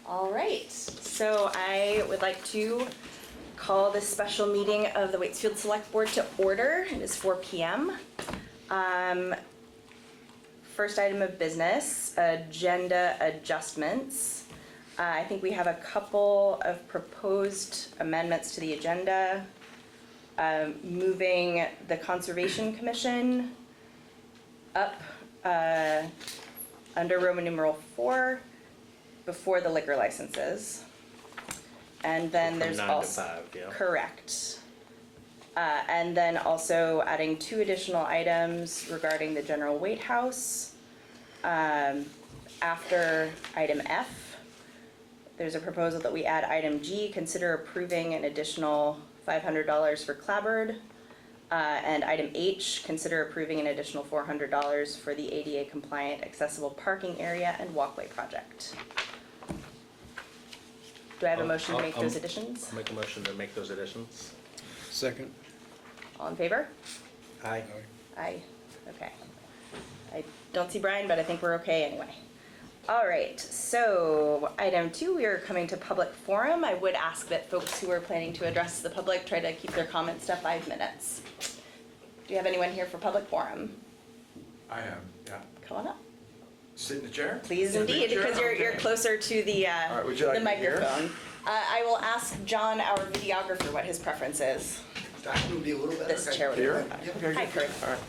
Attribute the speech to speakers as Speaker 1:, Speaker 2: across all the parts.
Speaker 1: All right, so I would like to call this special meeting of the Waitsfield Selectboard to order. It is 4 p.m. First item of business, agenda adjustments. I think we have a couple of proposed amendments to the agenda. Moving the Conservation Commission up under Roman numeral 4 before the liquor licenses. And then there's also
Speaker 2: 9 to 5, yeah.
Speaker 1: Correct. And then also adding 2 additional items regarding the general weight house. After item F, there's a proposal that we add item G, consider approving an additional $500 for clapboard. And item H, consider approving an additional $400 for the ADA compliant accessible parking area and walkway project. Do I have a motion to make those additions?
Speaker 2: I'll make a motion to make those additions.
Speaker 3: Second.
Speaker 1: All in favor?
Speaker 2: Aye.
Speaker 1: Aye. Okay. I don't see Brian, but I think we're okay anyway. All right, so item 2, we are coming to public forum. I would ask that folks who are planning to address the public try to keep their comments to 5 minutes. Do you have anyone here for public forum?
Speaker 3: I am, yeah.
Speaker 1: Come on up.
Speaker 3: Sit in the chair?
Speaker 1: Please indeed, because you're closer to the
Speaker 3: right, would you like
Speaker 1: the
Speaker 3: me here?
Speaker 1: microphone. I will ask John, our videographer, what his preference is.
Speaker 4: That would be a little better.
Speaker 1: This chair would be
Speaker 3: Here?
Speaker 1: fine.
Speaker 3: Okay,
Speaker 1: Hi,
Speaker 3: good.
Speaker 1: Kurt.
Speaker 3: All right.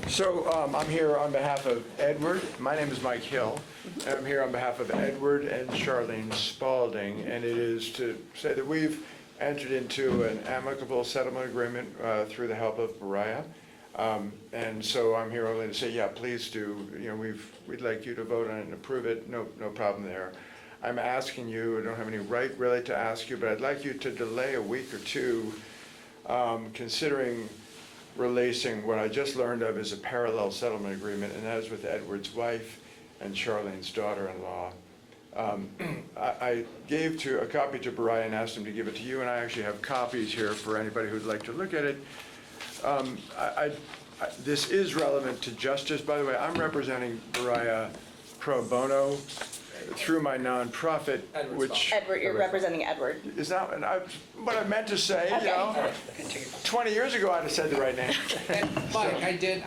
Speaker 3: So I'm here on behalf of Edward. My name is Mike Hill, and I'm here on behalf of Edward and Charlene Spalding, and it is to say that we've entered into an amicable settlement agreement through the help of Mariah. And so I'm here only to say, yeah, please do. You know, we'd like you to vote on it and approve it. No problem there. I'm asking you, I don't have any right really to ask you, but I'd like you to delay a week or two, considering releasing what I just learned of is a parallel settlement agreement, and that is with Edward's wife and Charlene's daughter-in-law. I gave a copy to Brian and asked him to give it to you, and I actually have copies here for anybody who'd like to look at it. This is relevant to justice. By the way, I'm representing Mariah pro bono through my nonprofit, which
Speaker 1: Edward, you're representing Edward.
Speaker 3: is not what I meant to say.
Speaker 1: Okay.
Speaker 3: You know, 20 years ago I'd have said the right name.
Speaker 5: And Mike, I did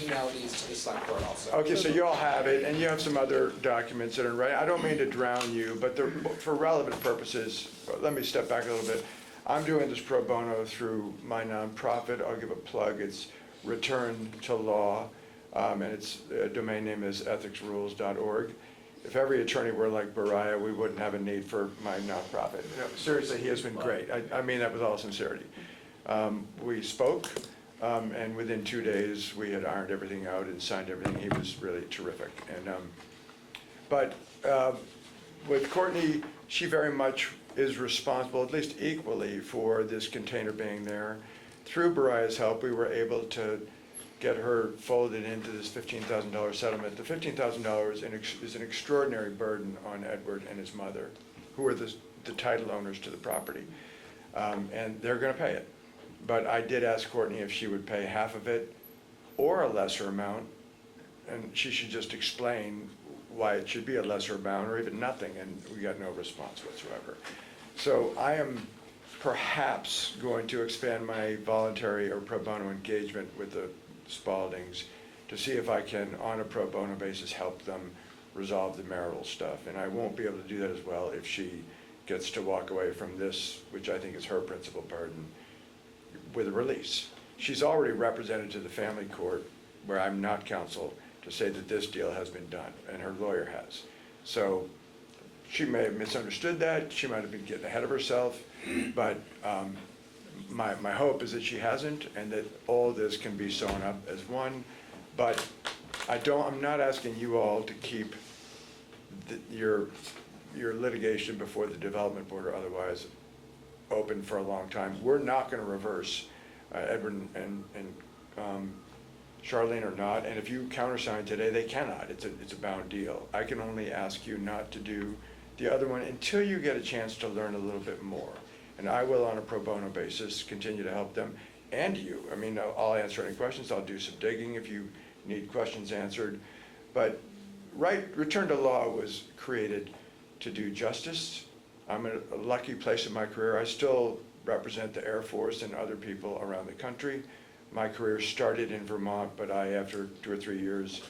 Speaker 5: email these to the select board also.
Speaker 3: Okay, so you all have it, and you have some other documents that are right. I don't mean to drown you, but for relevant purposes, let me step back a little bit. I'm doing this pro bono through my nonprofit. I'll give a plug. It's Return to Law, and its domain name is ethicsrules.org. If every attorney were like Mariah, we wouldn't have a need for my nonprofit. No, seriously, he has been great. I mean that with all sincerity. We spoke, and within 2 days, we had ironed everything out and signed everything. He was really terrific. And but with Courtney, she very much is responsible, at least equally, for this container being there. Through Mariah's help, we were able to get her folded into this $15,000 settlement. The $15,000 is an extraordinary burden on Edward and his mother, who are the title owners to the property, and they're going to pay it. But I did ask Courtney if she would pay half of it or a lesser amount, and she should just explain why it should be a lesser amount or even nothing, and we got no response whatsoever. So I am perhaps going to expand my voluntary or pro bono engagement with the Spaldings to see if I can, on a pro bono basis, help them resolve the marital stuff. And I won't be able to do that as well if she gets to walk away from this, which I think is her principal burden, with a release. She's already represented to the family court, where I'm not counsel, to say that this deal has been done, and her lawyer has. So she may have misunderstood that. She might have been getting ahead of herself, but my hope is that she hasn't, and that all this can be sewn up as one. But I'm not asking you all to keep your litigation before the development board or otherwise open for a long time. We're not going to reverse. Edward and Charlene are not, and if you countersign today, they cannot. It's a bound deal. I can only ask you not to do the other one until you get a chance to learn a little bit more. And I will, on a pro bono basis, continue to help them, and you. I mean, I'll answer any questions. I'll do some digging if you need questions answered. But Return to Law was created to do justice. I'm in a lucky place in my career. I still represent the Air Force and other people around the country. My career started in Vermont, but I, after 2 or 3 years,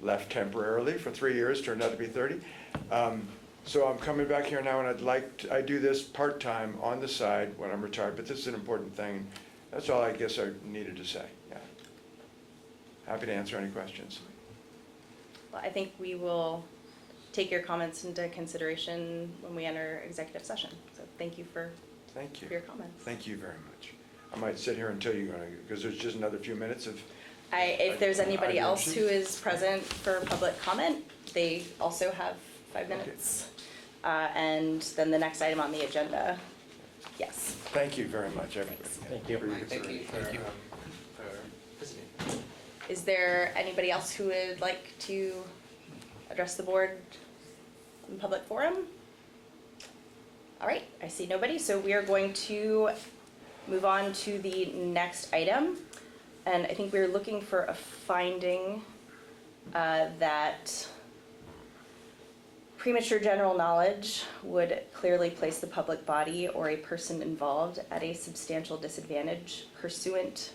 Speaker 3: left temporarily for 3 years, turned out to be 30. So I'm coming back here now, and I do this part-time on the side when I'm retired, but this is an important thing. That's all I guess I needed to say, yeah. Happy to answer any questions.
Speaker 1: Well, I think we will take your comments into consideration when we enter executive session. So thank you for
Speaker 3: Thank you.
Speaker 1: your comments.
Speaker 3: Thank you very much. I might sit here until you're gonna, because there's just another few minutes of,
Speaker 1: If there's anybody
Speaker 3: Item
Speaker 1: else
Speaker 3: sheet?
Speaker 1: who is present for public comment, they also have 5 minutes. And then the next item on the agenda, yes.
Speaker 3: thank you very much, everybody.
Speaker 2: Thank you.
Speaker 3: For your
Speaker 5: Thank you
Speaker 3: consideration.
Speaker 5: for visiting.
Speaker 1: Is there anybody else who would like to address the board in public forum? All right, I see nobody, so we are going to move on to the next item. And I think we're looking for a finding that premature general knowledge would clearly place the public body or a person involved at a substantial disadvantage pursuant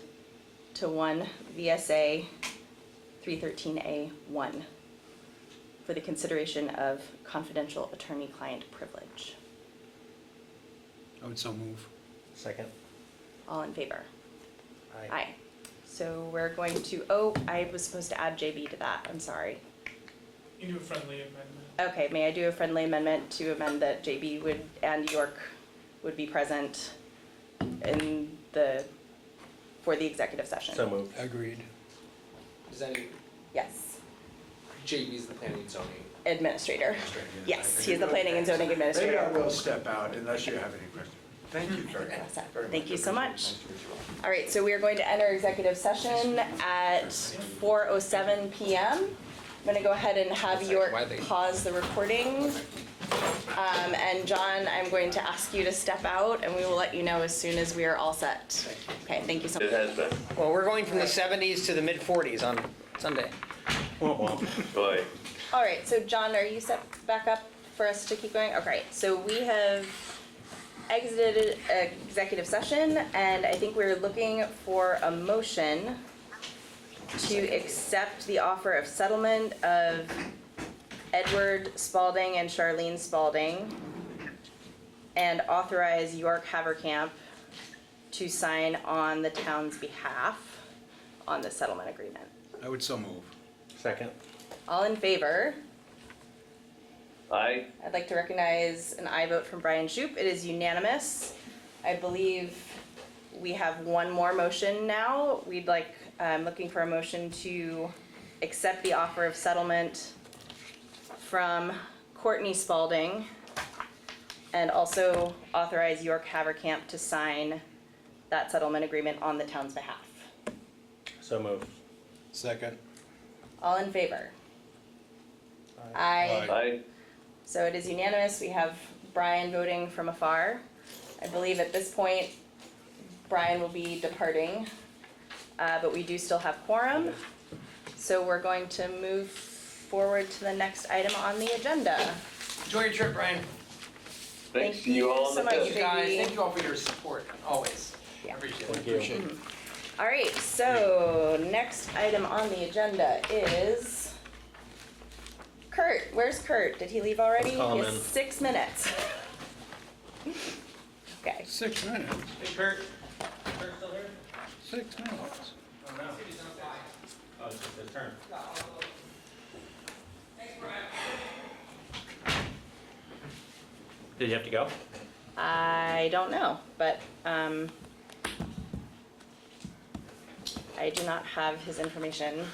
Speaker 1: to 1 VSA 313A1 for the consideration of confidential attorney-client privilege.
Speaker 4: I would so move.
Speaker 2: Second.
Speaker 1: All in favor?
Speaker 2: Aye.
Speaker 1: Aye. So we're going to, oh, I was supposed to add JB to that, I'm sorry.
Speaker 6: You do a friendly amendment.
Speaker 1: Okay, may I do a friendly amendment to amend that JB would, and York would be present in for the executive session?
Speaker 2: So moved.
Speaker 4: Agreed.
Speaker 5: Is any,
Speaker 1: Yes,
Speaker 5: JB's the planning and zoning
Speaker 1: administrator.
Speaker 5: administrator?
Speaker 1: Yes, he is the planning and zoning
Speaker 3: Maybe I
Speaker 1: administrator.
Speaker 3: will step out unless you have any questions. Thank you very much. very much.
Speaker 1: Thank you so much.
Speaker 3: Nice to meet you all.
Speaker 1: All right, so we are going to enter executive session at 4:07 PM. I'm gonna go ahead and have York
Speaker 5: Why they-
Speaker 1: pause the recording. And John, I'm going to ask you to step out and we will let you know as soon as we are all set. Okay, thank you so much.
Speaker 7: It has been.
Speaker 8: Well, we're going from the 70s to the mid-40s on Sunday.
Speaker 7: Boy.
Speaker 1: All right, so John, are you set back up for us to keep going? Okay, so we have exited executive session and I think we're looking for a motion to accept the offer of settlement of Edward Spalding and Charlene Spalding and authorize York Haverkamp to sign on the town's behalf on the settlement agreement.
Speaker 4: I would so move.
Speaker 2: Second.
Speaker 1: All in favor?
Speaker 7: Aye.
Speaker 1: I'd like to recognize an aye vote from Brian Shoup. It is unanimous. I believe we have one more motion now. I'm looking for a motion to accept the offer of settlement from Courtney Spalding and also authorize York Haverkamp to sign that settlement agreement on the town's behalf.
Speaker 2: So moved.
Speaker 4: Second.
Speaker 1: All in favor? Aye.
Speaker 7: Aye.
Speaker 1: So it is unanimous. We have Brian voting from afar. I believe at this point, Brian will be departing, but we do still have quorum. So we're going to move forward to the next item on the agenda.
Speaker 5: Enjoy your trip, Brian.
Speaker 7: Thanks
Speaker 1: Thank
Speaker 7: to you all.
Speaker 1: so
Speaker 7: in
Speaker 1: much,
Speaker 7: the
Speaker 5: Thank you guys,
Speaker 1: JB.
Speaker 5: thank you all for your support, always.
Speaker 1: Yeah.
Speaker 5: Appreciate it.
Speaker 2: Thank you.
Speaker 4: Appreciate it.
Speaker 1: All right, so next item on the agenda is Kurt. Where's Kurt? Did he leave already?
Speaker 2: I'll call
Speaker 1: He
Speaker 2: him
Speaker 1: has
Speaker 2: in.
Speaker 1: 6 minutes. Okay.
Speaker 4: 6 minutes.
Speaker 2: Hey, Kurt. Kurt still here?
Speaker 4: 6 minutes.
Speaker 2: Oh, no. Oh, it's just his turn. Did you have to go?
Speaker 1: I don't know, but I do not have his information.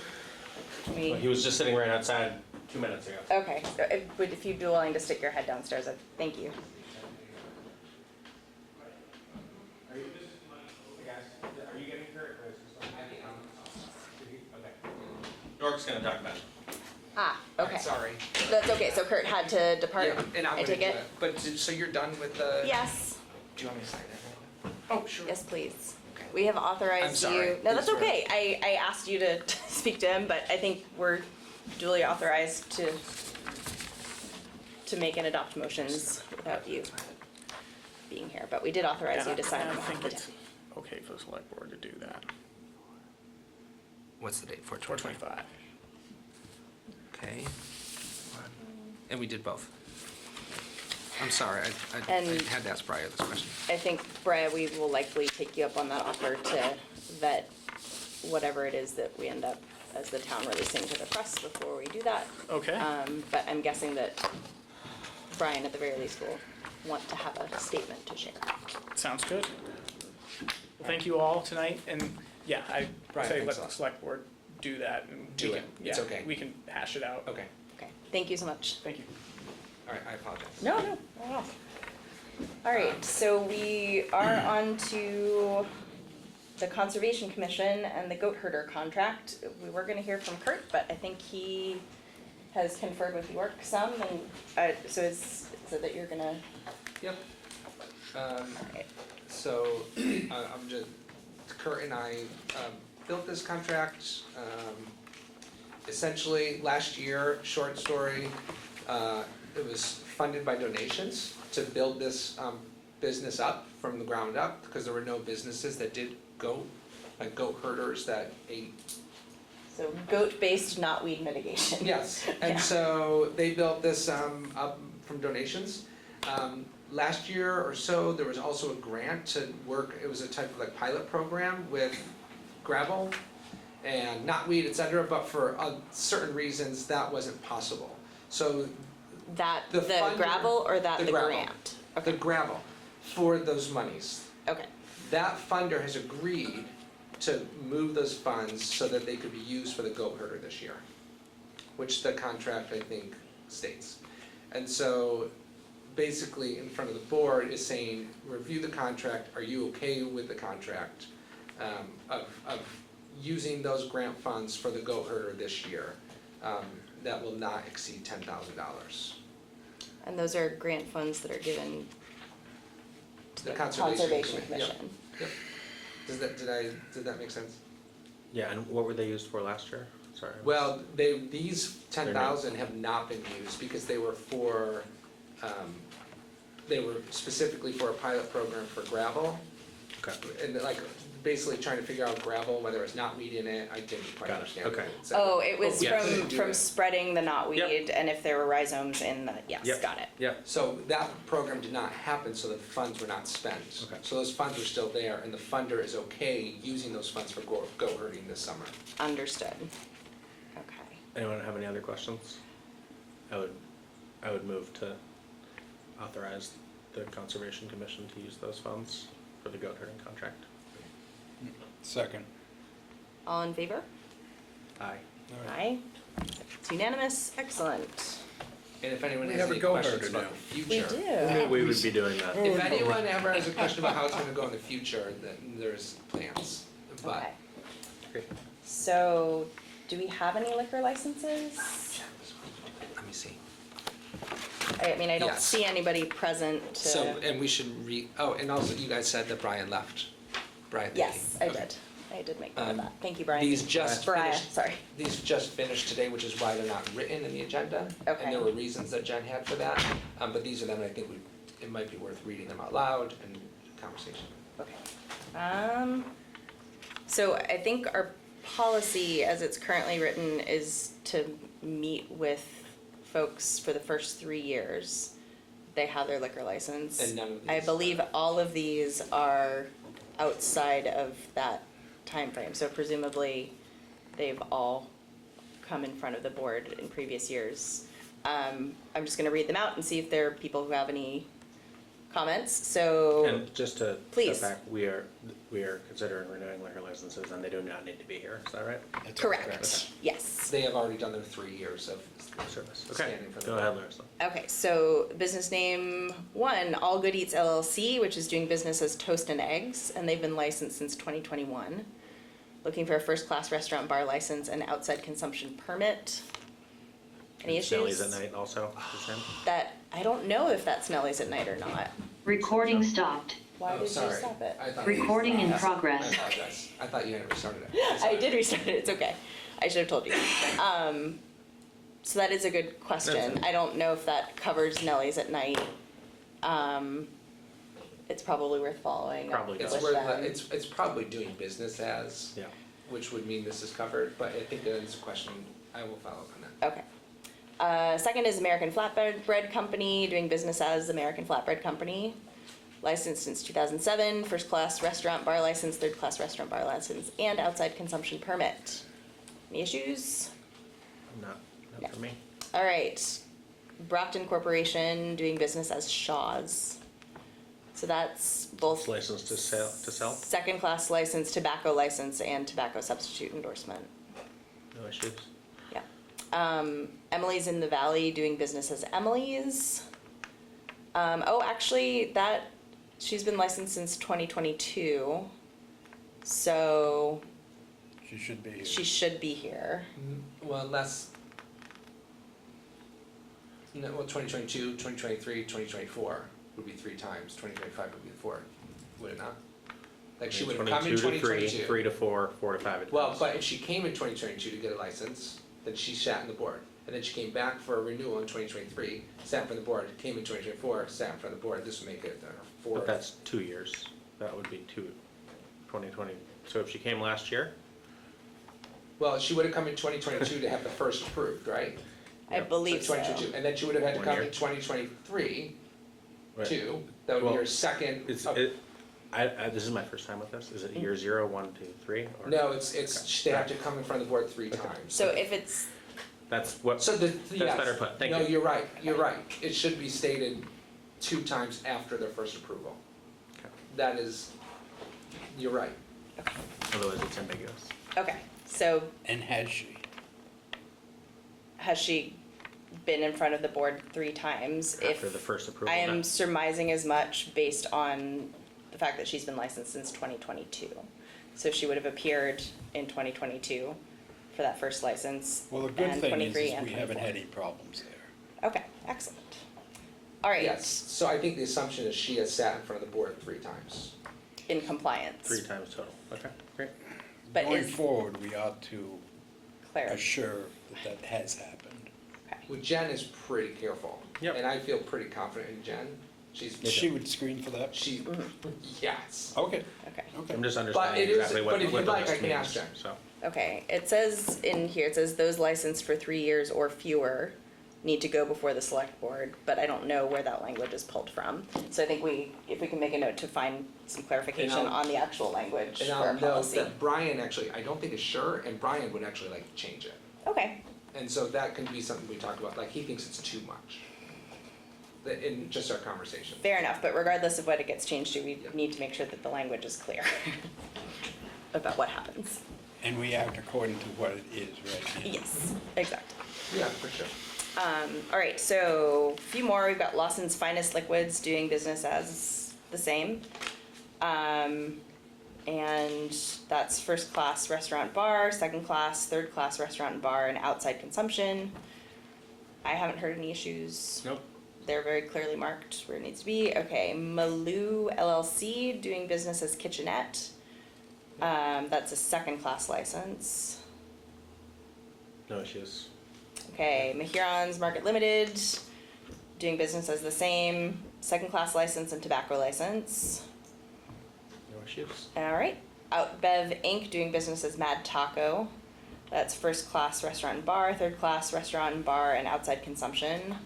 Speaker 1: Let me-
Speaker 2: Well, he was just sitting right outside 2 minutes ago.
Speaker 1: Okay, so if you'd be willing to stick your head downstairs, thank you.
Speaker 2: Are you getting Kurt or is this okay. York's gonna talk about it.
Speaker 1: Ah, okay.
Speaker 5: Sorry.
Speaker 1: That's okay, so Kurt had to depart,
Speaker 5: Yeah, and I'm
Speaker 1: I
Speaker 5: gonna
Speaker 1: take
Speaker 5: do
Speaker 1: it?
Speaker 5: But, so you're done with the?
Speaker 1: Yes,
Speaker 5: Do you want me to sign it? Oh, sure.
Speaker 1: yes, please. We have authorized
Speaker 5: I'm sorry.
Speaker 1: you, no, that's
Speaker 5: Please,
Speaker 1: okay. I asked you to speak to him, but I think we're duly authorized to to make and adopt motions without you being here, but we did authorize you to sign
Speaker 6: I
Speaker 1: them.
Speaker 6: think it's okay for the select board to do that.
Speaker 5: What's the date?
Speaker 6: 425.
Speaker 5: Okay. And we did both. I'm sorry, I
Speaker 1: And-
Speaker 5: had to ask Brian this question.
Speaker 1: I think, Brian, we will likely take you up on that offer to vet whatever it is that we end up as the town releasing to the press before we do that.
Speaker 6: Okay.
Speaker 1: But I'm guessing that Brian, at the very least, will want to have a statement to share.
Speaker 6: Sounds good. Well, thank you all tonight, and yeah, I
Speaker 5: Brian,
Speaker 6: say
Speaker 5: thanks
Speaker 6: let
Speaker 5: a
Speaker 6: the
Speaker 5: lot.
Speaker 6: select board do that, and
Speaker 5: Do
Speaker 6: we
Speaker 5: it.
Speaker 6: can,
Speaker 5: It's
Speaker 6: yeah,
Speaker 5: okay.
Speaker 6: we can hash it out.
Speaker 5: Okay,
Speaker 1: Okay, thank you so much.
Speaker 6: Thank you.
Speaker 5: all right, I apologize.
Speaker 1: No, no, not at all. All right, so we are on to the Conservation Commission and the goat herder contract. We were gonna hear from Kurt, but I think he has conferred with York some, and, so is it that you're gonna,
Speaker 5: Yep.
Speaker 1: alright,
Speaker 5: So, I'm just, Kurt and I, built this contract, essentially, last year, short story, it was funded by donations to build this, business up from the ground up, because there were no businesses that did goat, like goat herders that ate.
Speaker 1: so goat-based knotweed mitigation.
Speaker 5: Yes,
Speaker 1: Yeah.
Speaker 5: and so they built this, up from donations. Last year or so, there was also a grant to work, it was a type of like pilot program with gravel and knotweed, et cetera, but for certain reasons, that wasn't possible. So
Speaker 1: That,
Speaker 5: The
Speaker 1: the
Speaker 5: funder-
Speaker 1: gravel or that,
Speaker 5: the
Speaker 1: the
Speaker 5: gravel.
Speaker 1: grant?
Speaker 5: the
Speaker 1: Okay,
Speaker 5: gravel for those monies,
Speaker 1: okay,
Speaker 5: that funder has agreed to move those funds so that they could be used for the goat herder this year, which the contract, I think, states. And so, basically, in front of the board is saying, review the contract, are you okay with the contract, of using those grant funds for the goat herder this year, that will not exceed $10,000.
Speaker 1: and those are grant funds that are given to
Speaker 5: The
Speaker 1: the
Speaker 5: Conservation
Speaker 1: Conservation
Speaker 5: Commi- yep.
Speaker 1: Commission.
Speaker 5: Yep. Did that make sense?
Speaker 2: Yeah, and what were they used for last year? Sorry.
Speaker 5: Well, these 10,000 have not been used because they were for, they were specifically for a pilot program for gravel.
Speaker 2: Okay.
Speaker 5: And like, basically trying to figure out gravel, whether it's knotweed in it, I didn't quite
Speaker 2: Got it,
Speaker 5: understand.
Speaker 2: okay.
Speaker 5: what it said.
Speaker 1: Oh, it was
Speaker 5: we couldn't
Speaker 1: from,
Speaker 5: do
Speaker 1: from
Speaker 5: it.
Speaker 1: spreading the knotweed,
Speaker 2: Yep.
Speaker 1: and if there were rhizomes in the, yes,
Speaker 2: Yep.
Speaker 1: got it.
Speaker 2: Yeah.
Speaker 5: So that program did not happen, so the funds were not spent.
Speaker 2: Okay.
Speaker 5: So those funds were still there, and the funder is okay using those funds for goat herding this summer.
Speaker 1: Understood. Okay.
Speaker 2: Anyone have any other questions? I would move to authorize the Conservation Commission to use those funds for the goat herding contract.
Speaker 4: Second.
Speaker 1: All in favor?
Speaker 2: Aye.
Speaker 1: Aye. It's unanimous, excellent.
Speaker 5: And if anyone
Speaker 4: We
Speaker 5: has
Speaker 4: have a
Speaker 5: any
Speaker 4: goat
Speaker 5: questions
Speaker 4: herder
Speaker 5: about
Speaker 4: now.
Speaker 5: the
Speaker 1: We
Speaker 5: future.
Speaker 1: do.
Speaker 2: We would be doing that.
Speaker 5: If anyone ever has a question about how it's gonna go in the future, then there's plans, but.
Speaker 1: Okay.
Speaker 2: Great.
Speaker 1: So, do we have any liquor licenses?
Speaker 5: Let me see.
Speaker 1: I mean, I don't
Speaker 5: Yes.
Speaker 1: see anybody present to.
Speaker 5: So, and we should and also you guys said that Brian left. Brian, thank you.
Speaker 1: Yes, I
Speaker 5: Okay.
Speaker 1: did. I did make note of
Speaker 5: Um,
Speaker 1: that. Thank you, Brian.
Speaker 5: These just
Speaker 1: Brian,
Speaker 5: finished,
Speaker 1: sorry.
Speaker 5: these just finished today, which is why they're not written in the agenda.
Speaker 1: Okay.
Speaker 5: And there were reasons that Jen had for that, but these are them, and I think it might be worth reading them out loud and conversation.
Speaker 1: Okay. So I think our policy, as it's currently written, is to meet with folks for the first 3 years. They have their liquor license.
Speaker 5: And none of
Speaker 1: I
Speaker 5: these
Speaker 1: believe
Speaker 5: are.
Speaker 1: all of these are outside of that timeframe, so presumably they've all come in front of the board in previous years. I'm just gonna read them out and see if there are people who have any comments, so.
Speaker 2: And just to
Speaker 1: Please.
Speaker 2: step back, we are considering renewing liquor licenses and they do not need to be here, is that right?
Speaker 4: That's
Speaker 1: Correct, yes.
Speaker 5: They have already done their 3 years of
Speaker 2: Service. Okay,
Speaker 5: standing for the.
Speaker 2: go ahead, Larissa.
Speaker 1: Okay, so business name 1, All Good Eats LLC, which is doing business as Toast and Eggs, and they've been licensed since 2021. Looking for a first-class restaurant bar license and outside consumption permit. Any issues?
Speaker 2: Smelly's at night also, the same?
Speaker 1: That, I don't know if that's Smelly's at night or not.
Speaker 9: Recording stopped.
Speaker 1: Why
Speaker 5: Oh,
Speaker 1: did you
Speaker 5: sorry.
Speaker 1: stop it?
Speaker 5: I thought-
Speaker 9: Recording in
Speaker 5: I
Speaker 9: progress.
Speaker 5: apologize. I thought you had restarted it.
Speaker 1: I did restart it, it's okay. I should have told you. So that is a good question.
Speaker 2: That's
Speaker 1: I don't know if that covers Nelly's at night. It's probably worth following up
Speaker 2: Probably
Speaker 1: with
Speaker 2: does.
Speaker 1: them.
Speaker 5: It's probably doing business as,
Speaker 2: Yeah.
Speaker 5: which would mean this is covered, but I think that is a question, I will follow up on that.
Speaker 1: Okay. Second is American Flatbread Company, doing business as American Flatbread Company. Licensed since 2007, first class restaurant bar license, third class restaurant bar license, and outside consumption permit. Any issues?
Speaker 2: Not
Speaker 1: No.
Speaker 2: for me.
Speaker 1: All right. Brockton Corporation, doing business as Shaw's. So that's both
Speaker 2: It's licensed to sell?
Speaker 1: second class license, tobacco license, and tobacco substitute endorsement.
Speaker 2: No issues.
Speaker 1: Yeah. Emily's in the Valley, doing business as Emily's. Actually, she's been licensed since 2022. So
Speaker 4: She should be here.
Speaker 1: she should be here.
Speaker 5: Well, unless, no, well, 2022, 2023, 2024 would be 3 times, 2025 would be 4, would it not? Like she would have come in
Speaker 2: 22 to 3,
Speaker 5: 2022.
Speaker 2: 3 to 4, 4 to 5 at
Speaker 5: Well,
Speaker 2: times.
Speaker 5: but if she came in 2022 to get a license, then she sat on the board. And then she came back for a renewal in 2023, sat in front of the board, came in 2024, sat in front of the board, this would make it 4.
Speaker 2: But that's 2 years. That would be 2020. So if she came last year,
Speaker 5: Well, she would have come in 2022 to have the first approved, right?
Speaker 1: I believe so.
Speaker 5: 2022, and then she would have had to
Speaker 2: 1
Speaker 5: come
Speaker 2: year.
Speaker 5: in 2023
Speaker 2: right.
Speaker 5: too. That would be
Speaker 2: Well,
Speaker 5: her second.
Speaker 2: This is my first time with this. Is it year 0, 1, 2, 3? Or?
Speaker 5: No, it's they have to come in front of the board 3 times.
Speaker 1: So if it's,
Speaker 2: That's what,
Speaker 5: So
Speaker 2: that's
Speaker 5: yes.
Speaker 2: better put. Thank
Speaker 5: No,
Speaker 2: you.
Speaker 5: you're right, you're right. It should be stated 2 times after their first approval.
Speaker 2: Okay.
Speaker 5: That is, you're right.
Speaker 2: Otherwise it's ambiguous.
Speaker 1: okay, so
Speaker 4: And has she?
Speaker 1: has she been in front of the board 3 times?
Speaker 2: After the first approval.
Speaker 1: I am
Speaker 2: no.
Speaker 1: surmising as much based on the fact that she's been licensed since 2022. So she would have appeared in 2022 for that first license.
Speaker 4: Well, the good
Speaker 1: and
Speaker 4: thing
Speaker 1: 23
Speaker 4: is
Speaker 1: and
Speaker 4: we haven't
Speaker 1: 24.
Speaker 4: had any problems there.
Speaker 1: Okay, excellent. All right.
Speaker 5: Yes, so I think the assumption is she has sat in front of the board 3 times.
Speaker 1: In compliance.
Speaker 2: 3 times total. Okay, great.
Speaker 1: But
Speaker 4: Going
Speaker 1: is
Speaker 4: forward, we ought to
Speaker 1: Claire.
Speaker 4: assure that that has happened.
Speaker 1: Okay.
Speaker 5: Well, Jen is pretty careful.
Speaker 2: Yep.
Speaker 5: And I feel pretty confident in Jen. She's,
Speaker 4: She would screen for that?
Speaker 5: she,
Speaker 1: Mm-hmm.
Speaker 5: yes.
Speaker 4: Okay,
Speaker 1: Okay.
Speaker 4: okay.
Speaker 2: I'm just
Speaker 5: But
Speaker 2: understanding
Speaker 5: it is-
Speaker 2: exactly
Speaker 5: but if
Speaker 2: what
Speaker 5: you'd
Speaker 2: the
Speaker 5: like, I
Speaker 2: list
Speaker 5: can
Speaker 2: means.
Speaker 5: ask Jen.
Speaker 2: So,
Speaker 1: Okay. It says in here, it says those licensed for 3 years or fewer need to go before the select board, but I don't know where that language is pulled from. So I think if we can make a note to find some clarification
Speaker 5: And I'll-
Speaker 1: on the actual language
Speaker 5: And
Speaker 1: for
Speaker 5: I'll
Speaker 1: our
Speaker 5: note
Speaker 1: policy.
Speaker 5: that Brian actually, I don't think is sure, and Brian would actually like to change it.
Speaker 1: Okay.
Speaker 5: And so that can be something we talk about, like he thinks it's too much. In just our conversation.
Speaker 1: Fair enough, but regardless of what it gets changed to, we
Speaker 5: Yeah.
Speaker 1: need to make sure that the language is clear about what happens.
Speaker 4: And we act according to what it is right now.
Speaker 1: Yes, exactly.
Speaker 5: Yeah, for sure.
Speaker 1: All right, so a few more. We've got Lawson's Finest Liquids doing business as the same. And that's first class restaurant bar, second class, third class restaurant and bar, and outside consumption. I haven't heard any issues.
Speaker 2: nope.
Speaker 1: They're very clearly marked where it needs to be. Okay, Malou LLC doing business as Kitchenette. That's a second class license.
Speaker 2: No issues.
Speaker 1: Okay, Mahirons Market Limited, doing business as the same, second class license and tobacco license.
Speaker 2: No issues.
Speaker 1: All right, Outbev Inc. doing business as Mad Taco. That's first class restaurant and bar, third class restaurant and bar, and outside consumption.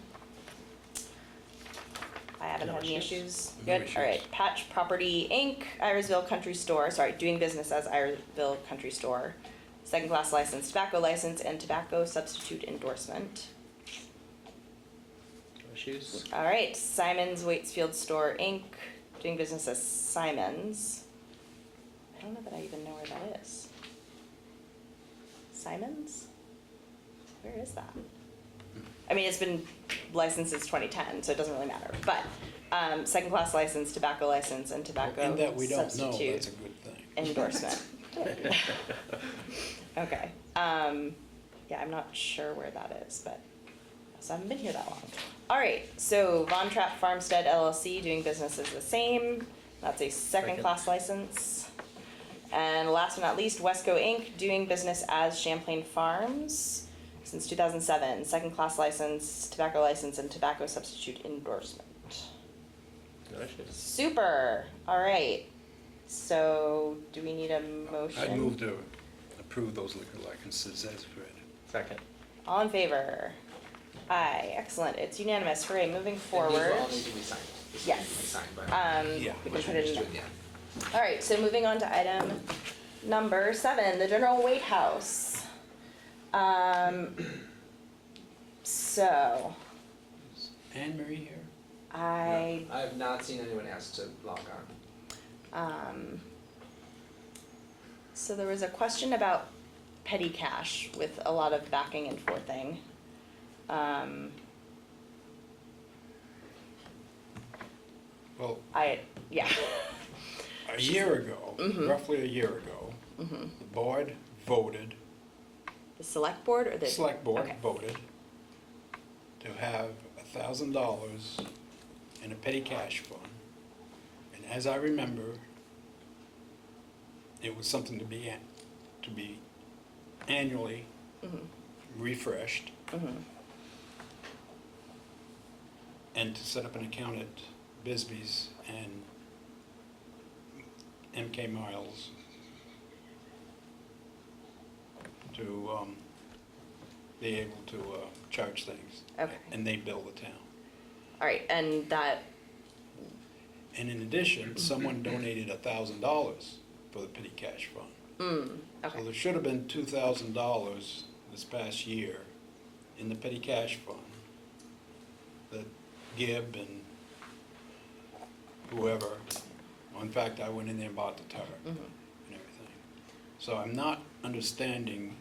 Speaker 1: I haven't
Speaker 2: No
Speaker 1: had any
Speaker 2: issues.
Speaker 1: issues.
Speaker 4: No
Speaker 1: Good,
Speaker 4: issues.
Speaker 1: all right. Patch Property Inc., Irisville Country Store, doing business as Irisville Country Store. Second class license, tobacco license, and tobacco substitute endorsement.
Speaker 2: No issues.
Speaker 1: All right, Simon's Waitsfield Store Inc., doing business as Simon's. I don't know that I even know where that is. Simon's? Where is that? I mean, it's been licensed since 2010, so it doesn't really matter. But second class license, tobacco license, and tobacco
Speaker 4: And that we don't know,
Speaker 1: substitute
Speaker 4: that's a good thing.
Speaker 1: endorsement. Okay. Yeah, I'm not sure where that is, but so I haven't been here that long. All right, so Von Trapp Farmstead LLC doing business is the same. That's a second class license. And last but not least, Wesco Inc. doing business as Champlain Farms. since 2007, second class license, tobacco license, and tobacco substitute endorsement.
Speaker 2: No issues.
Speaker 1: Super, all right. So, do we need a motion?
Speaker 4: I move to approve those liquor licenses as read.
Speaker 2: Second.
Speaker 1: All in favor? Aye, excellent, it's unanimous, hooray, moving
Speaker 5: And these
Speaker 1: forward.
Speaker 5: will all need to be signed. This
Speaker 1: Yes.
Speaker 5: needs to be signed by.
Speaker 4: Yeah.
Speaker 1: We can
Speaker 5: which
Speaker 1: put
Speaker 5: we
Speaker 1: it
Speaker 5: just
Speaker 1: in.
Speaker 5: do at the end.
Speaker 1: All right, so moving on to item number 7, the general weight house. So,
Speaker 4: Is Anne Marie here?
Speaker 1: I,
Speaker 5: No, I have not seen anyone ask to log on.
Speaker 1: so there was a question about petty cash with a lot of backing and forthing.
Speaker 4: Well,
Speaker 1: Yeah,
Speaker 4: a year ago, roughly a year ago, the board voted,
Speaker 1: the select board or the?
Speaker 4: select board
Speaker 1: Okay.
Speaker 4: voted to have $1,000 in a petty cash fund. And as I remember, it was something to be annually refreshed. And to set up an account at Bisbee's and MK Miles to be able to charge things.
Speaker 1: Okay.
Speaker 4: And they bill the town.
Speaker 1: All right, and that,
Speaker 4: And in addition, someone donated $1,000 for the petty cash fund. So
Speaker 1: okay,
Speaker 4: there should have been $2,000 this past year in the petty cash fund that Gibb and whoever, well, in fact, I went in there and bought the tarp and everything. So I'm not understanding,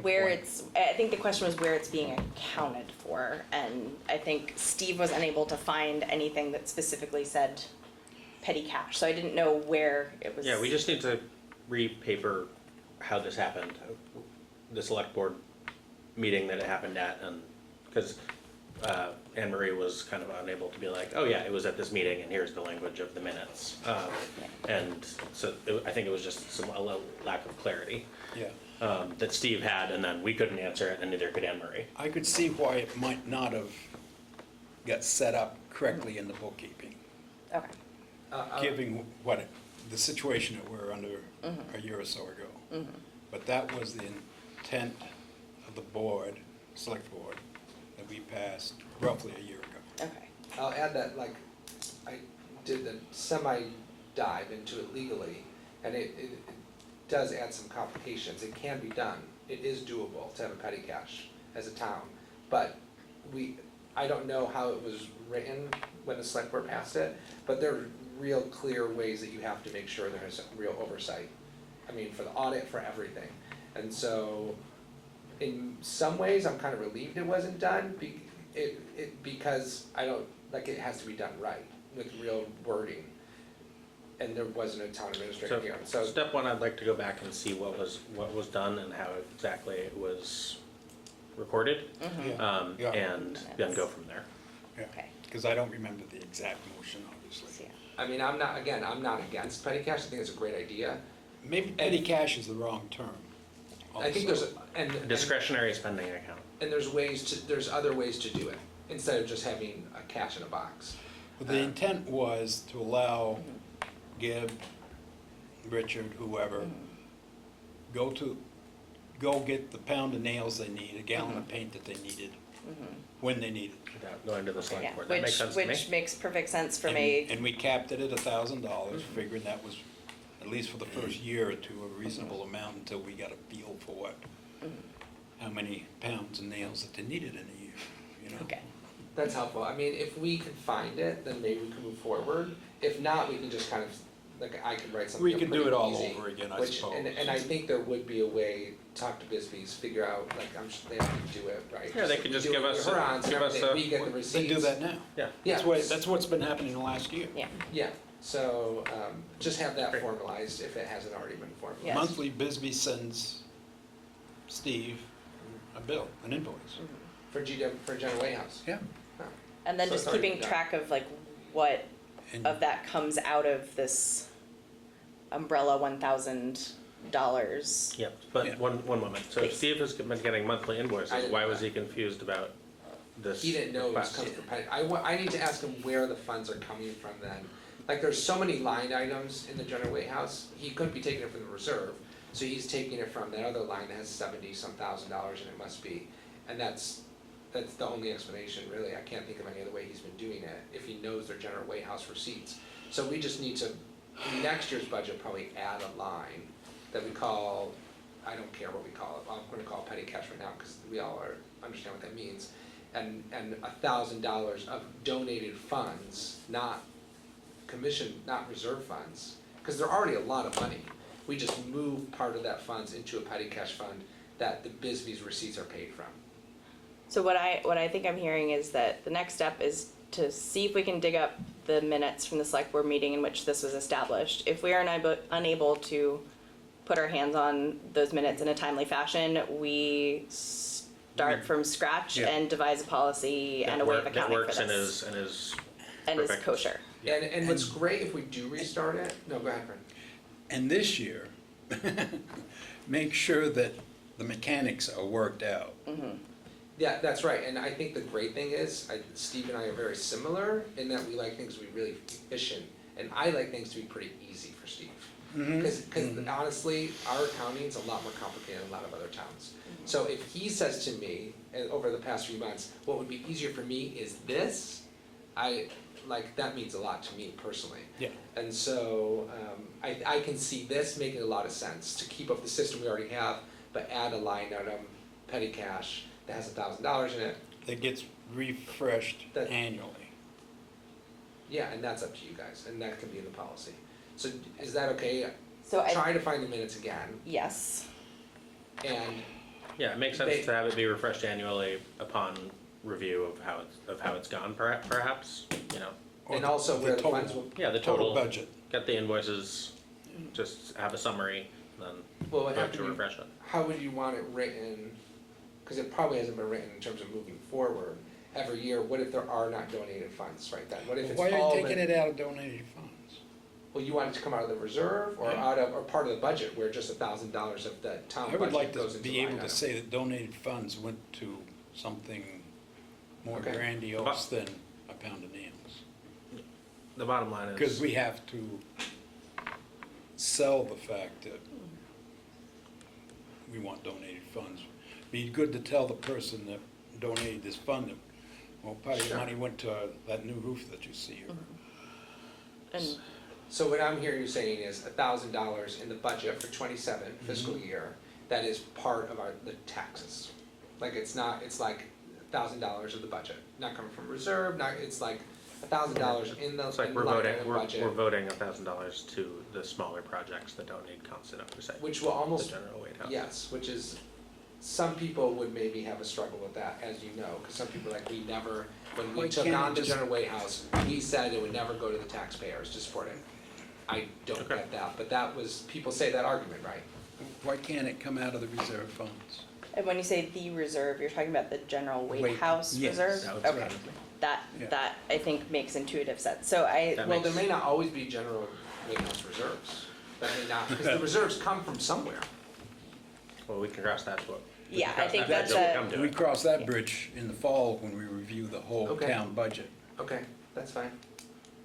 Speaker 1: where it's, I think the question was where it's being accounted for, and I think Steve was unable to find anything that specifically said petty cash, so I didn't know where it was.
Speaker 2: Yeah, we just need to re-paper how this happened, the select board meeting that it happened at, and, because Anne Marie was kind of unable to be like, oh yeah, it was at this meeting and here's the language of the minutes. And so I think it was just a little lack of clarity
Speaker 4: yeah.
Speaker 2: that Steve had, and then we couldn't answer it and neither could Anne Marie.
Speaker 4: I could see why it might not have got set up correctly in the bookkeeping,
Speaker 1: Okay,
Speaker 4: given the situation that we're under a year or so ago. But that was the intent of the board, select board, that we passed roughly a year ago.
Speaker 1: okay,
Speaker 5: I'll add that, like, I did the semi-dive into it legally, and it does add some complications. It can be done. It is doable to have a petty cash as a town, but I don't know how it was written when the select board passed it, but there are real clear ways that you have to make sure there's real oversight. I mean, for the audit, for everything. And so, in some ways, I'm kind of relieved it wasn't done, because it has to be done right, with real wording. And there wasn't a town administrator here,
Speaker 2: So step one, I'd like to go back and see what was done and how exactly it was recorded.
Speaker 4: Yeah.
Speaker 2: And then go from there.
Speaker 1: okay.
Speaker 4: Because I don't remember the exact motion, obviously.
Speaker 1: So, yeah.
Speaker 5: I mean, I'm not against petty cash, I think it's a great idea.
Speaker 4: Maybe petty cash is the wrong term.
Speaker 5: I think
Speaker 4: also.
Speaker 2: Discretionary spending account.
Speaker 5: and there's other ways to do it, instead of just having a cash in a box.
Speaker 4: But the intent was to allow Gibb, Richard, whoever, go get the pound of nails they need, a gallon of paint that they needed, when they needed it.
Speaker 2: Without going to the
Speaker 1: Yeah,
Speaker 2: select board. That makes sense to me.
Speaker 1: which makes perfect sense for
Speaker 4: And-
Speaker 1: me.
Speaker 4: And we capped it at $1,000, figuring that was, at least for the first year or two, a reasonable amount until we got a feel for what, how many pounds of nails that they needed in a year, you know?
Speaker 1: Okay,
Speaker 5: That's helpful. I mean, if we can find it, then maybe we can move forward. If not, we can just kind of, like, I can write something
Speaker 4: We
Speaker 5: up
Speaker 4: can do
Speaker 5: pretty
Speaker 4: it all
Speaker 5: easy,
Speaker 4: over again, I
Speaker 5: which-
Speaker 4: suppose.
Speaker 5: And I think there would be a way, talk to Bisbee's, figure out, like, I'm sure they have to do it, right?
Speaker 2: Yeah, they could just give us a- give us a-
Speaker 5: We get the receipts.
Speaker 4: They do that now.
Speaker 2: Yeah.
Speaker 5: Yeah.
Speaker 4: That's what's been happening the last year.
Speaker 1: yeah,
Speaker 5: Yeah, so, just have that
Speaker 2: Great.
Speaker 5: formalized if it hasn't already been formalized.
Speaker 1: Yes.
Speaker 4: Monthly, Bisbee sends Steve a bill, an invoice.
Speaker 5: For General Way House.
Speaker 4: Yeah.
Speaker 5: Oh.
Speaker 1: and then
Speaker 5: So
Speaker 1: just
Speaker 5: it's already
Speaker 1: keeping
Speaker 5: done.
Speaker 1: track of like what
Speaker 4: And
Speaker 1: of that comes out of this umbrella 1,000 dollars.
Speaker 2: Yep, but
Speaker 4: Yeah.
Speaker 2: one moment. So
Speaker 1: Please.
Speaker 2: Steve has been getting monthly
Speaker 5: I
Speaker 2: invoices.
Speaker 5: didn't
Speaker 2: Why
Speaker 5: know
Speaker 2: was
Speaker 5: that.
Speaker 2: he confused about this?
Speaker 5: He didn't know it was
Speaker 2: request?
Speaker 5: coming from Petty. I need to ask him where the funds are coming from then. Like, there's so many line items in the general weight house, he couldn't be taking it from the reserve. So he's taking it from that other line that has $70-some thousand in it must be. And that's the only explanation, really. I can't think of any other way he's been doing it, if he knows their general weight house receipts. So we just need to, in next year's budget, probably add a line that we call, I don't care what we call it, I'm gonna call it petty cash right now, because we all understand what that means. And $1,000 of donated funds, not commission, not reserve funds, because they're already a lot of money. We just move part of that funds into a petty cash fund that the Bisbee's receipts are paid from.
Speaker 1: So what I think I'm hearing is that the next step is to see if we can dig up the minutes from the select board meeting in which this was established. If we are unable to put our hands on those minutes in a timely fashion, we start from scratch
Speaker 2: Yeah.
Speaker 1: and devise a policy and a way of
Speaker 2: That
Speaker 1: accounting for
Speaker 2: works
Speaker 1: this.
Speaker 2: and is
Speaker 1: And is
Speaker 2: perfect.
Speaker 1: kosher.
Speaker 2: Yeah.
Speaker 5: And what's great if we do restart it, no, go ahead, Brent.
Speaker 4: And this year, make sure that the mechanics are worked out.
Speaker 5: Yeah, that's right, and I think the great thing is, Steve and I are very similar in that we like things to be really efficient, and I like things to be pretty easy for Steve. Because honestly, our accounting's a lot more complicated than a lot of other towns. So if he says to me, over the past few months, what would be easier for me is this, that means a lot to me personally.
Speaker 4: Yeah.
Speaker 5: And so, I can see this making a lot of sense, to keep up the system we already have, but add a line item, petty cash, that has $1,000 in it.
Speaker 4: That gets refreshed
Speaker 5: That-
Speaker 4: annually.
Speaker 5: Yeah, and that's up to you guys, and that can be in the policy. So is that okay?
Speaker 1: So I,
Speaker 5: Try to find the minutes again,
Speaker 1: yes.
Speaker 5: and
Speaker 2: Yeah, it makes sense to have it be refreshed annually upon review of how it's gone, perhaps, you know.
Speaker 4: Or
Speaker 5: and also where the
Speaker 4: total-
Speaker 5: funds will,
Speaker 2: Yeah, the
Speaker 4: Total
Speaker 2: total,
Speaker 4: budget.
Speaker 2: get the invoices, just have a summary, then
Speaker 5: well, what
Speaker 2: vote
Speaker 5: happened,
Speaker 2: to refresh it.
Speaker 5: how would you want it written? Because it probably hasn't been written in terms of moving forward every year. What if there are not donated funds right then? What if it's
Speaker 4: Why are
Speaker 5: all
Speaker 4: you taking
Speaker 5: been-
Speaker 4: it out of donated funds?
Speaker 5: Well, you want it to come out of the reserve or
Speaker 4: Yeah.
Speaker 5: out of, or part of the budget where just $1,000 of the town
Speaker 4: I would like
Speaker 5: budget goes
Speaker 4: to
Speaker 5: into
Speaker 4: be
Speaker 5: line
Speaker 4: able to
Speaker 5: item.
Speaker 4: say that donated funds went to something more
Speaker 5: Okay.
Speaker 4: grandiose than a pound of nails.
Speaker 2: The bottom line is.
Speaker 4: Because we have to sell the fact that we want donated funds. Be good to tell the person that donated this fund that, well, part of your
Speaker 5: Sure.
Speaker 4: money went to that new roof that you see here.
Speaker 1: And
Speaker 5: So what I'm hearing you saying is $1,000 in the budget for 27 fiscal year, that is part of the taxes. Like it's like $1,000 of the budget, not coming from reserve, it's like $1,000 in the
Speaker 2: It's like
Speaker 5: in
Speaker 2: we're
Speaker 5: line
Speaker 2: voting,
Speaker 5: item
Speaker 2: we're
Speaker 5: budget,
Speaker 2: voting $1,000 to the smaller projects that don't need constant oversight.
Speaker 5: which will
Speaker 2: The
Speaker 5: almost,
Speaker 2: general weight house.
Speaker 5: yes, which is, some people would maybe have a struggle with that, as you know, because some people are like, when
Speaker 4: Why
Speaker 5: we took
Speaker 4: can't
Speaker 5: on
Speaker 4: it
Speaker 5: the
Speaker 4: just-
Speaker 5: general weight house, he said it would never go to the taxpayers to support it. I don't
Speaker 2: Okay.
Speaker 5: get that, but that was, people say that argument, right?
Speaker 4: Why can't it come out of the reserve funds?
Speaker 1: And when you say the reserve, you're talking about the general weight
Speaker 4: Weight,
Speaker 1: house
Speaker 4: yes,
Speaker 1: reserve?
Speaker 2: that would
Speaker 1: Okay,
Speaker 2: surprise me.
Speaker 4: Yeah.
Speaker 1: that I think makes intuitive sense. So I,
Speaker 2: That
Speaker 5: Well, there
Speaker 2: makes-
Speaker 5: may not always be general weight house reserves, that may not, because the reserves come from somewhere.
Speaker 2: Well, we can cross that, what. we
Speaker 1: Yeah,
Speaker 2: can
Speaker 1: I
Speaker 2: cross
Speaker 1: think
Speaker 2: that bridge
Speaker 1: that's
Speaker 2: when we
Speaker 1: a-
Speaker 2: come to
Speaker 4: We
Speaker 2: it.
Speaker 4: cross that bridge in the fall when we review the whole
Speaker 5: Okay.
Speaker 4: town budget.
Speaker 5: Okay, that's fine.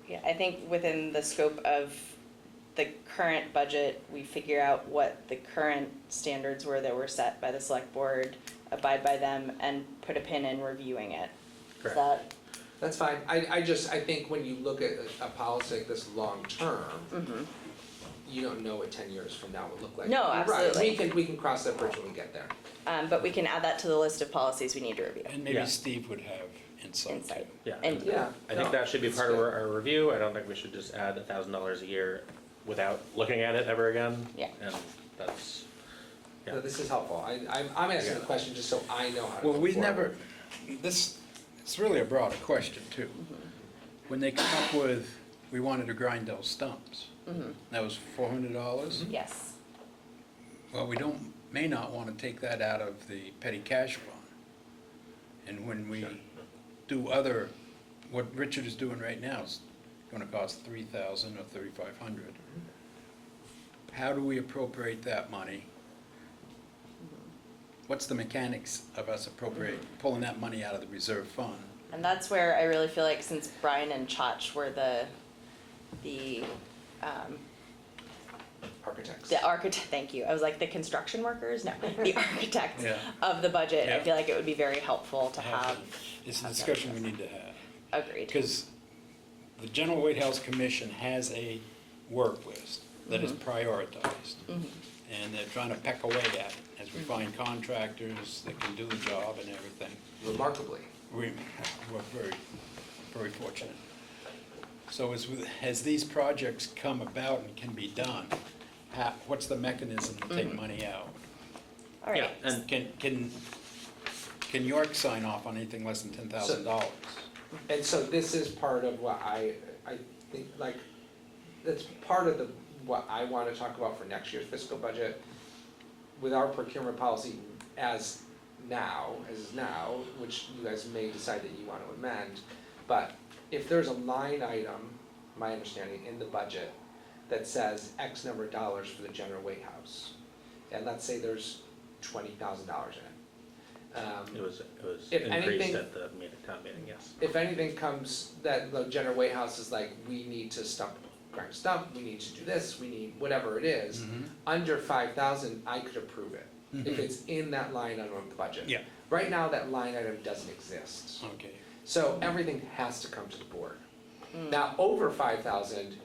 Speaker 1: yeah, I think within the scope of the current budget, we figure out what the current standards were that were set by the select board, abide by them, and put a pin in reviewing it. Is
Speaker 2: Correct.
Speaker 1: that,
Speaker 5: That's fine, I think when you look at a policy like this long-term, you don't know what 10 years from now will look like.
Speaker 1: No,
Speaker 5: You're right.
Speaker 1: absolutely.
Speaker 5: We can cross that bridge when we get there.
Speaker 1: but we can add that to the list of policies we need to review.
Speaker 4: And maybe
Speaker 2: Yeah.
Speaker 4: Steve would have insight too.
Speaker 1: Insight.
Speaker 2: Yeah.
Speaker 1: And
Speaker 5: Yeah.
Speaker 2: I think
Speaker 5: no,
Speaker 2: that should be
Speaker 5: it's
Speaker 2: part of
Speaker 5: good.
Speaker 2: our review. I don't think we should just add $1,000 a year without looking at it ever again.
Speaker 1: Yeah.
Speaker 2: And that's, yeah.
Speaker 5: No, this is helpful, I'm asking the question just so I know how to.
Speaker 4: Well,
Speaker 5: move
Speaker 4: we
Speaker 5: forward.
Speaker 4: never, it's really a broader question too. When they come up with, we wanted to grind those stumps, that was $400.
Speaker 1: yes,
Speaker 4: Well, we may not want to take that out of the petty cash fund. And when we do what Richard is doing right now is gonna cost $3,000 or $3,500. how do we appropriate that money? What's the mechanics of us pulling that money out of the reserve fund?
Speaker 1: And that's where I really feel like since Brian and Chach were the
Speaker 5: Architects.
Speaker 1: architect, thank you. I was like the construction workers, no, the architects
Speaker 4: Yeah.
Speaker 1: of the budget. I
Speaker 4: Yeah.
Speaker 1: feel like it would be very helpful to have.
Speaker 4: It's a
Speaker 1: have that
Speaker 4: discussion we
Speaker 1: addressed.
Speaker 4: need to have.
Speaker 1: Agreed.
Speaker 4: Because the General Weight House Commission has a work list that is prioritized. And they're trying to peck away at it as we find contractors that can do the job and everything.
Speaker 5: Remarkably.
Speaker 4: We're very, very fortunate. So as these projects come about and can be done, what's the mechanism to take money out?
Speaker 1: All right.
Speaker 2: Yeah, and
Speaker 4: Can York sign off on anything less than $10,000?
Speaker 5: And so this is part of what I think, like, that's part of what I wanna talk about for next year's fiscal budget. With our procurement policy as is now, which you guys may decide that you wanna amend, but if there's a line item, my understanding, in the budget that says X number of dollars for the general weight house, and let's say there's $20,000 in it.
Speaker 2: It was
Speaker 5: If
Speaker 2: increased
Speaker 5: anything-
Speaker 2: at the town meeting, yes.
Speaker 5: If anything comes, that the general weight house is like, we need to grind stump, we need to do this, we need whatever it is, under 5,000, I could approve it, if it's in that line item of the budget.
Speaker 4: Yeah.
Speaker 5: Right now, that line item doesn't exist,
Speaker 4: Okay.
Speaker 5: so everything has to come to the board. Now, over 5,000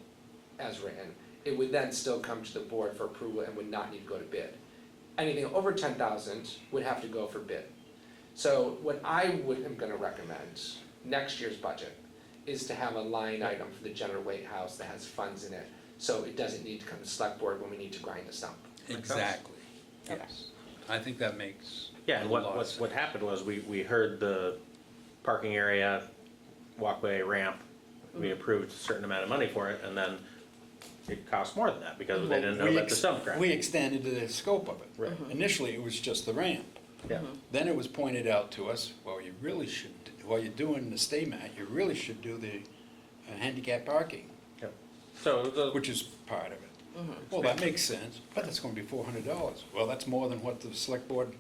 Speaker 5: as written, it would then still come to the board for approval and would not need to go to bid. Anything over 10,000 would have to go for bid. So what I am gonna recommend, next year's budget, is to have a line item for the general weight house that has funds in it, so it doesn't need to come to select board when we need to grind a stump.
Speaker 4: Exactly,
Speaker 1: Okay.
Speaker 4: yes. I think that makes
Speaker 2: Yeah, and
Speaker 4: a lot of sense.
Speaker 2: what happened was we heard the parking area, walkway, ramp, we approved a certain amount of money for it, and then it cost more than that because they didn't know about the stump grant.
Speaker 4: We extended the scope of it.
Speaker 2: Right.
Speaker 4: Initially, it was just the ramp.
Speaker 2: Yeah,
Speaker 4: Then it was pointed out to us, well, you really should, while you're doing the stay mat, you really should do the handicap parking,
Speaker 2: yeah. So the,
Speaker 4: which is part of it. Well, that makes sense, but that's gonna be $400. Well, that's more than what the select board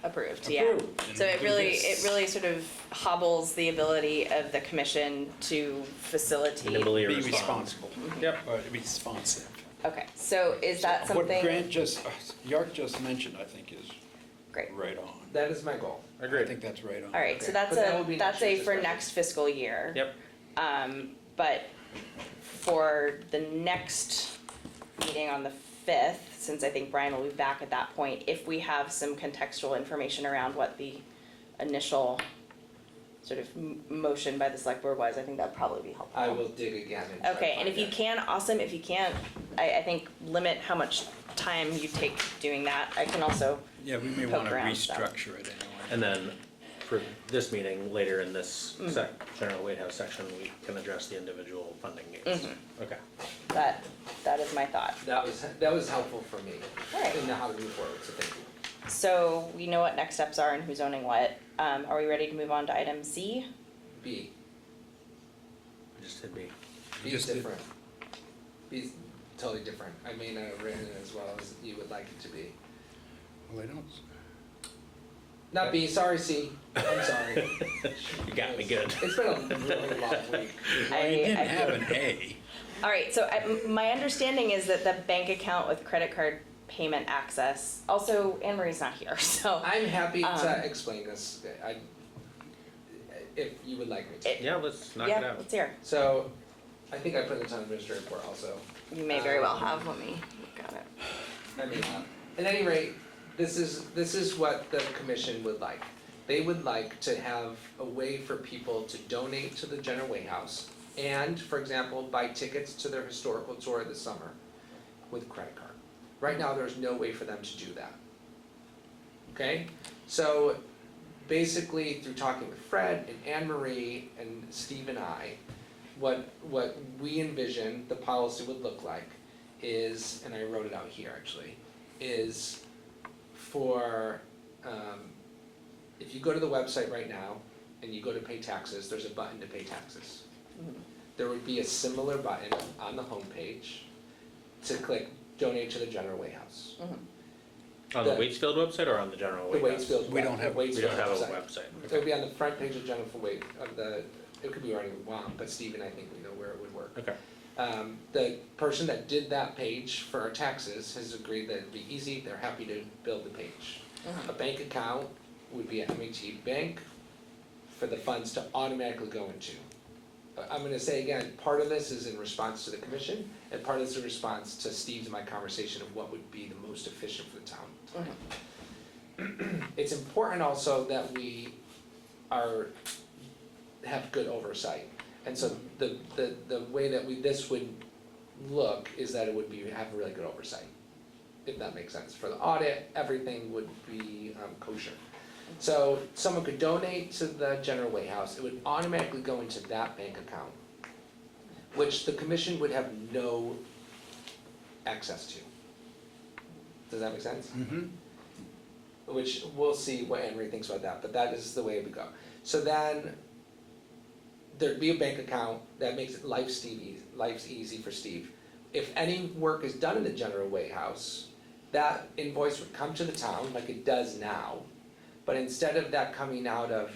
Speaker 1: Approved, yeah.
Speaker 4: approved.
Speaker 1: So
Speaker 4: and
Speaker 1: it
Speaker 4: do
Speaker 1: really,
Speaker 4: this.
Speaker 1: it really sort of hobbles the ability of the commission to facilitate.
Speaker 2: nimbly
Speaker 4: Be
Speaker 2: respond.
Speaker 4: responsible.
Speaker 2: Yep.
Speaker 4: Or responsive.
Speaker 1: Okay, so is that
Speaker 4: What
Speaker 1: something?
Speaker 4: Grant York just mentioned, I think is
Speaker 1: Great.
Speaker 4: right on.
Speaker 5: That is my goal.
Speaker 4: I
Speaker 2: Agreed.
Speaker 4: think that's right on.
Speaker 1: All right, so
Speaker 5: Okay,
Speaker 1: that's
Speaker 5: but that will be
Speaker 1: that's
Speaker 5: next
Speaker 1: a
Speaker 5: year's
Speaker 1: for
Speaker 5: discussion.
Speaker 1: next fiscal year.
Speaker 2: Yep.
Speaker 1: But for the next meeting on the 5th, since I think Brian will be back at that point, if we have some contextual information around what the initial sort of motion by the select board was, I think that'd probably be helpful.
Speaker 5: I will dig again and try to
Speaker 1: Okay, and
Speaker 5: find
Speaker 1: if you
Speaker 5: it.
Speaker 1: can, awesome, if you can't, I think limit how much time you take doing that. I can also,
Speaker 4: Yeah, we may
Speaker 1: Poke
Speaker 4: wanna
Speaker 1: around stuff.
Speaker 4: restructure it anyway.
Speaker 2: And then for this meeting, later in this general weight house section, we can address the individual funding needs. Okay.
Speaker 1: that is my thought.
Speaker 5: That was helpful for me,
Speaker 1: Alright.
Speaker 5: in how to move forward, so thank you.
Speaker 1: So we know what next steps are and who's owning what. Are we ready to move on to item C?
Speaker 5: B,
Speaker 2: I just did B.
Speaker 5: B's
Speaker 4: just did-
Speaker 5: different. B's totally different. I may not have written it as well as you would like it to be.
Speaker 4: Well, they don't.
Speaker 5: Not B, sorry C, I'm sorry.
Speaker 2: You got me good.
Speaker 5: It's been a really long week.
Speaker 4: Well, you didn't
Speaker 1: I-
Speaker 4: have an A.
Speaker 1: All right, so my understanding is that the bank account with credit card payment access, also Anne Marie's not here, so.
Speaker 5: I'm happy
Speaker 1: Um,
Speaker 5: to explain this, if you would like me to.
Speaker 2: Yeah, let's knock it
Speaker 1: Yeah,
Speaker 2: out.
Speaker 1: let's hear.
Speaker 5: So, I think I put this on administrative report also.
Speaker 1: You may very well have, let me look at it.
Speaker 5: I may not. At any rate, this is what the commission would like. They would like to have a way for people to donate to the General Way House and, for example, buy tickets to their historical tour this summer with a credit card. Right now, there's no way for them to do that. Okay? So basically, through talking with Fred and Anne Marie and Steve and I, what we envision the policy would look like is, and I wrote it out here actually, is for, if you go to the website right now and you go to pay taxes, there's a button to pay taxes. There would be a similar button on the homepage to click donate to the General Way House.
Speaker 2: On the
Speaker 5: The-
Speaker 2: Waitsfield website or on the general
Speaker 5: The
Speaker 2: way? house?
Speaker 5: Waitsfield.
Speaker 4: We don't have-
Speaker 2: We
Speaker 5: Waitsfield
Speaker 2: don't have a
Speaker 5: website.
Speaker 2: website.
Speaker 5: So it'd be on the front page of General Way, of the, it could be where you want, but Steve and I think we know where it would work.
Speaker 2: Okay.
Speaker 5: The person that did that page for our taxes has agreed that it'd be easy, they're happy to build the page. A bank account would be at M.A.T. Bank for the funds to automatically go into. I'm gonna say again, part of this is in response to the commission, and part of this is in response to Steve's and my conversation of what would be the most efficient for the town. It's important also that we have good oversight. And so the way that this would look is that it would have really good oversight, if that makes sense. For the audit, everything would be kosher. So someone could donate to the General Way House, it would automatically go into that bank account, which the commission would have no access to. Does that make sense?
Speaker 4: Mm-hmm.
Speaker 5: Which we'll see what Henry thinks about that, but that is the way it would go. So then, there'd be a bank account that makes life's easy for Steve. If any work is done in the General Way House, that invoice would come to the town like it does now, but instead of that coming out of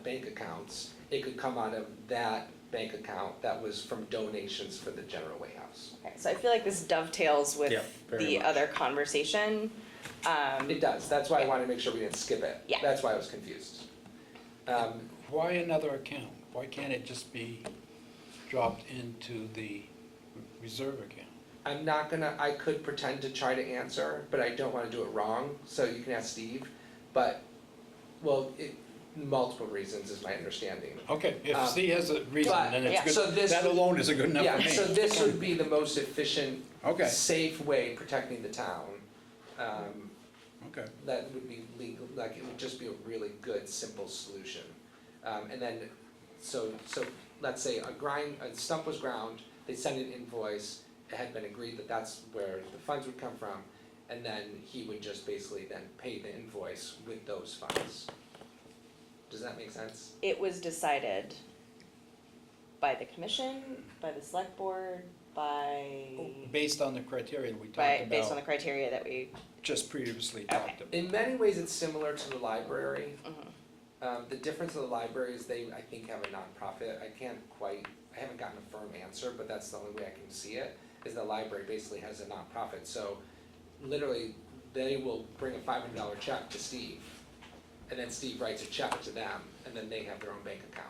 Speaker 5: bank accounts, it could come out of that bank account that was from donations for the General Way House.
Speaker 1: Okay, so I feel like this dovetails with
Speaker 2: Yeah, very
Speaker 1: the
Speaker 2: much.
Speaker 1: other conversation.
Speaker 5: It does, that's why I wanted to make sure we didn't skip it.
Speaker 1: Yeah.
Speaker 5: That's why I was confused.
Speaker 4: Why another account? Why can't it just be dropped into the reserve account?
Speaker 5: I'm not gonna, I could pretend to try to answer, but I don't wanna do it wrong, so you can ask Steve. But, well, multiple reasons is my understanding.
Speaker 4: Okay, if Steve has a reason,
Speaker 5: but-
Speaker 4: then
Speaker 1: yeah.
Speaker 4: it's
Speaker 5: So
Speaker 4: good,
Speaker 5: this
Speaker 4: that
Speaker 5: would-
Speaker 4: alone is a good enough for me.
Speaker 5: Yeah, so this would be the most efficient,
Speaker 4: Okay.
Speaker 5: safe way protecting the town.
Speaker 4: Okay.
Speaker 5: That would be legal, like, it would just be a really good, simple solution. And then, so let's say a stump was ground, they send an invoice, it had been agreed that that's where the funds would come from, and then he would just basically then pay the invoice with those funds. Does that make sense?
Speaker 1: It was decided by the commission, by the select board,
Speaker 4: Based on the criteria we
Speaker 1: based on the
Speaker 4: talked about,
Speaker 1: criteria that we,
Speaker 4: just previously talked about.
Speaker 5: In many ways, it's similar to the library. The difference of the library is they, I think, have a nonprofit. I haven't gotten a firm answer, but that's the only way I can see it, is the library basically has a nonprofit. So literally, they will bring a $500 check to Steve, and then Steve writes a check to them, and then they have their own bank account.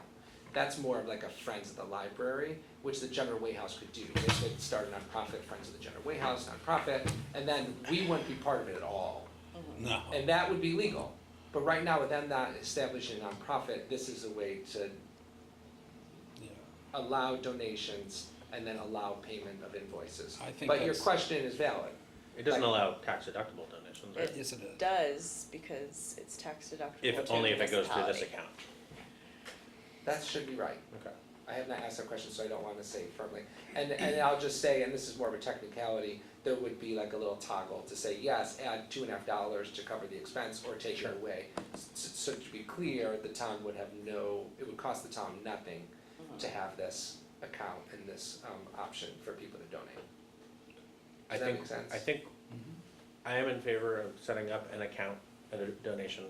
Speaker 5: That's more of like a Friends of the Library, which the General Way House could do. They could start a nonprofit, Friends of the General Way House, nonprofit, and then we wouldn't be part of it at all.
Speaker 4: No.
Speaker 5: And that would be legal. But right now, with them not establishing a nonprofit, this is a way to
Speaker 4: Yeah.
Speaker 5: allow donations and then allow payment of invoices.
Speaker 4: I think
Speaker 5: But your
Speaker 4: that's-
Speaker 5: question is valid.
Speaker 2: It doesn't
Speaker 5: Like-
Speaker 2: allow tax deductible donations, right?
Speaker 4: Yes, it is.
Speaker 1: does, because it's tax deductible to
Speaker 2: If, only if it goes through this
Speaker 1: municipality.
Speaker 2: account.
Speaker 5: That should be right.
Speaker 2: Okay.
Speaker 5: I have not asked that question, so I don't want to say firmly. And I'll just say, and this is more of a technicality, there would be like a little toggle to say, yes, add $2.50 to cover the expense or take it away. So to be clear, the town would have it would cost the town nothing to have this account and this option for people to donate.
Speaker 2: I
Speaker 5: Does that
Speaker 2: think,
Speaker 5: make sense?
Speaker 2: I think I am in favor of setting up an account at a donation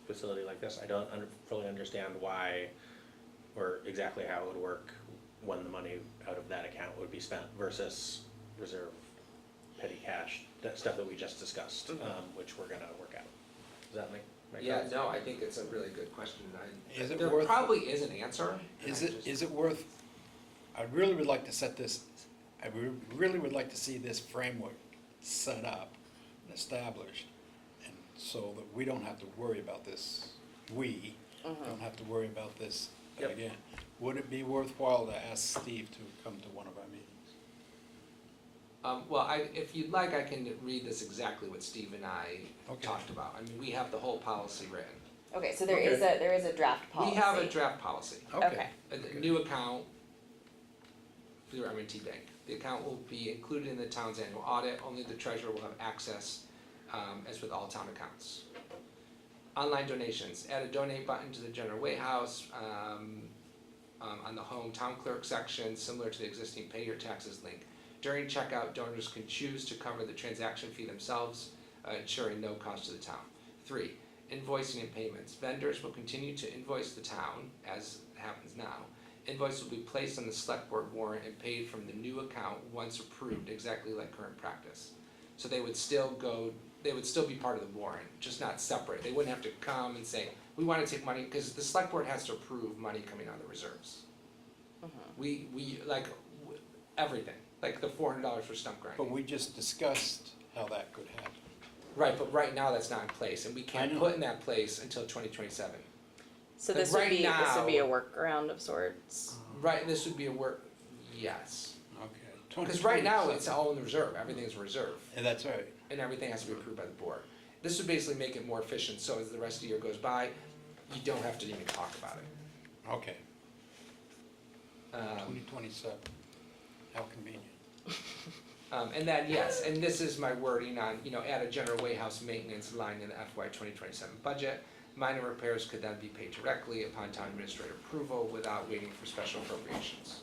Speaker 2: facility like this. I don't fully understand why or exactly how it would work when the money out of that account would be spent versus reserve petty cash, that stuff that we just discussed, which we're gonna work out. Does that make
Speaker 5: Yeah,
Speaker 2: sense?
Speaker 5: no, I think it's a really good question.
Speaker 4: Is it
Speaker 5: There
Speaker 4: worth-
Speaker 5: probably is an answer.
Speaker 4: Is it worth, I really would like to set this, really would like to see this framework set up and established, and so that we don't have to worry about this, don't have to worry about this
Speaker 2: Yep.
Speaker 4: again. Would it be worthwhile to ask Steve to come to one of our meetings?
Speaker 5: Well, if you'd like, I can read this exactly what Steve and I
Speaker 4: Okay.
Speaker 5: talked about. I mean, we have the whole policy written.
Speaker 1: Okay, so there is a draft policy.
Speaker 5: We have a draft policy.
Speaker 1: Okay.
Speaker 5: A new account through M&T Bank. The account will be included in the town's annual audit. Only the treasurer will have access, as with all town accounts. Online donations. Add a donate button to the General Way House on the home town clerk section, similar to the existing pay your taxes link. During checkout, donors can choose to cover the transaction fee themselves, ensuring no cost to the town. 3, invoicing and payments. Vendors will continue to invoice the town, as happens now. Invoice will be placed on the select board warrant and paid from the new account once approved, exactly like current practice. So they would still be part of the warrant, just not separate. They wouldn't have to come and say, we want to take money, because the select board has to approve money coming out of the reserves. We everything, like the $400 for stump grinding.
Speaker 4: But we just discussed how that could happen.
Speaker 5: Right, but right now that's not in place, and we can't
Speaker 4: I know.
Speaker 5: put in that place until 2027.
Speaker 1: So
Speaker 5: But
Speaker 1: this would
Speaker 5: right
Speaker 1: be, this would be a
Speaker 5: now-
Speaker 1: workaround of sorts.
Speaker 5: Right, this would be a work, yes.
Speaker 4: Okay.
Speaker 5: Because right now, it's all in the reserve, everything's reserve,
Speaker 4: And that's right.
Speaker 5: and everything has to be approved by the board. This would basically make it more efficient, so as the rest of the year goes by, you don't have to even talk about it.
Speaker 4: Okay. 2027. How convenient.
Speaker 5: And then, yes, and this is my wording on, add a general warehouse maintenance line in the FY 2027 budget. Minor repairs could then be paid directly upon town administrator approval without waiting for special appropriations.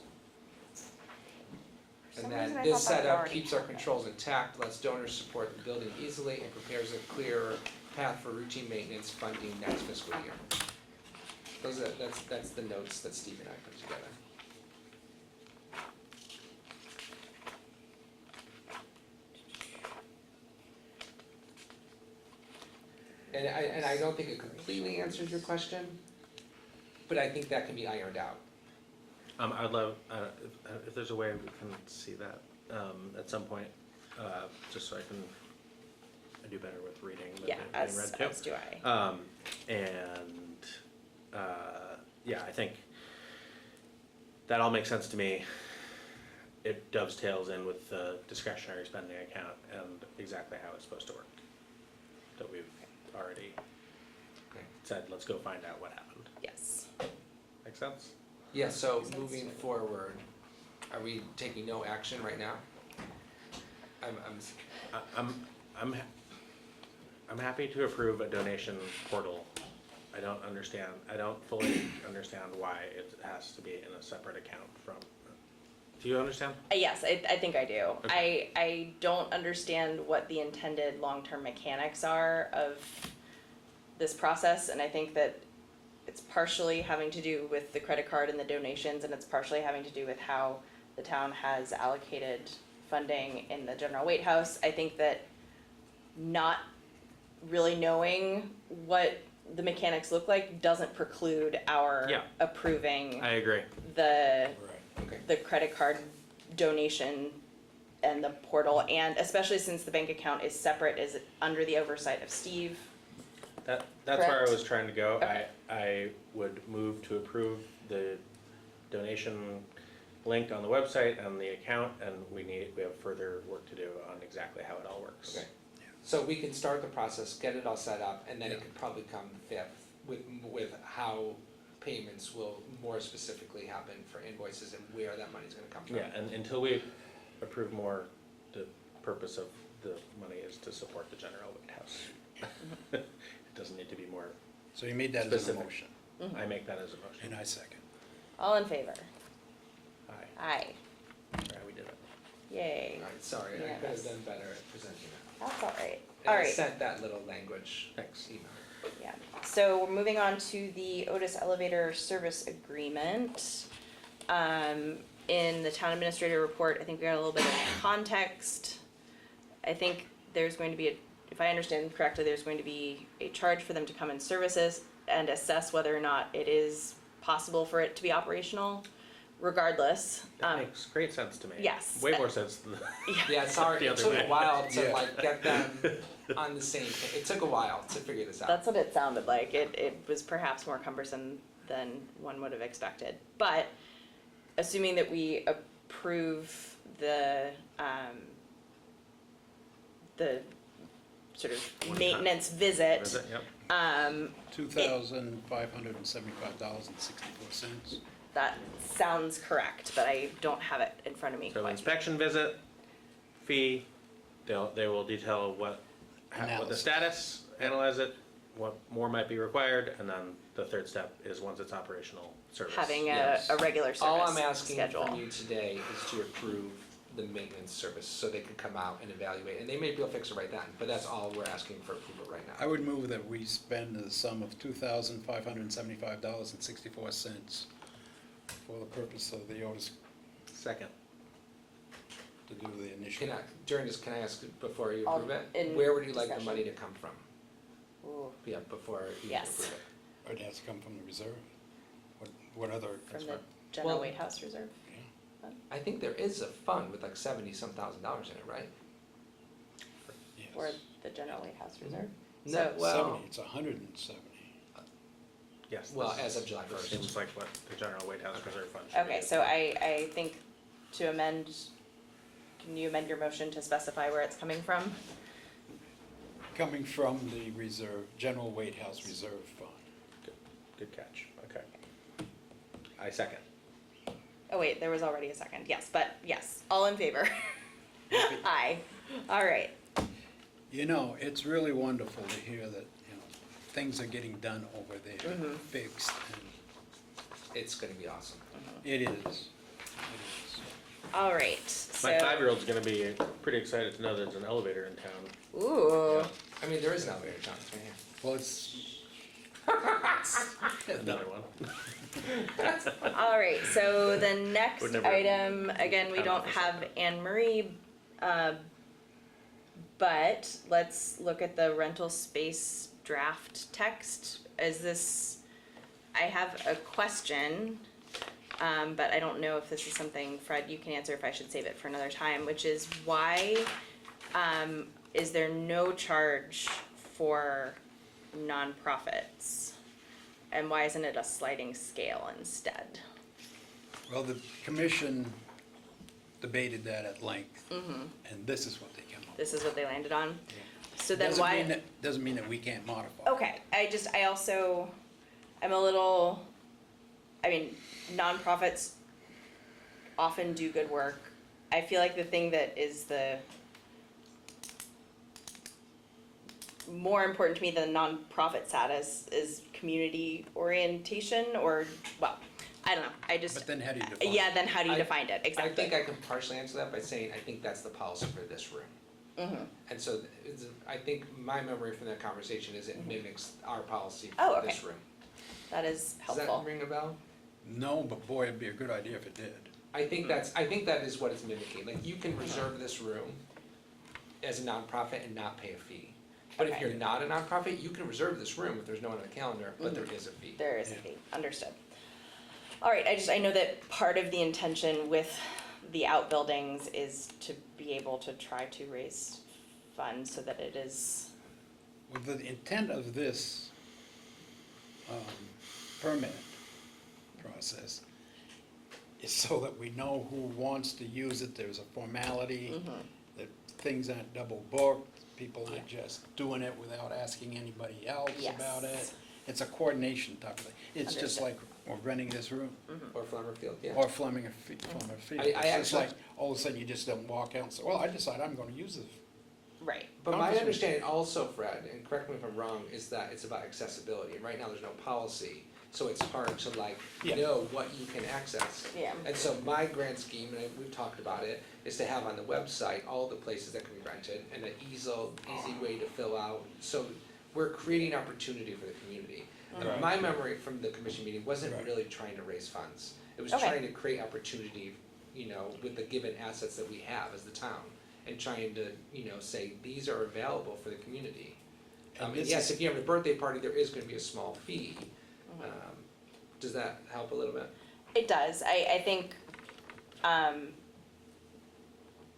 Speaker 1: some
Speaker 5: And then
Speaker 1: reason I
Speaker 5: this
Speaker 1: thought that
Speaker 5: setup
Speaker 1: already
Speaker 5: keeps our
Speaker 1: happened.
Speaker 5: controls intact, lets donors support the building easily, and prepares a clearer path for routine maintenance funding next fiscal year. That's the notes that Steve and I put together. And I don't think it completely answers your question, but I think that can be ironed out.
Speaker 2: I'd love, if there's a way we can see that, at some point, just so I do better with reading than
Speaker 1: Yeah,
Speaker 2: being read too.
Speaker 1: as do I.
Speaker 2: Yeah, I think that all makes sense to me. It dovetails in with the discretionary spending account and exactly how it's supposed to work. That we've already
Speaker 5: Okay.
Speaker 2: said, let's go find out what happened.
Speaker 1: Yes.
Speaker 2: Make sense?
Speaker 5: Yeah, so
Speaker 1: Makes sense.
Speaker 5: moving forward, are we taking no action right now?
Speaker 2: I'm happy to approve a donation portal. I don't fully understand why it has to be in a separate account from, do you understand?
Speaker 1: Yes, I think I do.
Speaker 2: Okay.
Speaker 1: I don't understand what the intended long-term mechanics are of this process, and I think that it's partially having to do with the credit card and the donations, and it's partially having to do with how the town has allocated funding in the general weight house. I think that not really knowing what the mechanics look like doesn't preclude our
Speaker 2: Yeah.
Speaker 1: approving
Speaker 2: I agree.
Speaker 1: the
Speaker 4: Right.
Speaker 5: Okay,
Speaker 1: the credit card donation and the portal, and especially since the bank account is separate, is under the oversight of Steve.
Speaker 2: That's where I
Speaker 1: Correct?
Speaker 2: was trying to go.
Speaker 1: Okay.
Speaker 2: I would move to approve the donation link on the website and the account, and we have further work to do on exactly how it all works.
Speaker 5: okay. So we can start the process, get it all set up, and then it could probably come the 5th with how payments will more specifically happen for invoices and where that money's gonna come from.
Speaker 2: Yeah, and until we approve more, the purpose of the money is to support the general weight house. It doesn't need to be more,
Speaker 4: So you made that as a
Speaker 2: Specific.
Speaker 4: motion,
Speaker 2: I make that as a motion.
Speaker 4: and I second.
Speaker 1: All in favor?
Speaker 2: Aye.
Speaker 1: Aye.
Speaker 2: Alright, we did it.
Speaker 1: Yay.
Speaker 5: Alright, sorry, I could have done better at presenting that.
Speaker 1: That's all right.
Speaker 5: And
Speaker 1: All
Speaker 5: I
Speaker 1: right.
Speaker 5: sent that little language
Speaker 2: Thanks.
Speaker 5: email.
Speaker 1: Yeah. So we're moving on to the Otis Elevator Service Agreement. In the town administrator report, I think we got a little bit of context. I think there's going to be if I understand correctly, there's going to be a charge for them to come and services and assess whether or not it is possible for it to be operational. Regardless,
Speaker 2: That makes great sense to me.
Speaker 1: yes.
Speaker 2: Way more sense than
Speaker 5: Yeah, sorry,
Speaker 2: The
Speaker 5: it
Speaker 2: other
Speaker 5: took
Speaker 2: way.
Speaker 5: a while to
Speaker 4: Yeah.
Speaker 5: like get them on the same page. It took a while to figure this out.
Speaker 1: That's what it sounded like. It was perhaps more cumbersome than one would have expected. But assuming that we approve the sort of
Speaker 2: One-time
Speaker 1: maintenance visit,
Speaker 2: Visit, yep.
Speaker 4: $2,575.64.
Speaker 1: that sounds correct, but I don't have it in front of me
Speaker 2: So
Speaker 1: quite.
Speaker 2: inspection visit, fee, they will detail what the
Speaker 4: Analysis.
Speaker 2: status, analyze it, what more might be required, and then the third step is once it's operational, service.
Speaker 1: Having
Speaker 5: Yes.
Speaker 1: a regular service
Speaker 5: All I'm asking
Speaker 1: schedule.
Speaker 5: from you today is to approve the maintenance service, so they can come out and evaluate, and they may be able to fix it right then, but that's all we're asking for approval right now.
Speaker 4: I would move that we spend the sum of $2,575.64 for the purpose of the Otis
Speaker 2: Second.
Speaker 4: to do the initial.
Speaker 5: During this, can I ask, before you
Speaker 1: All
Speaker 5: approve it,
Speaker 1: in
Speaker 5: where would you like the
Speaker 1: discussion.
Speaker 5: money to come from?
Speaker 1: Ooh,
Speaker 5: Yeah, before you
Speaker 1: Yes.
Speaker 5: approve it.
Speaker 4: Or it has to come from the reserve? What other?
Speaker 1: from the general
Speaker 5: Well-
Speaker 1: Wade House Reserve.
Speaker 5: I think there is a fund with like $70-some thousand in it, right?
Speaker 4: Yes.
Speaker 1: Or the general Wade House Reserve.
Speaker 5: No,
Speaker 1: So-
Speaker 5: well,
Speaker 4: 70, it's 170.
Speaker 2: Yes.
Speaker 5: Well,
Speaker 2: this
Speaker 5: as of
Speaker 2: is-
Speaker 5: July
Speaker 2: this
Speaker 5: 1st.
Speaker 2: Seems like what the general Wade House Reserve Fund should
Speaker 1: Okay,
Speaker 2: be.
Speaker 1: so I think to amend, can you amend your motion to specify where it's coming from?
Speaker 4: Coming from the reserve, General Wade House Reserve Fund.
Speaker 2: Good catch, okay. I second.
Speaker 1: Oh wait, there was already a second, yes, but yes, all in favor? Aye, all right,
Speaker 4: You know, it's really wonderful to hear that, things are getting done over there, fixed, and
Speaker 5: it's gonna be awesome.
Speaker 4: it is.
Speaker 1: all right,
Speaker 2: My
Speaker 1: so,
Speaker 2: 5-year-old's gonna be pretty excited to know there's an elevator in town.
Speaker 1: ooh,
Speaker 5: I mean, there is an elevator, John, it's right here.
Speaker 4: Well, it's,
Speaker 2: Another one.
Speaker 1: all right, so the next
Speaker 2: Would never
Speaker 1: item, again, we
Speaker 2: have
Speaker 1: don't
Speaker 2: this
Speaker 1: have Anne Marie, but let's look at the rental space draft text. Is this, I have a question, but I don't know if this is something, Fred, you can answer if I should save it for another time, which is why, is there no charge for nonprofits? And why isn't it a sliding scale instead?
Speaker 4: well, the commission debated that at length, and this is what they came up with.
Speaker 1: This is what they landed on? So then
Speaker 4: Doesn't
Speaker 1: why?
Speaker 4: mean that- Doesn't mean that we can't modify.
Speaker 1: Okay, I'm a little, I mean, nonprofits often do good work. I feel like the thing that is the more important to me than nonprofit status is community orientation, or, well, I don't know,
Speaker 4: But then how do you define it?
Speaker 1: yeah, then how do you
Speaker 5: I-
Speaker 1: define it, exactly?
Speaker 5: I think I can partially answer that by saying, I think that's the policy for this room. And so, I think my memory from that conversation is it mimics our policy
Speaker 1: Oh,
Speaker 5: for
Speaker 1: okay.
Speaker 5: this room.
Speaker 1: That is
Speaker 5: Does that
Speaker 1: helpful.
Speaker 5: ring a bell?
Speaker 4: No, but boy, it'd be a good idea if it did.
Speaker 5: I think that is what it's mimicking, like, you can reserve this room as a nonprofit and not pay a fee. But if
Speaker 1: Okay.
Speaker 5: you're not a nonprofit, you can reserve this room if there's no one on the calendar, but there is a fee.
Speaker 1: There is a
Speaker 4: Yeah.
Speaker 1: fee, understood. All right, I know that part of the intention with the outbuildings is to be able to try to raise funds so that it is,
Speaker 4: Well, the intent of this permit process is so that we know who wants to use it, there's a formality, that things aren't double booked, people are just doing it without asking anybody else about it.
Speaker 1: Yes.
Speaker 4: It's a coordination type of thing. It's just
Speaker 1: Understood.
Speaker 4: like we're renting this room,
Speaker 5: Or Flemmer Field, yeah.
Speaker 4: or Fleming Field. It's just
Speaker 5: actually-
Speaker 4: like, all of a sudden you just don't walk out and say, well, I decide I'm gonna use this.
Speaker 1: right,
Speaker 5: But my
Speaker 4: Congressman.
Speaker 5: understanding also, Fred, and correct me if I'm wrong, is that it's about accessibility, and right now there's no policy, so it's hard to like
Speaker 4: Yeah.
Speaker 5: know what you can access.
Speaker 1: yeah,
Speaker 5: And so my grand scheme, and we've talked about it, is to have on the website all the places that can be rented and an easy way to fill out. So we're creating opportunity for the community.
Speaker 4: Right.
Speaker 5: And my memory from the commission meeting wasn't
Speaker 4: Right.
Speaker 5: really trying to raise funds. It was
Speaker 1: Okay.
Speaker 5: trying to create opportunity, with the given assets that we have as the town. And trying to, say, these are available for the community.
Speaker 4: And
Speaker 5: And
Speaker 4: this
Speaker 5: yes,
Speaker 4: is-
Speaker 5: if you have a birthday party, there is gonna be a small fee. Does that help a little bit?
Speaker 1: it does, I think,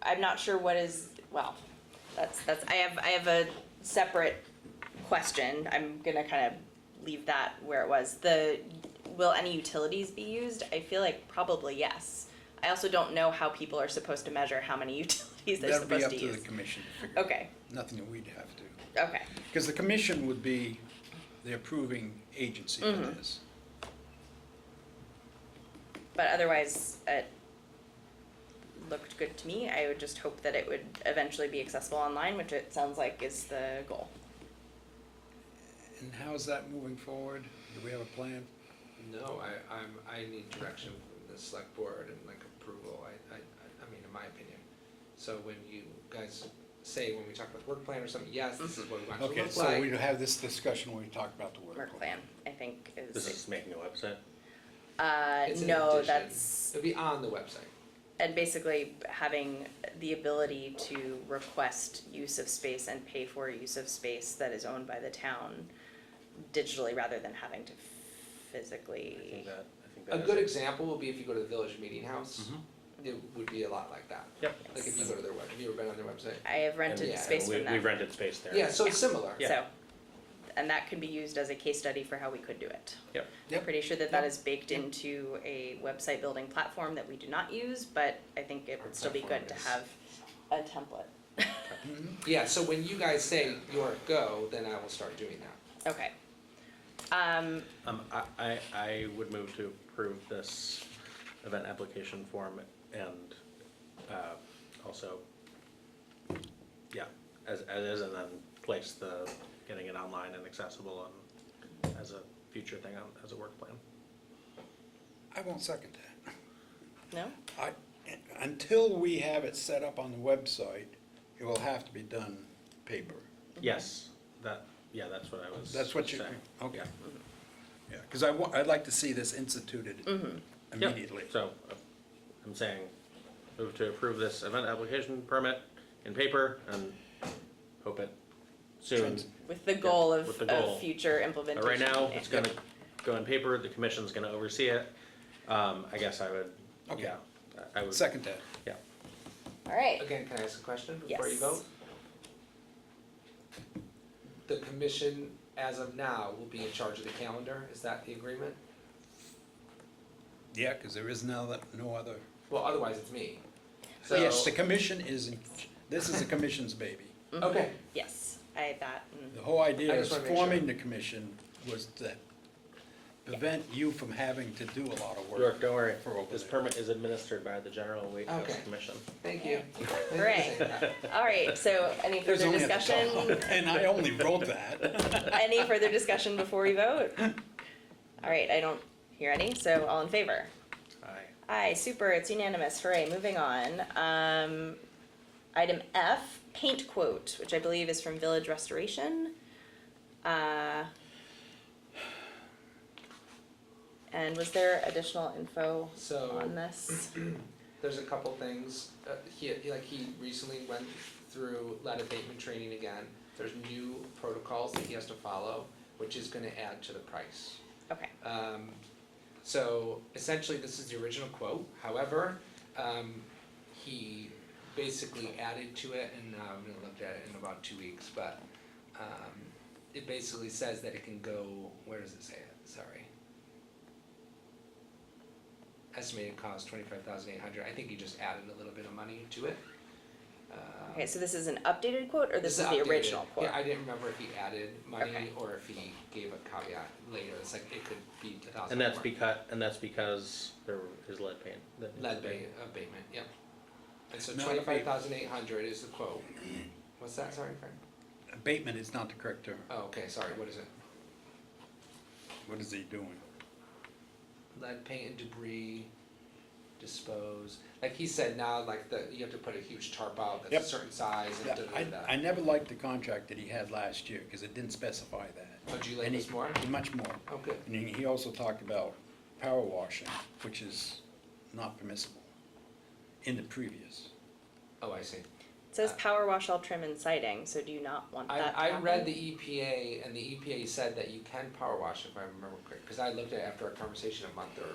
Speaker 1: I'm not sure what is, well, that's, I have a separate question, I'm gonna kind of leave that where it was. Will any utilities be used? I feel like probably yes. I also don't know how people are supposed to measure how many utilities they're
Speaker 4: That'd be
Speaker 1: supposed
Speaker 4: up
Speaker 1: to
Speaker 4: to
Speaker 1: use.
Speaker 4: the commission to figure out.
Speaker 1: Okay,
Speaker 4: Nothing that we'd have to.
Speaker 1: okay,
Speaker 4: Because the commission would be the approving agency for this.
Speaker 1: but otherwise, it looked good to me. I would just hope that it would eventually be accessible online, which it sounds like is the goal.
Speaker 4: And how's that moving forward? Do we have a plan?
Speaker 5: No, I need direction from the select board and like approval, I mean, in my opinion. So when you guys say, when we talk about work plan or something, yes, this is what we want it to
Speaker 4: Okay,
Speaker 5: look
Speaker 4: so we
Speaker 5: like.
Speaker 4: have this discussion when we talk about the work
Speaker 1: Work plan, I think
Speaker 2: This is making a website.
Speaker 5: It's an
Speaker 1: no,
Speaker 5: addition.
Speaker 1: that's,
Speaker 5: It'll be on the website.
Speaker 1: and basically having the ability to request use of space and pay for use of space that is owned by the town digitally rather than having to
Speaker 2: I
Speaker 1: physically.
Speaker 2: think that
Speaker 5: A
Speaker 2: is
Speaker 5: good
Speaker 2: it.
Speaker 5: example would be if you go to the Village Meeting House,
Speaker 2: Mhm.
Speaker 5: it would be a lot like that.
Speaker 2: Yep.
Speaker 5: Like if you go to their web, have you ever been on their website?
Speaker 1: I have rented
Speaker 5: yeah,
Speaker 1: space
Speaker 2: We,
Speaker 1: from them.
Speaker 2: we've rented space there.
Speaker 5: Yeah, so it's similar.
Speaker 2: Yeah.
Speaker 1: So, and that can be used as a case study for how we could do it.
Speaker 2: Yep.
Speaker 4: Yep.
Speaker 1: Pretty sure that that is baked into a website building platform that we do not use, but I think it would still be good to have a template.
Speaker 5: Yeah, so when you guys say your go, then I will start doing that.
Speaker 1: Okay.
Speaker 2: I would move to approve this event application form and, also, yeah, as is, and then place the, getting it online and accessible and as a future thing as a work plan.
Speaker 4: I won't second that.
Speaker 1: No?
Speaker 4: Until we have it set up on the website, it will have to be done paper.
Speaker 2: Yes, that's what I was
Speaker 4: That's what you,
Speaker 2: saying.
Speaker 4: okay.
Speaker 2: Yeah.
Speaker 4: Yeah, because I'd like to see this instituted
Speaker 2: Yep.
Speaker 4: immediately.
Speaker 2: So, I'm saying, move to approve this event application permit in paper and hope it soon.
Speaker 1: With the goal
Speaker 2: Yeah,
Speaker 1: of,
Speaker 2: with the goal.
Speaker 1: of future implementation.
Speaker 2: But right now, it's gonna go in paper, the commission's gonna oversee it. I guess I would,
Speaker 4: Okay.
Speaker 2: yeah, I would.
Speaker 4: Second that.
Speaker 2: Yeah.
Speaker 1: All right.
Speaker 5: Again, can I ask a question before you
Speaker 1: Yes.
Speaker 5: vote? The commission, as of now, will be in charge of the calendar, is that the agreement?
Speaker 4: Yeah, because there is no other.
Speaker 5: Well, otherwise it's me.
Speaker 4: So yes, the
Speaker 5: So,
Speaker 4: commission is, this is the commission's baby.
Speaker 5: okay,
Speaker 1: Yes, I had that.
Speaker 4: The whole idea
Speaker 5: I
Speaker 4: of
Speaker 5: just wanna make
Speaker 4: forming
Speaker 5: sure.
Speaker 4: the commission was to prevent you from having to do a lot of work.
Speaker 2: York, don't worry,
Speaker 4: For over
Speaker 2: this
Speaker 4: there.
Speaker 2: permit is administered by the General Wait House
Speaker 5: Okay.
Speaker 2: Commission.
Speaker 5: thank you.
Speaker 1: Hooray. All right, so any
Speaker 4: There's
Speaker 1: further
Speaker 4: only at the
Speaker 1: discussion?
Speaker 4: top, and I only wrote that.
Speaker 1: Any further discussion before we vote? All right, I don't hear any, so all in favor?
Speaker 2: Aye.
Speaker 1: Aye, super, it's unanimous, hooray, moving on. Item F, paint quote, which I believe is from Village Restoration. And was there additional info
Speaker 5: So-
Speaker 1: on this?
Speaker 5: There's a couple things, he recently went through lead abatement training again. There's new protocols that he has to follow, which is gonna add to the price.
Speaker 1: Okay,
Speaker 5: So essentially, this is the original quote, however, he basically added to it, and I'm gonna look at it in about 2 weeks, but, it basically says that it can go, where does it say it, sorry? Estimated cost $25,800, I think he just added a little bit of money to it.
Speaker 1: okay, so this is an updated quote, or this is the
Speaker 5: updated.
Speaker 1: original quote?
Speaker 5: Yeah, I didn't remember if he added money
Speaker 1: Okay.
Speaker 5: or if he gave a caveat later, it's like, it could be 1,000
Speaker 2: And that's
Speaker 5: more.
Speaker 2: because there is lead paint.
Speaker 5: Lead abatement, yep. And so
Speaker 4: No,
Speaker 5: 25,800 is the quote. What's that, sorry, Frank?
Speaker 4: Abatement is not the correct term.
Speaker 5: Oh, okay, sorry, what is it?
Speaker 4: What is he doing?
Speaker 5: Lead paint and debris, dispose, like he said now, like you have to put a huge tarp out that's
Speaker 4: Yep.
Speaker 5: a certain size and
Speaker 4: Yeah,
Speaker 5: da-da-da-da.
Speaker 4: I never liked the contract that he had last year, because it didn't specify that.
Speaker 5: Oh, do you like
Speaker 4: And he-
Speaker 5: this more?
Speaker 4: Much more.
Speaker 5: Oh, good.
Speaker 4: And he also talked about power washing, which is not permissible in the previous.
Speaker 5: Oh, I see.
Speaker 1: It says power wash all trim and siding, so do you not want that to
Speaker 5: I
Speaker 1: happen?
Speaker 5: read the EPA, and the EPA said that you can power wash, if I remember correctly, because I looked at it after our conversation a month or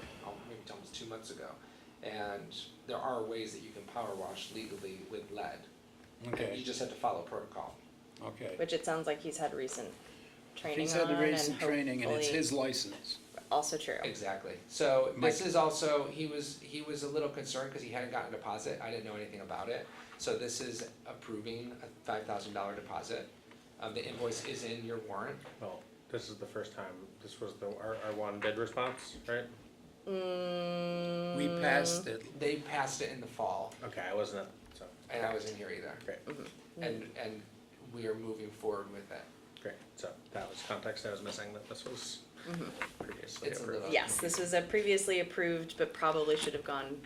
Speaker 5: maybe almost 2 months ago. And there are ways that you can power wash legally with lead. You
Speaker 4: Okay,
Speaker 5: just have to follow protocol.
Speaker 4: okay.
Speaker 1: Which it sounds like he's had recent training
Speaker 4: He's
Speaker 1: on
Speaker 4: had the
Speaker 1: and
Speaker 4: recent training, and it's
Speaker 1: hopefully
Speaker 4: his license.
Speaker 1: also true.
Speaker 5: Exactly. So
Speaker 4: Mike-
Speaker 5: this is also, he was a little concerned because he hadn't gotten a deposit, I didn't know anything about it. So this is approving a $5,000 deposit. The invoice is in your warrant.
Speaker 2: Well, this is the first time, this was our one bid response, right?
Speaker 4: We passed it.
Speaker 5: They passed it in the fall,
Speaker 2: Okay, I wasn't, so,
Speaker 5: and I wasn't here either.
Speaker 2: great,
Speaker 5: And we are moving forward with it.
Speaker 2: great. So that was context I was missing, that this was previously
Speaker 5: It's a
Speaker 2: approved.
Speaker 5: little-
Speaker 1: Yes, this was a previously approved, but probably should have gone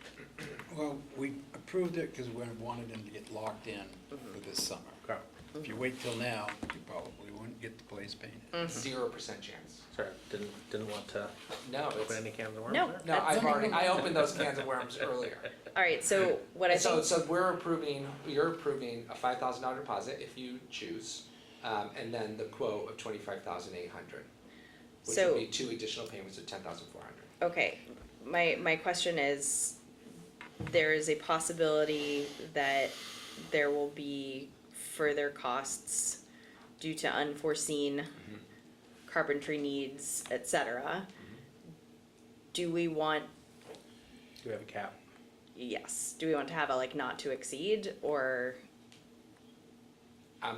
Speaker 4: Well, we approved it because we wanted them to get locked in for this summer.
Speaker 2: Okay.
Speaker 4: If you wait till now, you probably wouldn't get the place painted.
Speaker 5: 0% chance.
Speaker 2: Sorry, didn't want to
Speaker 5: No, it's,
Speaker 2: open any cans of worms
Speaker 1: No.
Speaker 2: there?
Speaker 5: no, I opened those cans of worms earlier.
Speaker 1: All right, so what I
Speaker 5: So,
Speaker 1: think,
Speaker 5: so you're approving a $5,000 deposit if you choose, and then the quote of $25,800, which
Speaker 1: So-
Speaker 5: would be 2 additional payments of $10,400.
Speaker 1: okay, my question is, there is a possibility that there will be further costs due to unforeseen carpentry needs, et cetera. Do we want,
Speaker 2: Do we have a cap?
Speaker 1: yes, do we want to have a like not to exceed, or,
Speaker 5: I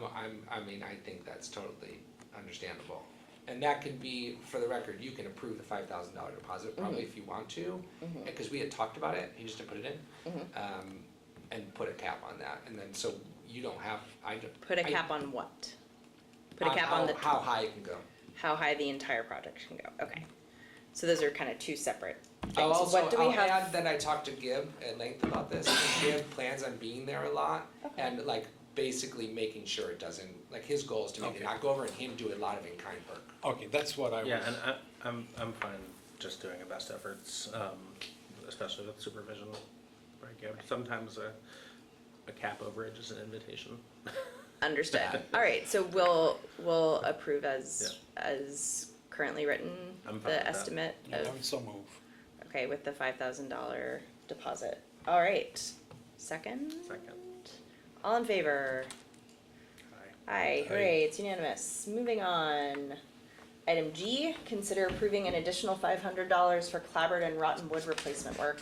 Speaker 5: mean, I think that's totally understandable. And that can be, for the record, you can approve the $5,000 deposit probably if you want to, because we had talked about it, you just didn't put it in. And put a cap on that, and then so you don't have,
Speaker 1: put a cap on what? Put a cap on the,
Speaker 5: how high it can go.
Speaker 1: how high the entire project can go, okay. So those are kind of two separate things.
Speaker 5: I'll
Speaker 1: What do we have?
Speaker 5: add that I talked to Gib at length about this, and Gib plans on being there a lot, and like basically making sure it doesn't, like his goal is to make it
Speaker 4: Okay.
Speaker 5: not go over and him do a lot of in-kind work.
Speaker 4: Okay, that's what I was.
Speaker 2: Yeah, and I'm fine just doing a best efforts, especially with supervision. Right, yeah, sometimes a cap overage is an invitation.
Speaker 1: Understood. All right, so we'll approve as currently written,
Speaker 2: I'm fine with
Speaker 1: the
Speaker 2: that.
Speaker 1: estimate
Speaker 4: Yeah, I
Speaker 1: of,
Speaker 4: would so move.
Speaker 1: okay, with the $5,000 deposit. All right, second?
Speaker 2: Second.
Speaker 1: All in favor?
Speaker 2: Aye.
Speaker 1: Aye, hooray, it's unanimous. Moving on. Item G, consider approving an additional $500 for clapboard and rotten wood replacement work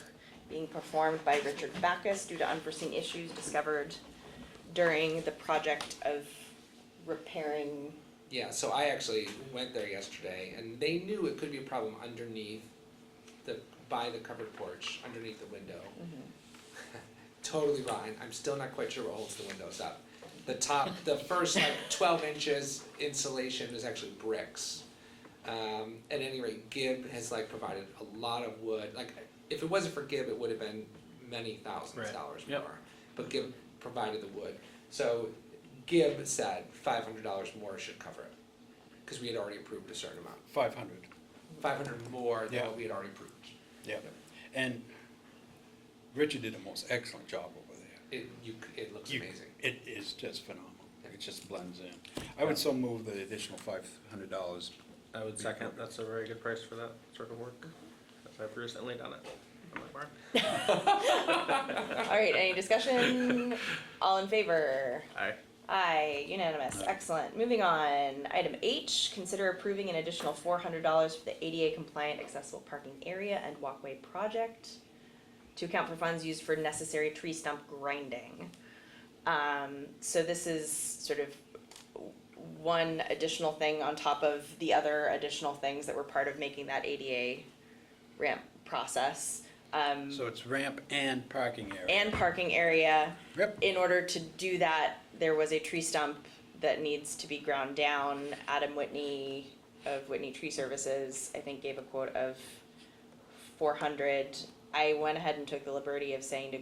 Speaker 1: being performed by Richard Backus due to unforeseen issues discovered during the project of repairing.
Speaker 5: Yeah, so I actually went there yesterday, and they knew it could be a problem underneath by the covered porch, underneath the window. Totally wrong, I'm still not quite sure what holds the windows up. The first like 12 inches insulation is actually bricks. At any rate, Gib has like provided a lot of wood, like, if it wasn't for Gib, it would have been many thousands of
Speaker 2: Right.
Speaker 5: dollars
Speaker 2: Yep.
Speaker 5: more, but Gib provided the wood. So Gib said $500 more should cover it, because we had already approved a certain amount. 500 more than
Speaker 4: Yeah.
Speaker 5: what we had already approved.
Speaker 4: Yeah. And Richard did a most excellent job over there.
Speaker 5: It looks
Speaker 4: You-
Speaker 5: amazing.
Speaker 4: It is just phenomenal. It just blends in. I would so move the additional $500.
Speaker 2: I would second, that's a very good price for that sort of work, as I've recently done it. I'm like, "Wow."
Speaker 1: All right, any discussion? All in favor?
Speaker 2: Aye.
Speaker 1: Aye, unanimous, excellent. Moving on, item H, consider approving an additional $400 for the ADA compliant accessible parking area and walkway project to account for funds used for necessary tree stump grinding. So this is sort of one additional thing on top of the other additional things that were part of making that ADA ramp process.
Speaker 4: So it's ramp and parking area.
Speaker 1: And parking area.
Speaker 4: Yep.
Speaker 1: In order to do that, there was a tree stump that needs to be ground down. Adam Whitney of Whitney Tree Services, I think, gave a quote of 400. I went ahead and took the liberty of saying to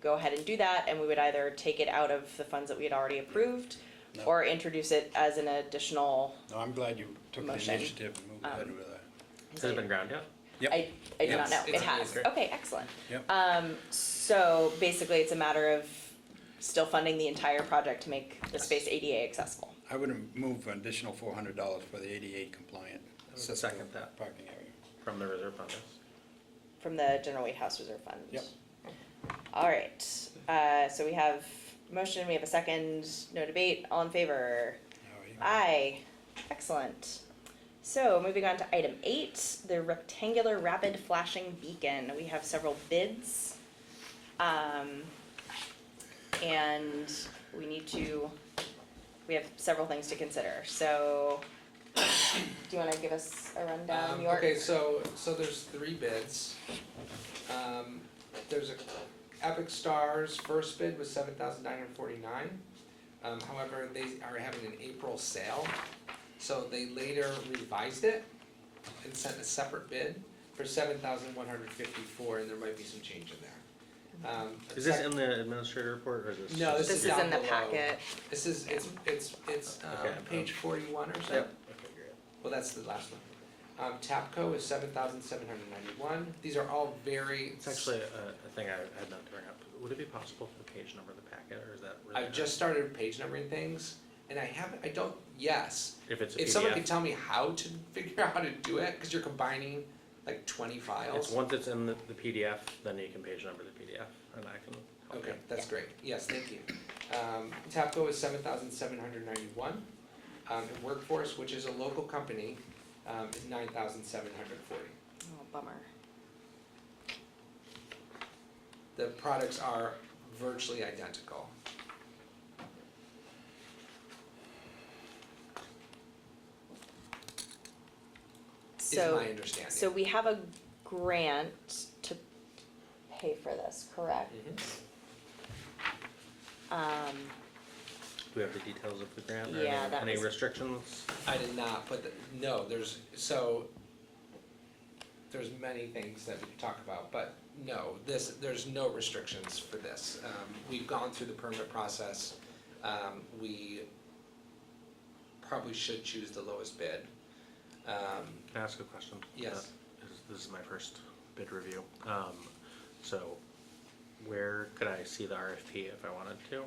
Speaker 1: go ahead and do that, and we would either take it out of the funds that we had already approved
Speaker 4: No.
Speaker 1: or introduce it as an additional.
Speaker 4: No, I'm glad you took the
Speaker 1: Motion.
Speaker 4: initiative and moved ahead with that.
Speaker 2: Has it been ground yet?
Speaker 4: Yep.
Speaker 1: I do not
Speaker 5: Yes,
Speaker 1: know. It
Speaker 5: it's
Speaker 1: has.
Speaker 5: amazing.
Speaker 1: Okay, excellent.
Speaker 4: Yep.
Speaker 1: So basically, it's a matter of still funding the entire project to make the space ADA accessible.
Speaker 4: I would move an additional $400 for the ADA compliant
Speaker 2: I would second that.
Speaker 4: parking area.
Speaker 2: From the reserve fund, yes.
Speaker 1: From the General Wade House Reserve Fund.
Speaker 4: Yep.
Speaker 1: All right, so we have motion, we have a second, no debate, all in favor?
Speaker 4: All right.
Speaker 1: Aye, excellent. So moving on to item 8, the rectangular rapid flashing beacon. We have several bids. And we have several things to consider, so do you wanna give us a rundown, York?
Speaker 5: Okay, so there's 3 bids. There's a Epic Stars first bid was $7,949. However, they are having an April sale, so they later revised it and sent a separate bid for $7,154, and there might be some change in there.
Speaker 2: Is this in the administrator report or is this?
Speaker 5: No,
Speaker 1: This is
Speaker 5: down
Speaker 1: in the
Speaker 5: below.
Speaker 1: packet.
Speaker 5: This is, it's
Speaker 2: Okay.
Speaker 5: page 41 or so.
Speaker 2: Yep, okay, great.
Speaker 5: Well, that's the last one. TAPCO is 7,791. These are all very.
Speaker 2: It's actually a thing I had not to bring up. Would it be possible to page number the packet, or is that really?
Speaker 5: I've just started page numbering things, and I don't, yes.
Speaker 2: If it's a
Speaker 5: If someone
Speaker 2: PDF,
Speaker 5: could tell me how to figure out how to do it, because you're combining like 20 files.
Speaker 2: it's once it's in the PDF, then you can page number the PDF, and I can help
Speaker 5: Okay,
Speaker 2: you.
Speaker 5: that's great. Yes, thank you. TAPCO is 7,791. And Workforce, which is a local company, is 9,740.
Speaker 1: Oh, bummer.
Speaker 5: The products are virtually identical. Is
Speaker 1: So,
Speaker 5: my understanding.
Speaker 1: so we have a grant to pay for this, correct?
Speaker 5: Mhm.
Speaker 2: Do we have the details of the grant or
Speaker 1: Yeah, that
Speaker 2: any
Speaker 1: was-
Speaker 2: restrictions?
Speaker 5: I did not put no, there's many things that we could talk about, but no, there's no restrictions for this. We've gone through the permit process. We probably should choose the lowest bid.
Speaker 2: Can I ask a question?
Speaker 5: Yes.
Speaker 2: This is my first bid review. So where could I see the RFP if I wanted to?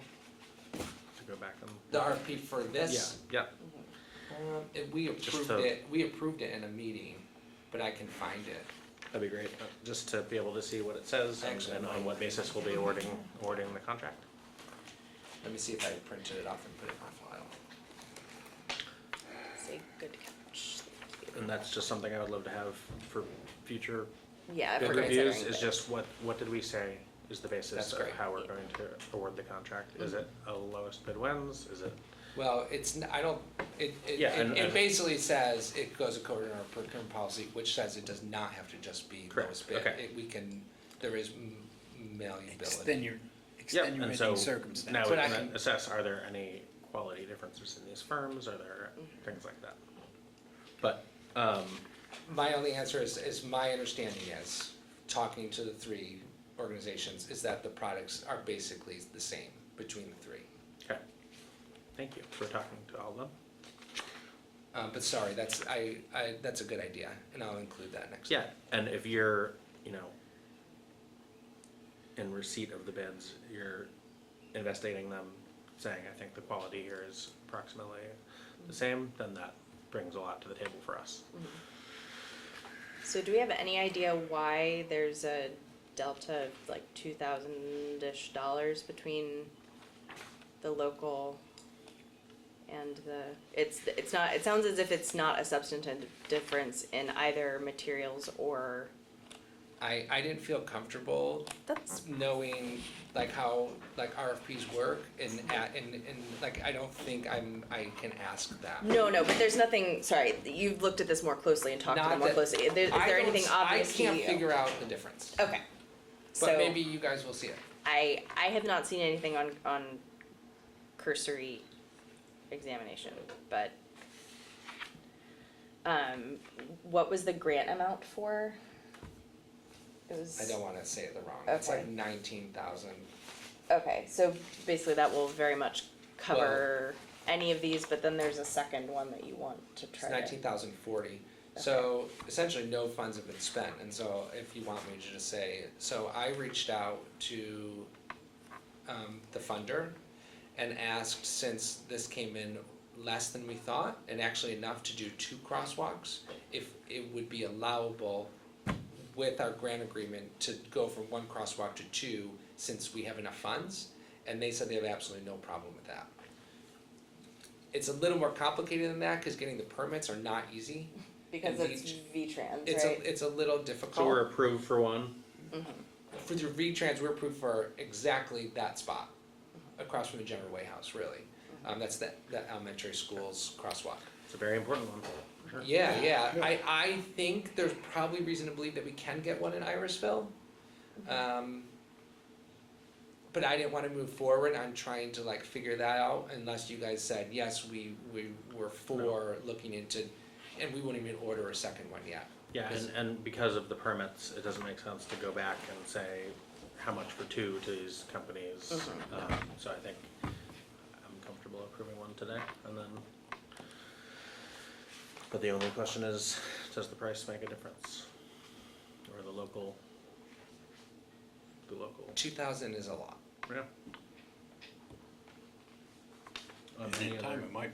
Speaker 2: To go back and.
Speaker 5: The RFP for this,
Speaker 2: Yeah,
Speaker 5: we
Speaker 2: Just
Speaker 5: approved it in a meeting, but I can find it.
Speaker 2: that'd be great, just to be able to see what it says and
Speaker 5: Excellent.
Speaker 2: and on what basis we'll be awarding the contract.
Speaker 5: Let me see if I printed it off and put it in my file.
Speaker 1: Say good catch. Thank you.
Speaker 2: And that's just something I would love to have for future
Speaker 1: Yeah, if
Speaker 2: bid
Speaker 1: we're
Speaker 2: reviews,
Speaker 1: considering
Speaker 2: is
Speaker 1: this.
Speaker 2: just what did we say is the basis
Speaker 5: That's
Speaker 2: of
Speaker 5: great.
Speaker 2: how we're going to award the contract? Is it a lowest bid wins, is it?
Speaker 5: Well, I don't,
Speaker 2: Yeah, and-
Speaker 5: it basically says it goes according to our procurement policy, which says it does not have to just be
Speaker 2: Correct,
Speaker 5: lowest bid.
Speaker 2: okay.
Speaker 5: There is malleability.
Speaker 4: Extenuating
Speaker 2: So
Speaker 4: circumstances.
Speaker 2: now we
Speaker 5: But I
Speaker 2: can
Speaker 5: can-
Speaker 2: assess, are there any quality differences in these firms, are there
Speaker 5: Mm-hmm.
Speaker 2: things like that? But,
Speaker 5: My only answer is my understanding is, talking to the three organizations, is that the products are basically the same between the three.
Speaker 2: okay, thank you for talking to all of them.
Speaker 5: But sorry, that's a good idea, and I'll include that next time.
Speaker 2: Yeah, and if you're, in receipt of the bids, you're investigating them, saying, I think the quality here is approximately the same, then that brings a lot to the table for us.
Speaker 1: So do we have any idea why there's a delta of like $2,000-ish between the local and it's not, it sounds as if it's not a substantive difference in either materials or,
Speaker 5: I didn't feel comfortable
Speaker 1: that's,
Speaker 5: knowing like how like RFPs work and like I don't think I can ask that.
Speaker 1: no, but there's nothing, sorry, you've looked at this more closely and talked to
Speaker 5: Not
Speaker 1: them more
Speaker 5: that-
Speaker 1: closely. Is there anything obvious to you?
Speaker 5: I can't figure out the difference,
Speaker 1: Okay.
Speaker 5: but
Speaker 1: So
Speaker 5: maybe you guys will see it.
Speaker 1: I have not seen anything on cursory examination, but what was the grant amount for? It was.
Speaker 5: I don't wanna say it the wrong, it's like
Speaker 1: Okay.
Speaker 5: 19,000.
Speaker 1: Okay, so basically that will very much cover any of these, but then there's a second one that you want to
Speaker 5: It's
Speaker 1: try to.
Speaker 5: 19,040. So essentially no funds have been spent, and so if you want me to just say, so I reached out to the funder and asked, since this came in less than we thought, and actually enough to do 2 crosswalks, if it would be allowable with our grant agreement to go from 1 crosswalk to 2, since we have enough funds, and they said they have absolutely no problem with that. It's a little more complicated than that, because getting the permits are not easy.
Speaker 1: Because
Speaker 5: and
Speaker 1: it's
Speaker 5: each-
Speaker 1: V-Trans,
Speaker 5: It's
Speaker 1: right?
Speaker 5: it's a little difficult.
Speaker 2: So we're approved for one,
Speaker 5: For the V-Trans, we're approved for exactly that spot, across from the General Way House, really. That's the elementary school's crosswalk.
Speaker 2: it's a very important one, for sure.
Speaker 5: Yeah, I think there's probably reason to believe that we can get one in Irisville. But I didn't wanna move forward on trying to like figure that out unless you guys said, yes, we were for looking into, and we wouldn't even order a second one yet.
Speaker 2: Yeah, and because of the permits, it doesn't make sense to go back and say, how much for two to these companies.
Speaker 1: Mhm.
Speaker 2: So I think I'm comfortable approving one today, and then, but the only question is, does the price make a difference? Or the local?
Speaker 5: 2,000 is a lot.
Speaker 2: Yeah.
Speaker 4: And in time, it might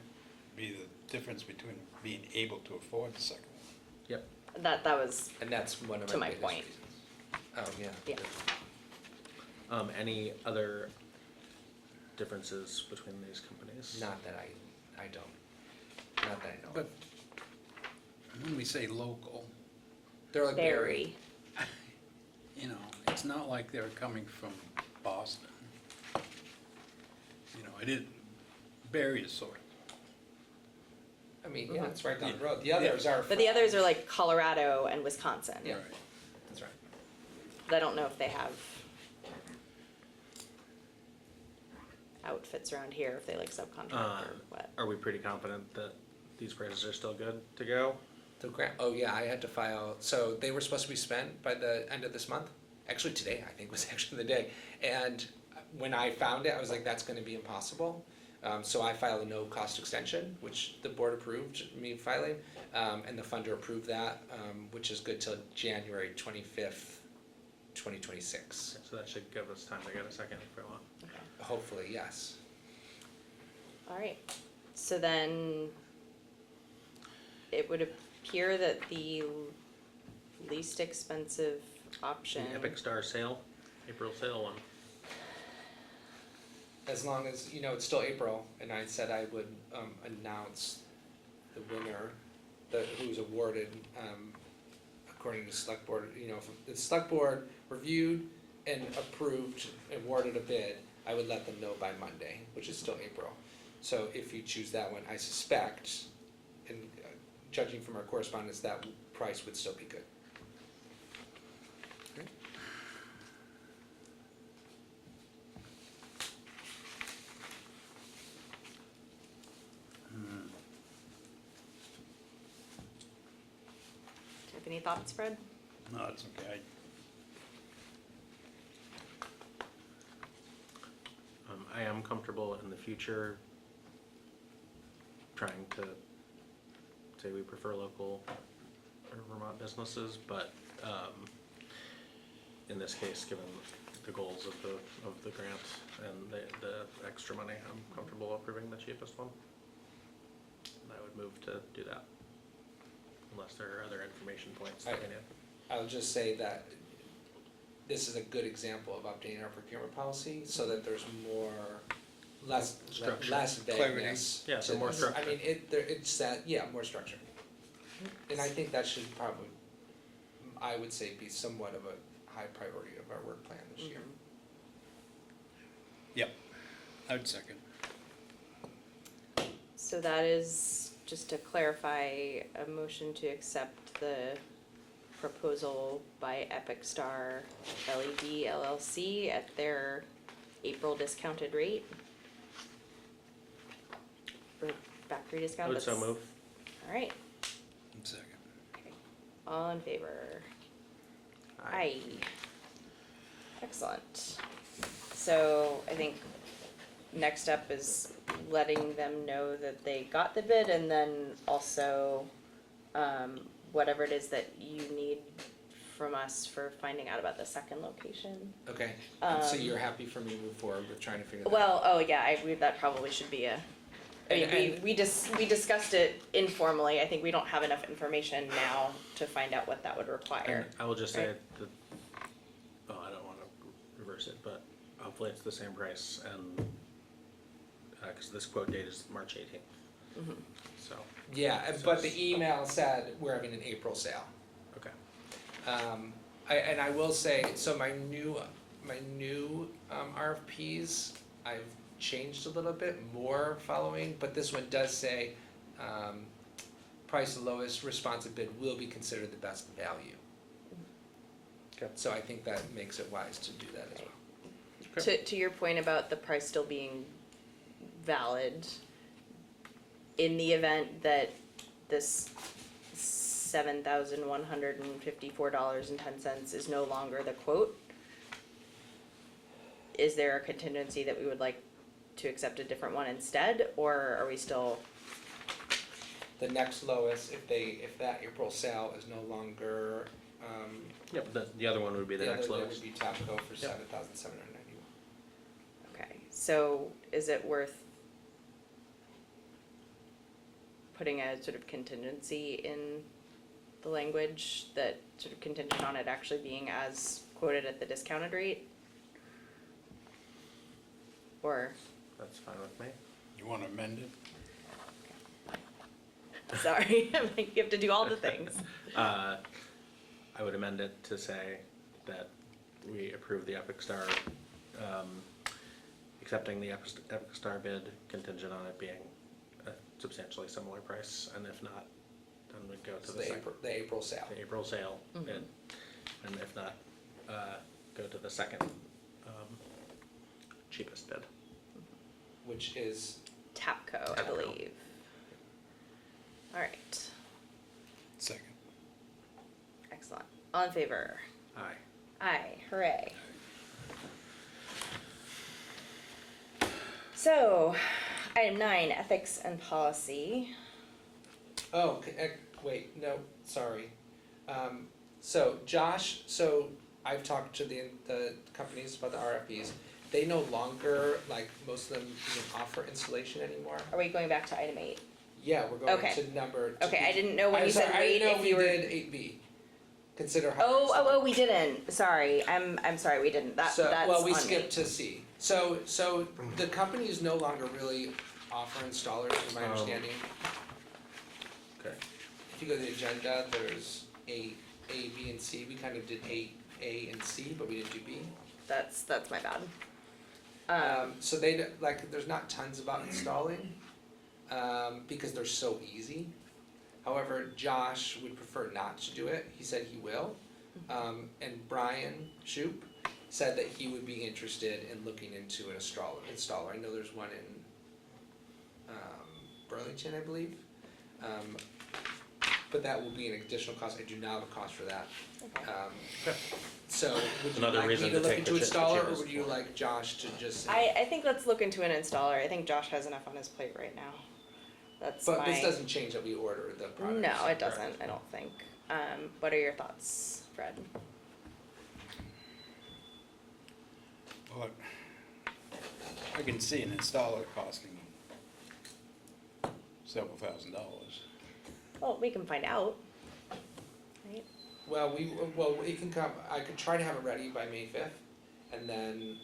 Speaker 4: be the difference between being able to afford the second one.
Speaker 2: Yep.
Speaker 1: That was,
Speaker 5: And that's one of
Speaker 1: To my
Speaker 5: my biggest
Speaker 1: point.
Speaker 5: reasons. Oh, yeah.
Speaker 1: yeah.
Speaker 2: Any other differences between these companies?
Speaker 5: Not that I don't. Not that I know.
Speaker 4: But when we say local,
Speaker 5: They're like
Speaker 1: very,
Speaker 4: you know, it's not like they're coming from Boston. You know, it is, Barry is sort of.
Speaker 5: I mean, yeah,
Speaker 1: Mhm.
Speaker 5: it's right down the
Speaker 4: Yeah.
Speaker 5: road. The others are.
Speaker 1: but the others are like Colorado and Wisconsin.
Speaker 5: Yeah.
Speaker 4: Right.
Speaker 5: That's right.
Speaker 1: But I don't know if they have outfits around here, if they like subcontract or what.
Speaker 2: Are we pretty confident that these prices are still good to go?
Speaker 5: The grant, oh yeah, I had to file, so they were supposed to be spent by the end of this month. Actually, today, I think, was actually the day. And when I found it, I was like, that's gonna be impossible. So I filed a no-cost extension, which the board approved me filing, and the funder approved that, which is good till January 25th, 2026.
Speaker 2: So that should give us time to get a second if we want.
Speaker 1: Okay.
Speaker 5: Hopefully, yes.
Speaker 1: All right, so then it would appear that the least expensive option.
Speaker 2: The Epic Star sale, April sale one.
Speaker 5: As long as, you know, it's still April, and I said I would announce the winner, who's awarded, according to the select board, you know, if the select board reviewed and approved, awarded a bid, I would let them know by Monday, which is still April. So if you choose that one, I suspect, and judging from our correspondence, that price would still be good.
Speaker 1: Do you have any thoughts, Fred?
Speaker 4: No, it's okay.
Speaker 2: I am comfortable in the future trying to say we prefer local or Vermont businesses, but in this case, given the goals of the grant and the extra money, I'm comfortable approving the cheapest one. And I would move to do that, unless there are other information points that we need.
Speaker 5: I'll just say that this is a good example of updating our procurement policy so that there's less
Speaker 2: Structure.
Speaker 5: less vagueness.
Speaker 2: Yeah, so
Speaker 5: to
Speaker 2: more
Speaker 5: this.
Speaker 2: structure.
Speaker 5: I mean, it's that, yeah, more structure. And I think that should probably, I would say, be somewhat of a high priority of our work plan this year.
Speaker 4: Yep, I would second.
Speaker 1: So that is, just to clarify, a motion to accept the proposal by Epic Star LED LLC at their April discounted rate. For factory
Speaker 2: I
Speaker 1: discount.
Speaker 2: would so
Speaker 1: that's-
Speaker 2: move.
Speaker 1: All right,
Speaker 4: Second.
Speaker 1: okay. All in favor? Aye. Excellent. So I think next up is letting them know that they got the bid, and then also whatever it is that you need from us for finding out about the second location.
Speaker 5: Okay, and so
Speaker 1: Um,
Speaker 5: you're happy for me to move forward with trying to figure that out?
Speaker 1: Well, oh yeah, that probably should be a. I mean,
Speaker 5: And-
Speaker 1: we discussed it informally. I think we don't have enough information now to find out what that would require.
Speaker 2: And I will just say
Speaker 1: Right.
Speaker 2: that, oh, I don't wanna reverse it, but hopefully it's the same price and, cause this quote date is March 18th.
Speaker 1: Mhm.
Speaker 2: So,
Speaker 5: Yeah, but the email said we're having an April sale.
Speaker 2: okay.
Speaker 5: I will say, so my new RFPs, I've changed a little bit more following, but this one does say, price the lowest responsive bid will be considered the best value.
Speaker 2: Okay.
Speaker 5: So I think that makes it wise to do that as well.
Speaker 1: To your point about the price still being valid, in the event that this $7,154.10 is no longer the quote, is there a contingency that we would like to accept a different one instead, or are we still,
Speaker 5: The next lowest, if that April sale is no longer,
Speaker 2: Yep, the other one would be the next
Speaker 5: other
Speaker 2: lowest.
Speaker 5: would be Tapco for
Speaker 2: Yep.
Speaker 5: $7,791.
Speaker 1: okay, so is it worth putting a sort of contingency in the language that sort of contingent on it actually being as quoted at the discounted rate? Or,
Speaker 2: That's fine with me.
Speaker 4: You want to amend it?
Speaker 1: sorry, I'm like, you have to do all the things.
Speaker 2: I would amend it to say that we approve the Epic Star, accepting the Epic Star bid contingent on it being a substantially similar price, and if not, then we'd go to
Speaker 5: So
Speaker 2: the second,
Speaker 5: the April sale.
Speaker 2: the April sale bid, and if not, go to the second, cheapest bid.
Speaker 5: Which is,
Speaker 1: Tapco, I
Speaker 2: Tapco.
Speaker 1: believe. All right,
Speaker 4: Second.
Speaker 1: excellent. All in favor?
Speaker 2: Aye.
Speaker 1: Aye, hooray. So, item 9, ethics and policy.
Speaker 5: oh, wait, no, sorry. So Josh, I've talked to the companies about the RFPs. They no longer, like, most of them even offer installation anymore.
Speaker 1: Are we going back to item 8?
Speaker 5: Yeah, we're going
Speaker 1: Okay.
Speaker 5: to number.
Speaker 1: Okay, I didn't know when you said
Speaker 5: I
Speaker 1: wait
Speaker 5: didn't know
Speaker 1: if
Speaker 5: we
Speaker 1: you were.
Speaker 5: did 8B. Consider how.
Speaker 1: Oh, we didn't. Sorry, I'm sorry, we didn't. That's
Speaker 5: Well, we
Speaker 1: on me.
Speaker 5: skipped to C. So the companies no longer really offer installers, in my understanding.
Speaker 2: Okay.
Speaker 5: If you go to the agenda, there's A, B, and C. We kind of did A and C, but we didn't do B.
Speaker 1: That's my bad.
Speaker 5: So there's not tons about installing, because they're so easy. However, Josh would prefer not to do it. He said he will. And Brian Shoup said that he would be interested in looking into an installer. I know there's one in Burlington, I believe. But that will be an additional cost. I do not have a cost for that.
Speaker 1: Okay.
Speaker 5: So would you
Speaker 2: Another
Speaker 5: like me
Speaker 2: reason
Speaker 5: to
Speaker 2: to
Speaker 5: look
Speaker 2: take
Speaker 5: into
Speaker 2: the
Speaker 5: installer, or
Speaker 2: cheapest
Speaker 5: would you
Speaker 2: one.
Speaker 5: like Josh to just say?
Speaker 1: I think let's look into an installer. I think Josh has enough on his plate right now. That's
Speaker 5: But
Speaker 1: my.
Speaker 5: this doesn't change that we order the product.
Speaker 1: No, it doesn't. I don't think. What are your thoughts, Fred?
Speaker 4: Well, I can see an installer costing several $1,000s.
Speaker 1: Well, we can find out. Right?
Speaker 5: Well, it can come, I could try to have it ready by May 5th, and then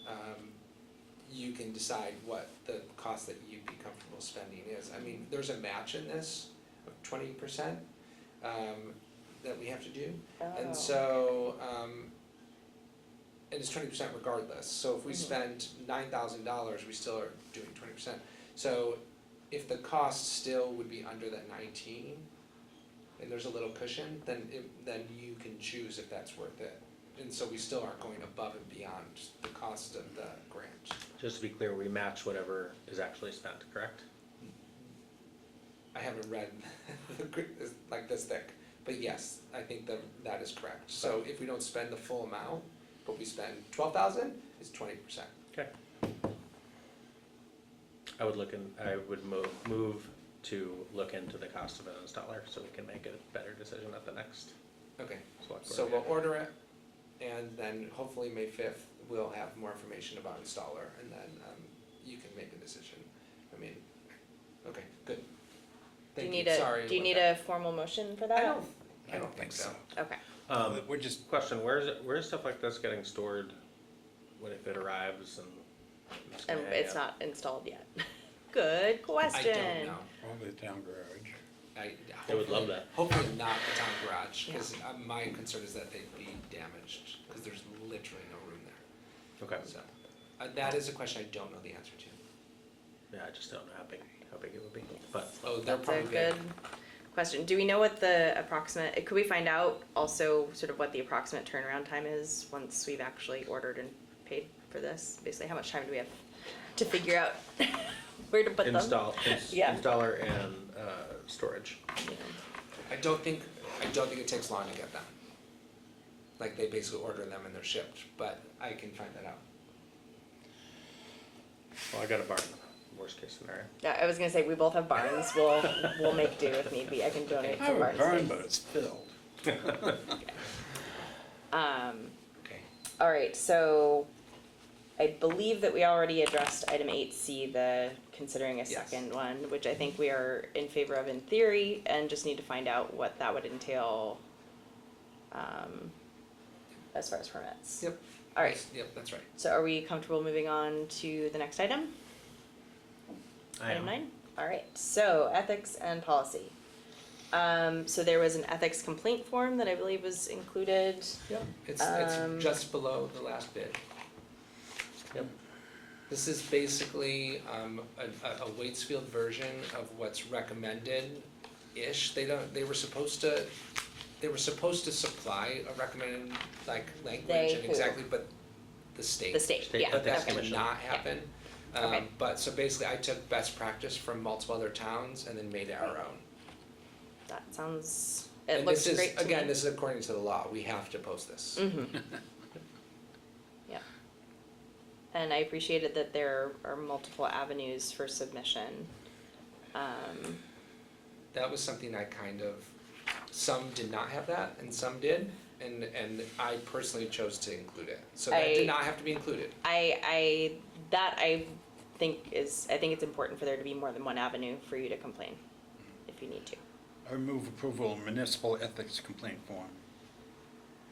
Speaker 5: you can decide what the cost that you'd be comfortable spending is. I mean, there's a match in this of 20% that we have to do.
Speaker 1: Oh.
Speaker 5: And so, and it's 20% regardless. So if we
Speaker 1: Mhm.
Speaker 5: spend $9,000, we still are doing 20%. So if the cost still would be under that 19, and there's a little cushion, then you can choose if that's worth it. And so we still aren't going above and beyond the cost of the grant.
Speaker 2: Just to be clear, we match whatever is actually spent, correct?
Speaker 5: I haven't read like this thick, but yes, I think that is correct. So if we don't spend the full amount, but we spend 12,000, it's 20%.
Speaker 2: Okay. I would move to look into the cost of an installer so we can make a better decision at the next
Speaker 5: Okay,
Speaker 2: select board
Speaker 5: so we'll
Speaker 2: meeting.
Speaker 5: order it, and then hopefully May 5th, we'll have more information about installer, and then you can make a decision. I mean, okay, good.
Speaker 1: Do you
Speaker 5: Thank
Speaker 1: need
Speaker 5: Sorry
Speaker 1: Do you
Speaker 5: about
Speaker 1: need
Speaker 5: that.
Speaker 1: a formal motion for that?
Speaker 5: I don't think so.
Speaker 1: Okay.
Speaker 4: We're just,
Speaker 2: Question, where's stuff like this getting stored when if it arrives and? just
Speaker 1: And
Speaker 2: gonna hang
Speaker 1: it's
Speaker 2: out?
Speaker 1: not installed yet. Good question.
Speaker 5: I don't know.
Speaker 4: probably the town garage.
Speaker 2: I would love
Speaker 5: hopefully-
Speaker 2: that.
Speaker 5: Hopefully not the town garage, because my concern is that they'd be damaged, because there's literally no room there.
Speaker 2: Okay,
Speaker 5: So, that is a question I don't know the answer to.
Speaker 2: yeah, I just don't know how big it would be, but.
Speaker 5: Oh, they're
Speaker 1: That's a
Speaker 5: probably
Speaker 1: good
Speaker 5: big.
Speaker 1: question. Do we know what the approximate, could we find out also sort of what the approximate turnaround time is once we've actually ordered and paid for this? Basically, how much time do we have to figure out where to put them? Yeah.
Speaker 2: Installer and, storage.
Speaker 1: Yeah.
Speaker 5: I don't think it takes long to get them. Like, they basically order them and they're shipped, but I can find that out.
Speaker 2: Well, I got a barn, worst case scenario.
Speaker 1: Yeah, I was gonna say, we both have barns, we'll make do if need be, I can donate
Speaker 4: I
Speaker 1: some
Speaker 4: have a
Speaker 1: barn
Speaker 4: barn,
Speaker 1: space.
Speaker 4: but it's filled.
Speaker 5: Okay.
Speaker 1: All right, so I believe that we already addressed item 8C, the considering a
Speaker 5: Yes.
Speaker 1: second one, which I think we are in favor of in theory, and just need to find out what that would entail as far as permits.
Speaker 5: Yep.
Speaker 1: All right,
Speaker 5: Yep, that's right.
Speaker 1: so are we comfortable moving on to the next item?
Speaker 2: I
Speaker 1: Item
Speaker 2: am.
Speaker 1: 9? All right, so ethics and policy. So there was an ethics complaint form that I believe was included.
Speaker 5: Yep. It's
Speaker 1: Um,
Speaker 5: just below the last bid.
Speaker 2: Yep.
Speaker 5: This is basically a Waitsfield version of what's recommended-ish. They were supposed to supply a recommended like language
Speaker 1: They
Speaker 5: and
Speaker 1: who?
Speaker 5: exactly, but the state.
Speaker 1: The state,
Speaker 2: State
Speaker 1: yeah,
Speaker 5: But that
Speaker 2: ethics
Speaker 1: okay.
Speaker 5: did not happen.
Speaker 1: Okay.
Speaker 5: But so basically I took best practice from multiple other towns and then made it our own.
Speaker 1: That sounds, it
Speaker 5: And
Speaker 1: looks
Speaker 5: this is,
Speaker 1: great to me.
Speaker 5: again, this is according to the law, we have to post this.
Speaker 1: Mm-hmm. Yeah. And I appreciated that there are multiple avenues for submission.
Speaker 5: That was something I kind of, some did not have that and some did, and I personally chose to include it. So that
Speaker 1: I
Speaker 5: did not have to be included.
Speaker 1: I think it's important for there to be more than one avenue for you to complain, if you need to.
Speaker 4: I move approval of municipal ethics complaint form.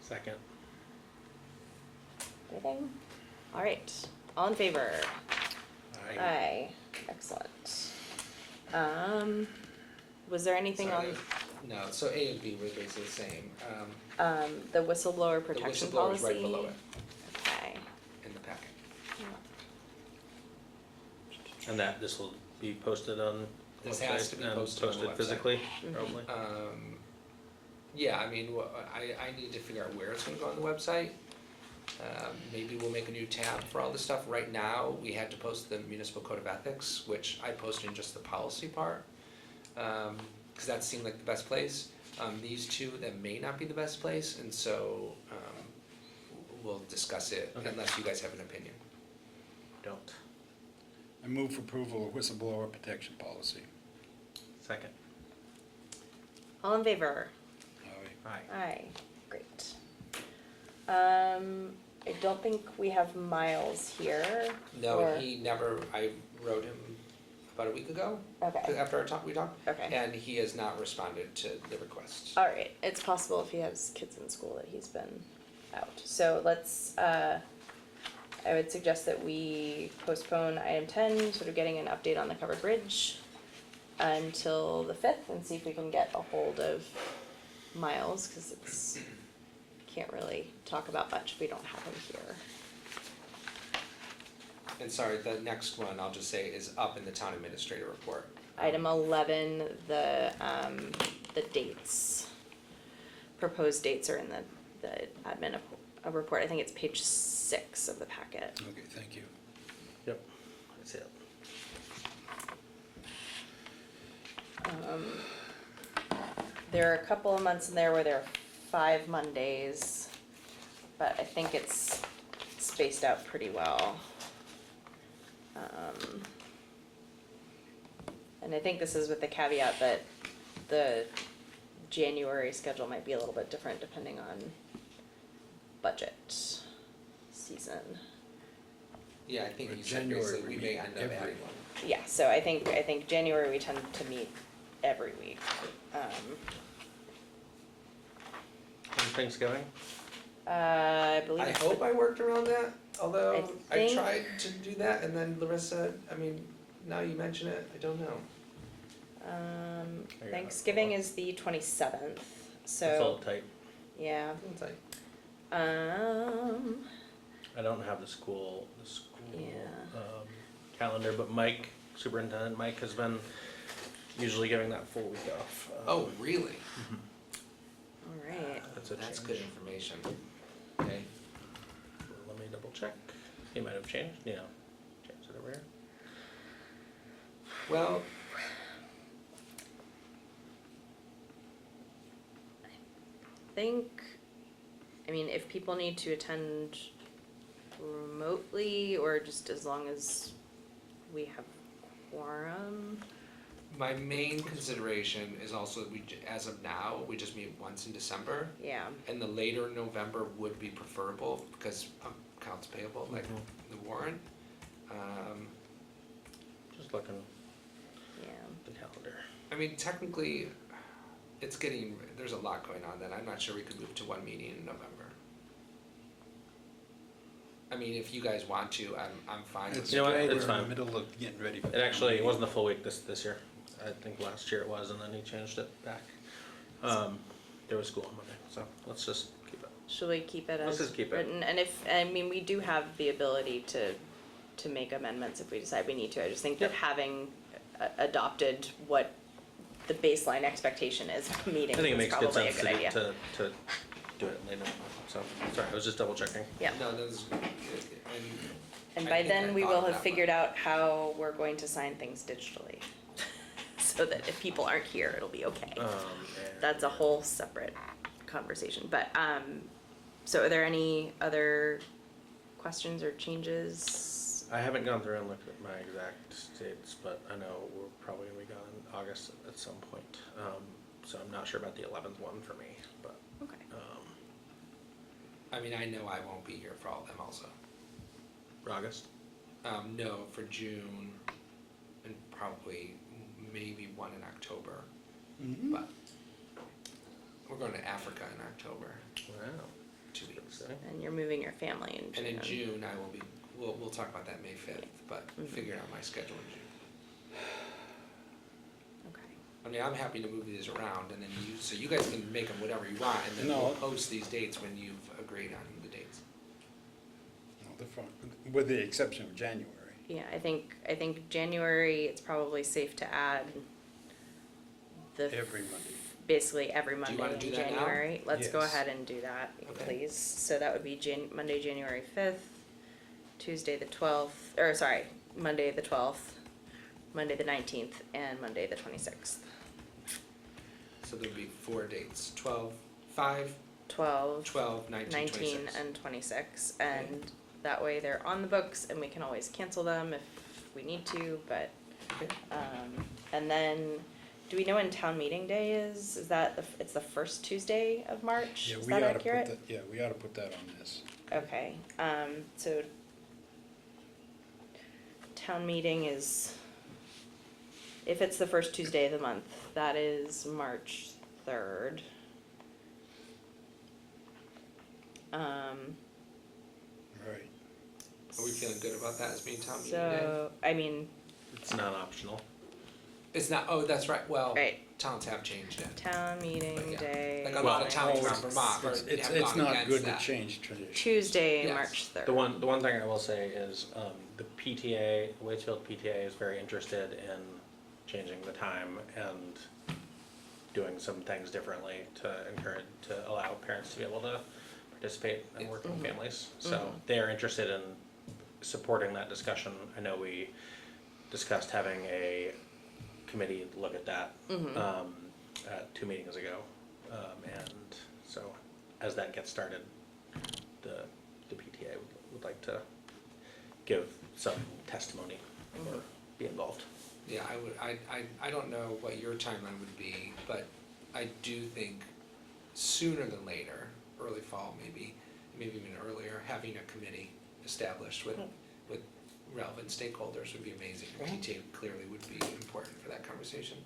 Speaker 2: Second.
Speaker 1: Anything? All right, all in favor?
Speaker 2: I
Speaker 1: Aye, excellent. Was there anything
Speaker 5: Sorry,
Speaker 1: on,
Speaker 5: No, so A and B were basically the same.
Speaker 1: the whistleblower
Speaker 5: The
Speaker 1: protection
Speaker 5: whistleblower
Speaker 1: policy?
Speaker 5: is right below it
Speaker 1: Okay.
Speaker 5: in the packet.
Speaker 2: And that this will be posted on
Speaker 5: This has
Speaker 2: website
Speaker 5: to be
Speaker 2: and
Speaker 5: posted on the website.
Speaker 2: physically,
Speaker 1: Mhm.
Speaker 2: probably.
Speaker 5: Yeah, I mean, I need to figure out where it's gonna go on the website. Maybe we'll make a new tab for all this stuff. Right now, we had to post the municipal code of ethics, which I posted in just the policy part. Cause that seemed like the best place. These two, that may not be the best place, and so, we'll discuss it
Speaker 2: Okay.
Speaker 5: unless you guys have an opinion.
Speaker 2: Don't.
Speaker 4: I move for approval of whistleblower protection policy.
Speaker 2: Second.
Speaker 1: All in favor?
Speaker 4: Aye.
Speaker 2: Aye.
Speaker 1: Aye, great. I don't think we have Miles here.
Speaker 5: No,
Speaker 1: or-
Speaker 5: he never, I wrote him about a week ago,
Speaker 1: Okay,
Speaker 5: after our talk, we talked,
Speaker 1: okay.
Speaker 5: and he has not responded to the request.
Speaker 1: All right, it's possible if he has kids in school that he's been out. So let's, I would suggest that we postpone item 10, sort of getting an update on the covered bridge until the 5th and see if we can get a hold of Miles, cause it's, can't really talk about much if we don't have him here.
Speaker 5: And sorry, the next one, I'll just say, is up in the town administrator report.
Speaker 1: Item 11, the dates, proposed dates are in the admin report. I think it's page 6 of the packet.
Speaker 4: Okay, thank you.
Speaker 2: Yep. That's it.
Speaker 1: There are a couple of months in there where there are 5 Mondays, but I think it's spaced out pretty well. And I think this is with the caveat that the January schedule might be a little bit different depending on budget season.
Speaker 5: Yeah, I think
Speaker 4: Or
Speaker 5: he said
Speaker 4: January
Speaker 5: basically we
Speaker 4: we
Speaker 5: may
Speaker 4: meet
Speaker 5: end up
Speaker 4: every-
Speaker 5: adding one.
Speaker 1: Yeah, so I think January we tend to meet every week.
Speaker 2: And Thanksgiving?
Speaker 1: I believe.
Speaker 5: I hope I worked around that, although
Speaker 1: I
Speaker 5: I
Speaker 1: think-
Speaker 5: tried to do that, and then Larissa, I mean, now you mention it, I don't know.
Speaker 2: got it.
Speaker 1: Thanksgiving is the 27th,
Speaker 2: It's a little
Speaker 1: so,
Speaker 2: tight.
Speaker 1: yeah.
Speaker 5: It's like,
Speaker 2: I don't have the school
Speaker 1: Yeah.
Speaker 2: calendar, but Mike, Superintendent Mike has been usually giving that full week off.
Speaker 5: oh, really?
Speaker 1: Alright,
Speaker 2: That's a
Speaker 5: That's
Speaker 2: change.
Speaker 5: good information. Okay,
Speaker 2: Let me double check. He might have changed, changed it over here.
Speaker 5: well,
Speaker 1: I mean, if people need to attend remotely or just as long as we have quorum.
Speaker 5: My main consideration is also as of now, we just meet once in December,
Speaker 1: Yeah,
Speaker 5: and the later November would be preferable because of accounts payable, like the warrant.
Speaker 2: Just looking
Speaker 1: yeah.
Speaker 2: at the calendar.
Speaker 5: I mean, technically, there's a lot going on then. I'm not sure we could move to one meeting in November. I mean, if you guys want to, I'm fine with
Speaker 4: It's
Speaker 2: You know what,
Speaker 4: we're
Speaker 2: it's
Speaker 4: in
Speaker 2: fine.
Speaker 4: the middle of getting ready for.
Speaker 2: It actually, it wasn't a full week this year. I think last year it was, and then he changed it back. There was school on Monday, so let's just keep it.
Speaker 1: Should we keep it
Speaker 2: Let's
Speaker 1: as
Speaker 2: just keep it.
Speaker 1: written? And we do have the ability to make amendments if we decide we need to. I just think that having adopted what the baseline expectation is of a meeting
Speaker 2: I think it
Speaker 1: is
Speaker 2: makes good
Speaker 1: probably a
Speaker 2: sense
Speaker 1: good idea.
Speaker 2: to do it later. So, sorry, I was just double checking.
Speaker 1: Yeah.
Speaker 5: No, that's,
Speaker 1: And
Speaker 5: I
Speaker 1: by
Speaker 5: think
Speaker 1: then,
Speaker 5: I
Speaker 1: we
Speaker 5: thought
Speaker 1: will
Speaker 5: of
Speaker 1: have
Speaker 5: that
Speaker 1: figured out how we're going to sign things digitally. So that if people aren't here, it'll be okay.
Speaker 2: And
Speaker 1: That's a whole separate conversation, but, so are there any other questions or changes?
Speaker 2: I haven't gone through and looked at my exact dates, but I know we're probably gonna be gone in August at some point. So I'm not sure about the 11th one for me, but,
Speaker 1: Okay.
Speaker 5: I mean, I know I won't be here for all of them also.
Speaker 2: August?
Speaker 5: No, for June, and probably maybe one in October,
Speaker 4: Mhm.
Speaker 5: but we're going to Africa in October,
Speaker 2: Wow.
Speaker 5: 2 weeks.
Speaker 2: Okay.
Speaker 1: And you're moving your family in June.
Speaker 5: And in June, I will be, we'll talk about that May 5th, but figure out my schedule in June.
Speaker 1: Okay.
Speaker 5: I mean, I'm happy to move these around, and then so you guys can make them whatever you want, and then
Speaker 4: No.
Speaker 5: we'll post these dates when you've agreed on the dates.
Speaker 4: No, the front, with the exception of January.
Speaker 1: Yeah, I think January, it's probably safe to add the.
Speaker 4: Every Monday.
Speaker 1: Basically every
Speaker 5: you wanna
Speaker 1: Monday in
Speaker 5: do that now?
Speaker 1: January. Let's go
Speaker 4: Yes.
Speaker 1: ahead and do that,
Speaker 5: Okay.
Speaker 1: please. So that would be Monday, January 5th, Tuesday the 12th, or sorry, Monday the 12th, Monday the 19th, and Monday the 26th.
Speaker 5: So there'll be 4 dates, 12, 5,
Speaker 1: 12,
Speaker 5: 12, 19,
Speaker 1: 19,
Speaker 5: 26.
Speaker 1: and 26, and that way they're on the books and we can always cancel them if we need to, but,
Speaker 5: Okay.
Speaker 1: and then, do we know when town meeting day is? Is that, it's the first Tuesday of March?
Speaker 4: Yeah,
Speaker 1: Is
Speaker 4: we
Speaker 1: that
Speaker 4: ought to
Speaker 1: accurate?
Speaker 4: put that, yeah, we ought to put that on this.
Speaker 1: Okay, so town meeting is, if it's the first Tuesday of the month, that is March 3rd.
Speaker 4: Right.
Speaker 5: Are we feeling good about that as being town meeting day?
Speaker 1: So, I mean,
Speaker 2: It's not optional.
Speaker 5: It's not, oh, that's right, well,
Speaker 1: right,
Speaker 5: towns have changed it.
Speaker 1: town meeting
Speaker 5: But yeah,
Speaker 1: day.
Speaker 5: like a lot of towns
Speaker 4: Well,
Speaker 5: around Vermont are,
Speaker 4: It's
Speaker 5: have
Speaker 4: it's
Speaker 5: gone
Speaker 4: not
Speaker 5: against
Speaker 4: good to
Speaker 5: that.
Speaker 4: change tradition.
Speaker 1: Tuesday,
Speaker 5: Yes.
Speaker 1: March 3rd.
Speaker 2: The one thing I will say is, the PTA, Waitsfield PTA is very interested in changing the time and doing some things differently to encourage, to allow parents to be able to participate in working families. So they are interested in supporting that discussion. I know we discussed having a committee look at that, at 2 meetings ago. And so as that gets started, the PTA would like to give some testimony or be involved.
Speaker 5: Yeah, I don't know what your timeline would be, but I do think sooner than later, early fall maybe even earlier, having a committee established with relevant stakeholders would be amazing. PTA clearly would be important for that conversation.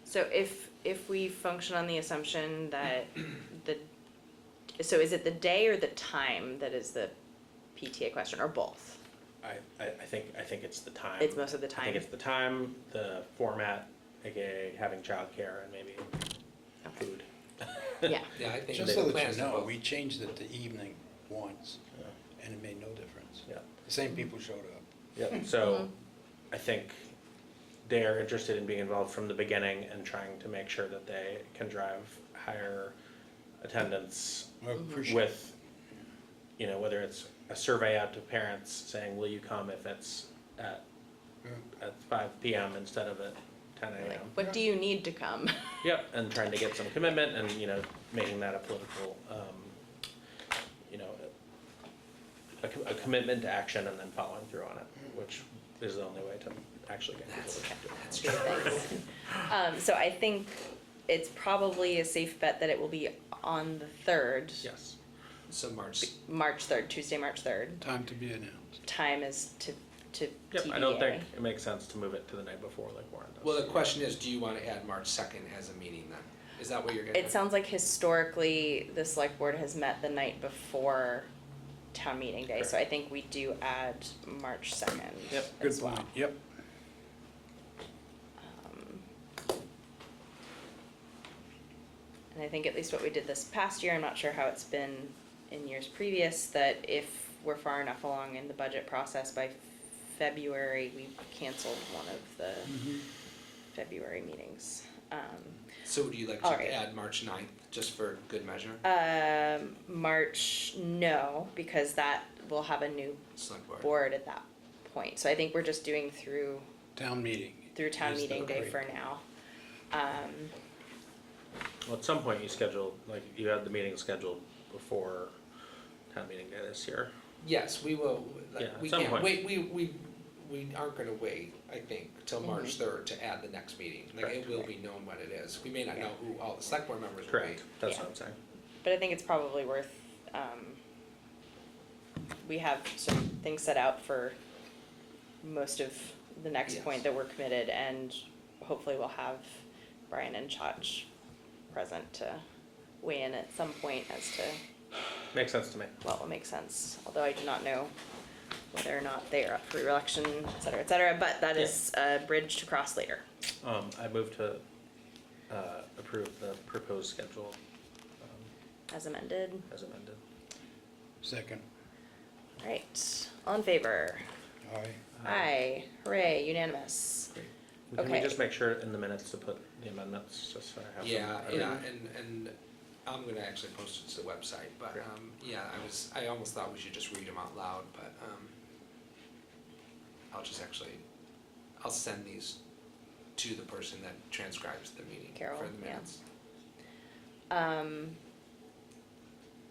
Speaker 1: So if we function on the assumption that so is it the day or the time that is the PTA question, or both?
Speaker 2: I think it's the time.
Speaker 1: It's most of the
Speaker 2: I
Speaker 1: time.
Speaker 2: think it's the time, the format, aka having childcare and maybe
Speaker 1: Okay.
Speaker 2: food.
Speaker 1: Yeah,
Speaker 5: Yeah, I think
Speaker 4: Just
Speaker 5: the
Speaker 4: so
Speaker 5: plan
Speaker 4: that
Speaker 5: is
Speaker 4: you
Speaker 5: to
Speaker 4: know,
Speaker 5: both.
Speaker 4: we changed it to evening once,
Speaker 2: Yeah.
Speaker 4: and it made no difference.
Speaker 2: Yeah.
Speaker 4: The same people showed up.
Speaker 2: Yeah, so I think they're interested in being involved from the beginning and trying to make sure that they can drive higher attendance
Speaker 4: I appreciate it.
Speaker 2: with, whether it's a survey out to parents saying, will you come if it's at 5 p.m. instead of at 10
Speaker 1: like,
Speaker 2: a.m.
Speaker 1: what do you need to come?
Speaker 2: Yep, and trying to get some commitment and, making that a political, a commitment to action and then following through on it, which is the only way to actually get people to do it.
Speaker 5: That's
Speaker 1: Good,
Speaker 5: true.
Speaker 1: thanks. So I think it's probably a safe bet that it will be on the 3rd.
Speaker 2: Yes.
Speaker 5: So March,
Speaker 1: March 3rd, Tuesday, March 3rd.
Speaker 4: Time to be announced.
Speaker 1: Time is to
Speaker 2: Yep,
Speaker 1: TBA.
Speaker 2: I don't think it makes sense to move it to the night before like Warren does.
Speaker 5: well, the question is, do you wanna add March 2nd as a meeting then? Is that what you're gonna?
Speaker 1: It sounds like historically, the select board has met the night before town meeting day, so I think we do add March 2nd
Speaker 2: Yep,
Speaker 1: as
Speaker 4: Good
Speaker 1: well.
Speaker 4: point, yep.
Speaker 1: And I think at least what we did this past year, I'm not sure how it's been in years previous, that if we're far enough along in the budget process by February, we canceled one of the February meetings.
Speaker 5: So would you like to
Speaker 1: Alright.
Speaker 5: add March 9th, just for good measure,
Speaker 1: March, no, because that will have a new
Speaker 5: select board?
Speaker 1: board at that point. So I think we're just doing through
Speaker 4: Town meeting.
Speaker 1: town
Speaker 4: is the
Speaker 1: meeting day
Speaker 4: great-
Speaker 1: for now.
Speaker 2: Well, at some point you scheduled, like, you had the meeting scheduled before town meeting day this year.
Speaker 5: Yes, we will,
Speaker 2: Yeah,
Speaker 5: like,
Speaker 2: at
Speaker 5: we
Speaker 2: some
Speaker 5: can't,
Speaker 2: point.
Speaker 5: we aren't gonna wait, I think, till March 3rd to add the next meeting. Like, it
Speaker 2: Correct.
Speaker 5: will be known what it is. We may not know who all the select board members will be.
Speaker 2: Correct, that's
Speaker 1: Yeah.
Speaker 2: what I'm saying.
Speaker 1: But I think it's probably worth, we have some things set out for most of the next
Speaker 5: Yes.
Speaker 1: point that we're committed, and hopefully we'll have Brian and Chach present to weigh in at some point as to
Speaker 2: Makes sense to me.
Speaker 1: what will make sense, although I do not know whether or not they are up for re-election, et cetera, but that is a bridge to cross later.
Speaker 2: I move to approve the proposed schedule
Speaker 1: As amended.
Speaker 2: as amended.
Speaker 4: Second.
Speaker 1: Right, all in favor?
Speaker 4: Aye.
Speaker 1: Aye, hooray, unanimous.
Speaker 2: Can we
Speaker 1: Okay.
Speaker 2: just make sure in the minutes to put the amendments, just so I have them?
Speaker 5: Yeah, and I'm gonna actually post it to the website, but,
Speaker 2: Great.
Speaker 5: yeah, I almost thought we should just read them out loud, but, I'll send these to the person that transcribes the meeting
Speaker 1: Carol,
Speaker 5: for the
Speaker 1: yeah.
Speaker 5: minutes.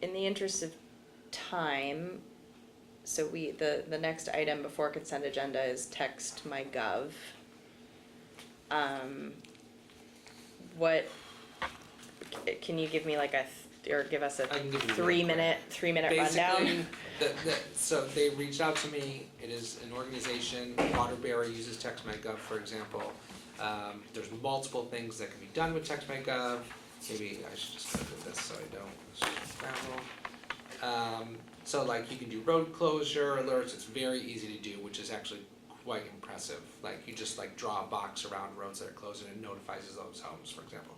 Speaker 1: In the interest of time, so the next item before consent agenda is text my gov. What, can you give me like or give us a
Speaker 5: I can give you a
Speaker 1: 3-minute rundown?
Speaker 5: Basically, so they reached out to me, it is an organization, Waterbury uses TextMyGov, for example. There's multiple things that can be done with TextMyGov, maybe I should just look at this so I don't scramble. So like you can do road closure alerts, it's very easy to do, which is actually quite impressive. Like you just like draw a box around roads that are closed and it notifies those homes, for example.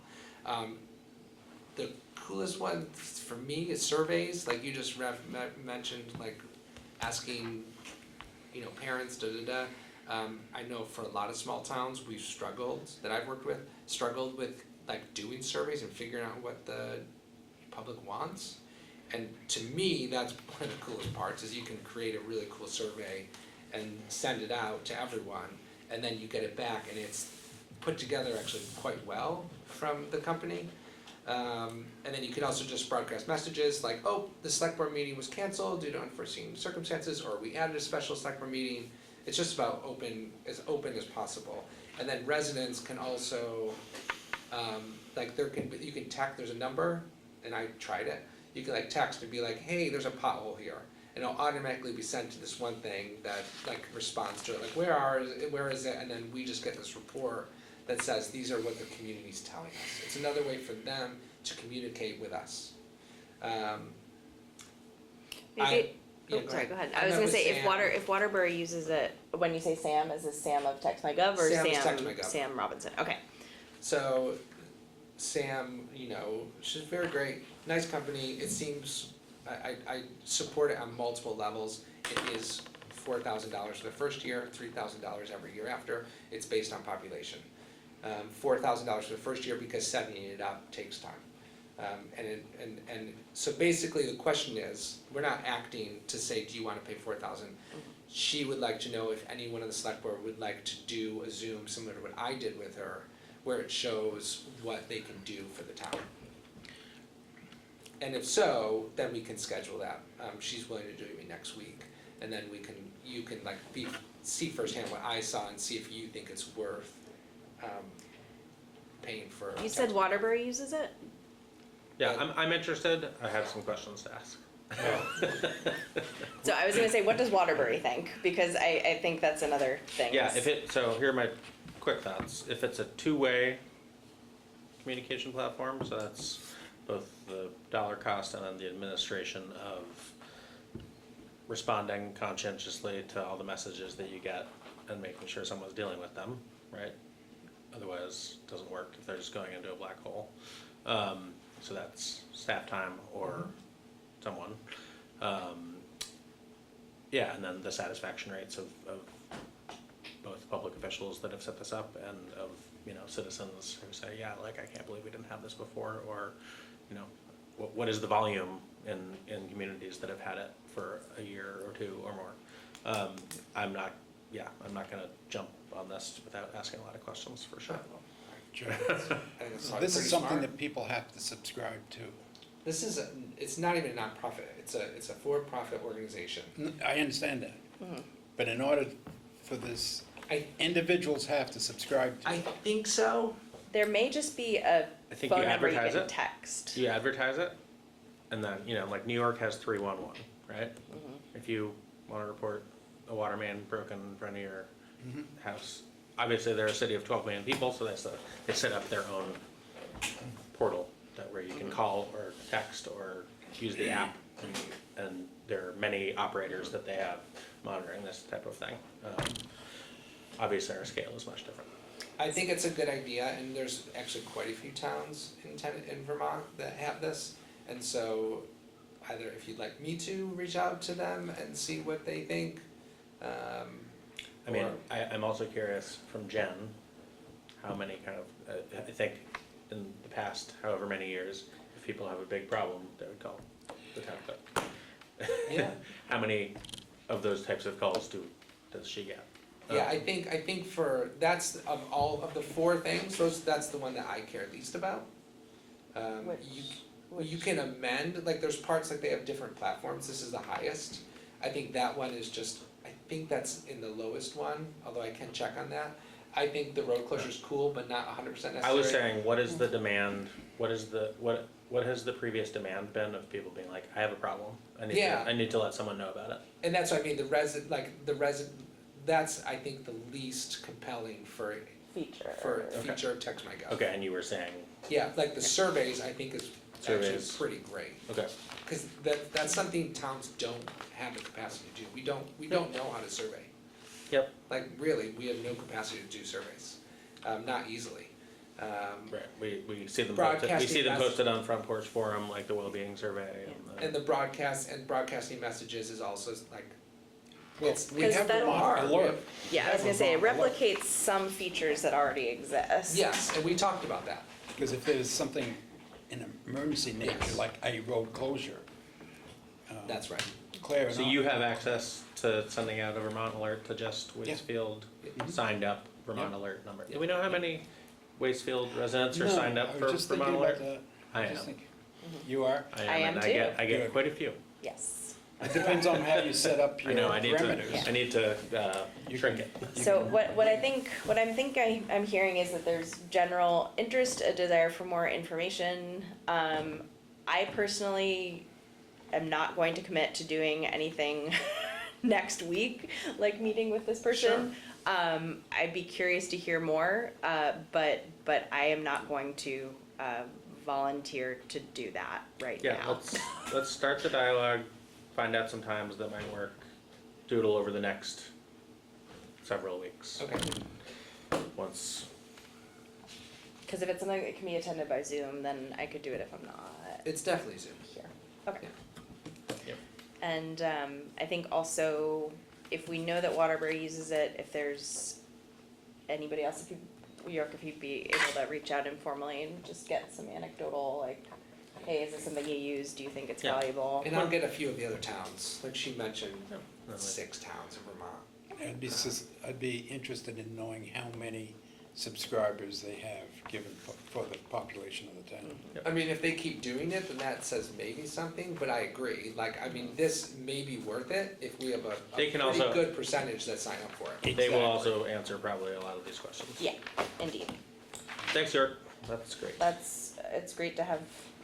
Speaker 5: The coolest one for me is surveys, like you just mentioned, like asking, parents, I know for a lot of small towns, we've struggled, that I've worked with, like doing surveys and figuring out what the public wants. And to me, that's one of the coolest parts, is you can create a really cool survey and send it out to everyone, and then you get it back, and it's put together actually quite well from the company. And then you can also just broadcast messages like, oh, the select board meeting was canceled due to unforeseen circumstances, or we added a special select board meeting. It's just about open as possible. And then residents can also, you can text, there's a number, and I tried it. You can like text and be like, hey, there's a pothole here. And it'll automatically be sent to this one thing that like responds to it, like where is it? And then we just get this report that says these are what the community's telling us. It's another way for them to communicate with us.
Speaker 1: Maybe,
Speaker 5: Yeah,
Speaker 1: sorry, go ahead.
Speaker 5: I
Speaker 1: I was
Speaker 5: met
Speaker 1: gonna
Speaker 5: with
Speaker 1: say,
Speaker 5: Sam.
Speaker 1: if Waterbury uses it, when you say Sam, is this Sam of Text My Gov or
Speaker 5: Sam is Text My Gov.
Speaker 1: Sam Robinson? Okay.
Speaker 5: So Sam, she's very great, nice company. It seems, I support it on multiple levels. It is $4,000 for the first year, $3,000 every year after. It's based on population. $4,000 for the first year because setting it up takes time. And so basically the question is, we're not acting to say, do you wanna pay $4,000? She would like to know if anyone on the select board would like to do a Zoom similar to what I did with her, where it shows what they can do for the town. And if so, then we can schedule that. She's willing to do it next week, and then you can like be see firsthand what I saw and see if you think it's worth paying for.
Speaker 1: You said Waterbury uses it?
Speaker 2: Yeah, I'm interested. I have some questions to ask.
Speaker 1: So I was gonna say, what does Waterbury think? Because I think that's another thing.
Speaker 2: Yeah, so here are my quick thoughts. If it's a two-way communication platform, so that's both the dollar cost and then the administration of responding conscientiously to all the messages that you get and making sure someone's dealing with them, right? Otherwise, it doesn't work if they're just going into a black hole. So that's staff time or someone. Yeah, and then the satisfaction rates of both public officials that have set this up and of, citizens who say, yeah, like, I can't believe we didn't have this before, or, what is the volume in communities that have had it for a year or two or more? I'm not gonna jump on this without asking a lot of questions, for sure.
Speaker 4: Sure.
Speaker 5: I think it's
Speaker 4: This
Speaker 5: pretty
Speaker 4: is something
Speaker 5: smart.
Speaker 4: that people have to subscribe to.
Speaker 5: This is it's not even a nonprofit. It's a for-profit organization.
Speaker 4: I understand that. But in order for this,
Speaker 5: I
Speaker 4: individuals have to subscribe to
Speaker 5: I
Speaker 4: it.
Speaker 5: think so.
Speaker 1: There may just be a
Speaker 2: I think
Speaker 1: phone
Speaker 2: you
Speaker 1: number you
Speaker 2: advertise
Speaker 1: can
Speaker 2: it.
Speaker 1: text.
Speaker 2: You advertise it, and then, like New York has 311, right? If you wanna report a water main broken in front of your house, obviously they're a city of 12 million people, so they set up their own portal where you can call or text or use the app, and there are many operators that they have monitoring this type of thing. Obviously our scale is much different.
Speaker 5: I think it's a good idea, and there's actually quite a few towns in Vermont that have this. And so, either if you'd like me to reach out to them and see what they think.
Speaker 2: I mean,
Speaker 5: or-
Speaker 2: I'm also curious from Jen, how many kind of, I think in the past, however many years, if people have a big problem, they would call the town clerk.
Speaker 5: Yeah.
Speaker 2: How many of those types of calls does she get?
Speaker 5: Yeah, I think for, that's, of all of the four things, that's the one that I care least about. You can amend, like, there's parts, like, they have different platforms, this is the highest. I think that one is just, I think that's in the lowest one, although I can check on that. I think the road closure's cool, but not 100% necessary.
Speaker 2: I was saying, what is the demand, what has the previous demand been of people being like, I have a problem,
Speaker 5: Yeah.
Speaker 2: I need to let someone know about it?
Speaker 5: And that's what I mean, that's, I think, the least compelling for
Speaker 1: Feature.
Speaker 5: feature of Text My Gov.
Speaker 2: Okay, and you were saying,
Speaker 5: Yeah, like the surveys, I think is actually
Speaker 2: Surveys.
Speaker 5: pretty great,
Speaker 2: okay,
Speaker 5: cause that's something towns don't have the capacity to do, we don't know how to survey.
Speaker 2: yep,
Speaker 5: Like, really, we have no capacity to do surveys, not easily.
Speaker 2: right, we see them
Speaker 5: Broadcasting
Speaker 2: posted on Front Porch Forum, like the well-being survey
Speaker 5: And the broadcasting messages is also like,
Speaker 4: Well,
Speaker 5: it's
Speaker 4: we have
Speaker 1: that-
Speaker 4: Vermont Alert.
Speaker 1: Yeah, I was gonna say, it replicates some features that already exist.
Speaker 5: yes, and we talked about that.
Speaker 4: Because if there's something in emergency nature,
Speaker 5: Yes.
Speaker 4: like a road closure.
Speaker 5: That's right.
Speaker 4: Claire
Speaker 2: So you have access to sending out a Vermont Alert to just Waitsfield signed up Vermont
Speaker 4: Yeah.
Speaker 2: Alert number?
Speaker 5: Yeah.
Speaker 2: Do we know how many Waitsfield residents are signed up for
Speaker 4: I was just thinking
Speaker 2: Vermont
Speaker 4: about
Speaker 2: Alert?
Speaker 4: that.
Speaker 2: I
Speaker 4: Just
Speaker 2: am.
Speaker 4: thinking. You are?
Speaker 1: I am
Speaker 2: and
Speaker 1: too.
Speaker 2: I get
Speaker 4: Good.
Speaker 2: quite a few.
Speaker 1: Yes.
Speaker 4: It depends on how you set up
Speaker 2: I
Speaker 4: your
Speaker 2: know, I need
Speaker 4: parameters.
Speaker 2: to
Speaker 4: You
Speaker 2: shrink
Speaker 4: can-
Speaker 2: it.
Speaker 1: So what I'm hearing is that there's general interest, a desire for more information. I personally am not going to commit to doing anything next week, like meeting with this person. I'd be curious to hear more, but I am not going to volunteer to do that right
Speaker 2: Yeah,
Speaker 1: now.
Speaker 2: let's start the dialogue, find out some times that might work, doodle over the next several weeks.
Speaker 5: Okay.
Speaker 2: Once,
Speaker 1: Because if it's something that can be attended by Zoom, then I could do it if I'm not
Speaker 5: It's definitely Zoom.
Speaker 1: here. Okay.
Speaker 2: Yep.
Speaker 1: And I think also, if we know that Waterbury uses it, if there's anybody else, if you'd be able to reach out informally and just get some anecdotal, like, hey, is this something you use? Do you think it's
Speaker 2: Yeah.
Speaker 1: valuable?
Speaker 5: And I'll get a few of the other towns, like she mentioned,
Speaker 2: no, like-
Speaker 5: 6 towns in Vermont.
Speaker 4: I'd be interested in knowing how many subscribers they have given for the population of the town.
Speaker 5: I mean, if they keep doing it, then that says maybe something, but I agree, like, I mean, this may be worth it if we have a
Speaker 2: They can
Speaker 5: pretty
Speaker 2: also-
Speaker 5: good percentage that sign up for it.
Speaker 2: They will
Speaker 4: Exactly.
Speaker 2: also answer probably a lot of these questions.
Speaker 1: Yeah, indeed.
Speaker 2: Thanks, York. That's great.
Speaker 1: It's great to have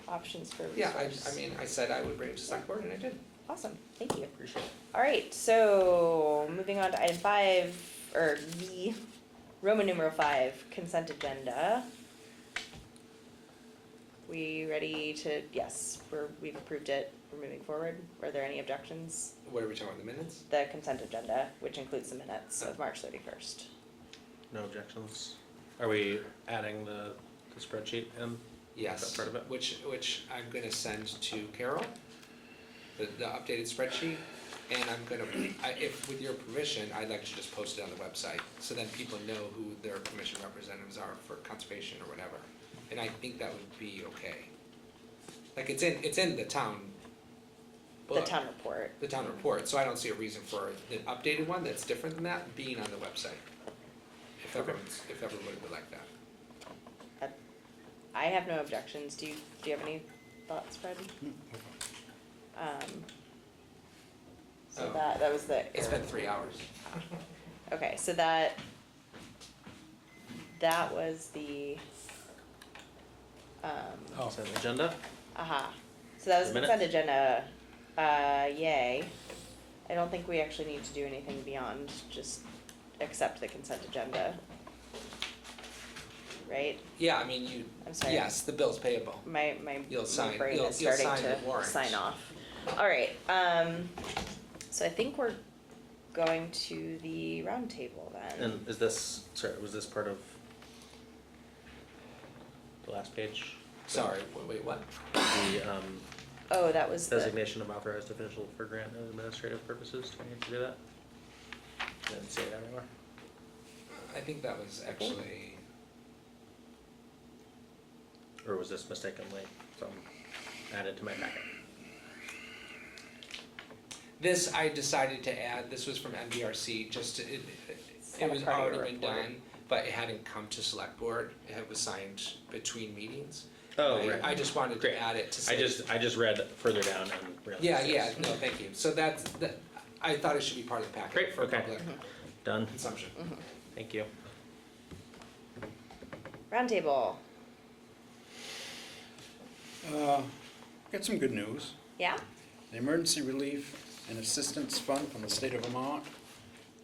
Speaker 1: options for
Speaker 5: Yeah,
Speaker 1: resource.
Speaker 5: I mean, I said I would bring it to select board and I did.
Speaker 1: Awesome, thank you.
Speaker 2: Appreciate it.
Speaker 1: All right, so moving on to item 5, or the Roman numeral 5, consent agenda. We ready to, yes, we've approved it, we're moving forward. Are there any objections?
Speaker 5: What are we talking about, the minutes?
Speaker 1: The consent agenda, which includes the minutes of March 31st.
Speaker 2: No objections? Are we adding the spreadsheet in?
Speaker 5: Yes,
Speaker 2: That part of it?
Speaker 5: which I'm gonna send to Carol, the updated spreadsheet. And I'm gonna, if, with your permission, I'd like to just post it on the website, so then people know who their commission representatives are for conservation or whatever. And I think that would be okay. Like, it's in the town
Speaker 1: The
Speaker 5: book,
Speaker 1: town report.
Speaker 5: the town report, so I don't see a reason for the updated one that's different than that being on the website. If everybody would like that.
Speaker 1: I have no objections. Do you have any thoughts, Fred? So
Speaker 5: Oh.
Speaker 1: that was the.
Speaker 5: It's been 3 hours.
Speaker 1: Okay, so that was the,
Speaker 4: Oh.
Speaker 2: Consent agenda?
Speaker 1: so that was
Speaker 2: The
Speaker 1: the
Speaker 2: minutes?
Speaker 1: consent agenda, yay. I don't think we actually need to do anything beyond just accept the consent agenda. Right?
Speaker 5: Yeah, I mean,
Speaker 1: I'm sorry.
Speaker 5: yes, the bill's payable.
Speaker 1: My
Speaker 5: You'll sign-
Speaker 1: brain
Speaker 5: you'll-
Speaker 1: is
Speaker 5: you'll
Speaker 1: starting
Speaker 5: sign the
Speaker 1: to
Speaker 5: warrant.
Speaker 1: sign off. All right, so I think we're going to the roundtable then.
Speaker 2: And is this, sorry, was this part of the last page?
Speaker 5: Sorry, wait, what?
Speaker 2: The
Speaker 1: Oh, that was the,
Speaker 2: designation of authorized official for grant and administrative purposes, do I need to do that? I didn't see it anywhere.
Speaker 5: I think that was actually,
Speaker 2: Or was this mistakenly added to my packet?
Speaker 5: this I decided to add, this was from MBRC, just to, it
Speaker 1: kind of
Speaker 5: was
Speaker 1: part of your
Speaker 5: already been
Speaker 1: report.
Speaker 5: done, but it hadn't come to select board, it was signed between meetings.
Speaker 2: Oh,
Speaker 5: I-
Speaker 2: right.
Speaker 5: I just wanted
Speaker 2: Great.
Speaker 5: to add it to say.
Speaker 2: I just read further down and realized.
Speaker 5: Yeah,
Speaker 2: it's-
Speaker 5: no, thank you, so I thought it should be part of the packet
Speaker 2: Great,
Speaker 5: for
Speaker 2: okay.
Speaker 5: public
Speaker 2: Done,
Speaker 5: consumption.
Speaker 2: thank you.
Speaker 1: roundtable,
Speaker 4: Got some good news.
Speaker 1: yeah?
Speaker 4: The Emergency Relief and Assistance Fund from the state of Vermont.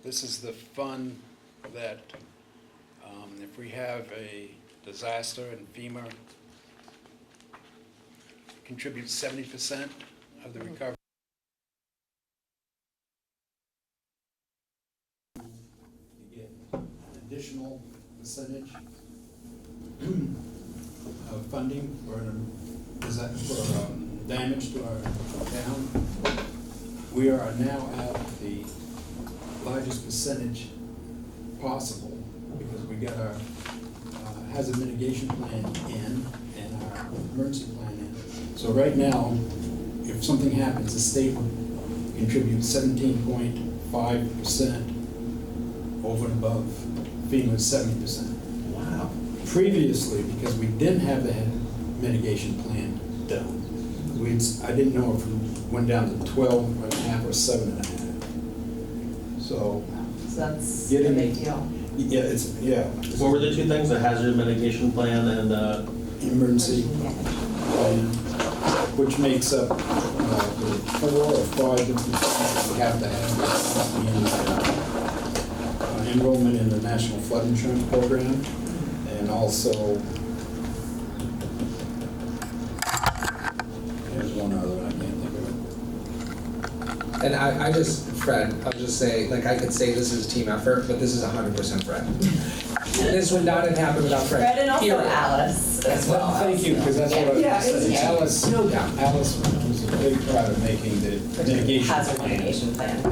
Speaker 4: This is the fund that, if we have a disaster in FEMA, contributes 70% of the recovery. You get an additional percentage of funding for damage to our town. We are now at the largest percentage possible because we got our hazard mitigation plan in and our emergency plan in. So right now, if something happens, the state would contribute 17.5% over and above FEMA's 70%.
Speaker 8: Wow.
Speaker 4: Previously, because we didn't have the mitigation plan done, I didn't know if we went down to 12.5 or 7.5. So,
Speaker 10: So that's a
Speaker 4: Getting-
Speaker 10: big deal.
Speaker 4: yeah.
Speaker 2: What were the two things, the hazard mitigation plan and
Speaker 4: Emergency plan, which makes up the 4 or 5 different things we have to have. Enrollment in the National Flood Insurance Program, and also there's one other one, I can't think of it.
Speaker 5: And I just, Fred, I'll just say, like, I could say this is a team effort, but this is 100% Fred. This would not have happened without Fred.
Speaker 10: Fred and also
Speaker 5: Period.
Speaker 10: Alice as well.
Speaker 4: Thank you, because that's what I was
Speaker 10: Yeah,
Speaker 4: going to say.
Speaker 10: it's-
Speaker 4: Alice,
Speaker 5: No doubt.
Speaker 4: Alice was a big part of making the mitigation
Speaker 10: Hazard
Speaker 4: plan.
Speaker 10: mitigation plan.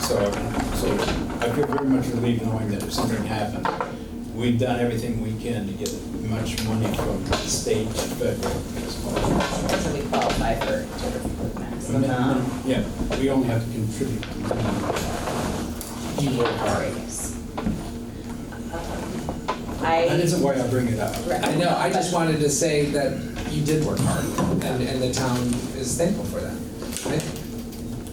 Speaker 4: So I feel very much relieved knowing that if something happened, we've done everything we can to get as much money from the state and federal as possible.
Speaker 10: So we qualify for sort of the maximum amount.
Speaker 4: Yeah, we only have to contribute.
Speaker 10: You work hard. Yes.
Speaker 4: That isn't why I bring it up.
Speaker 5: I know, I just wanted to say that you did work hard, and the town is thankful for that.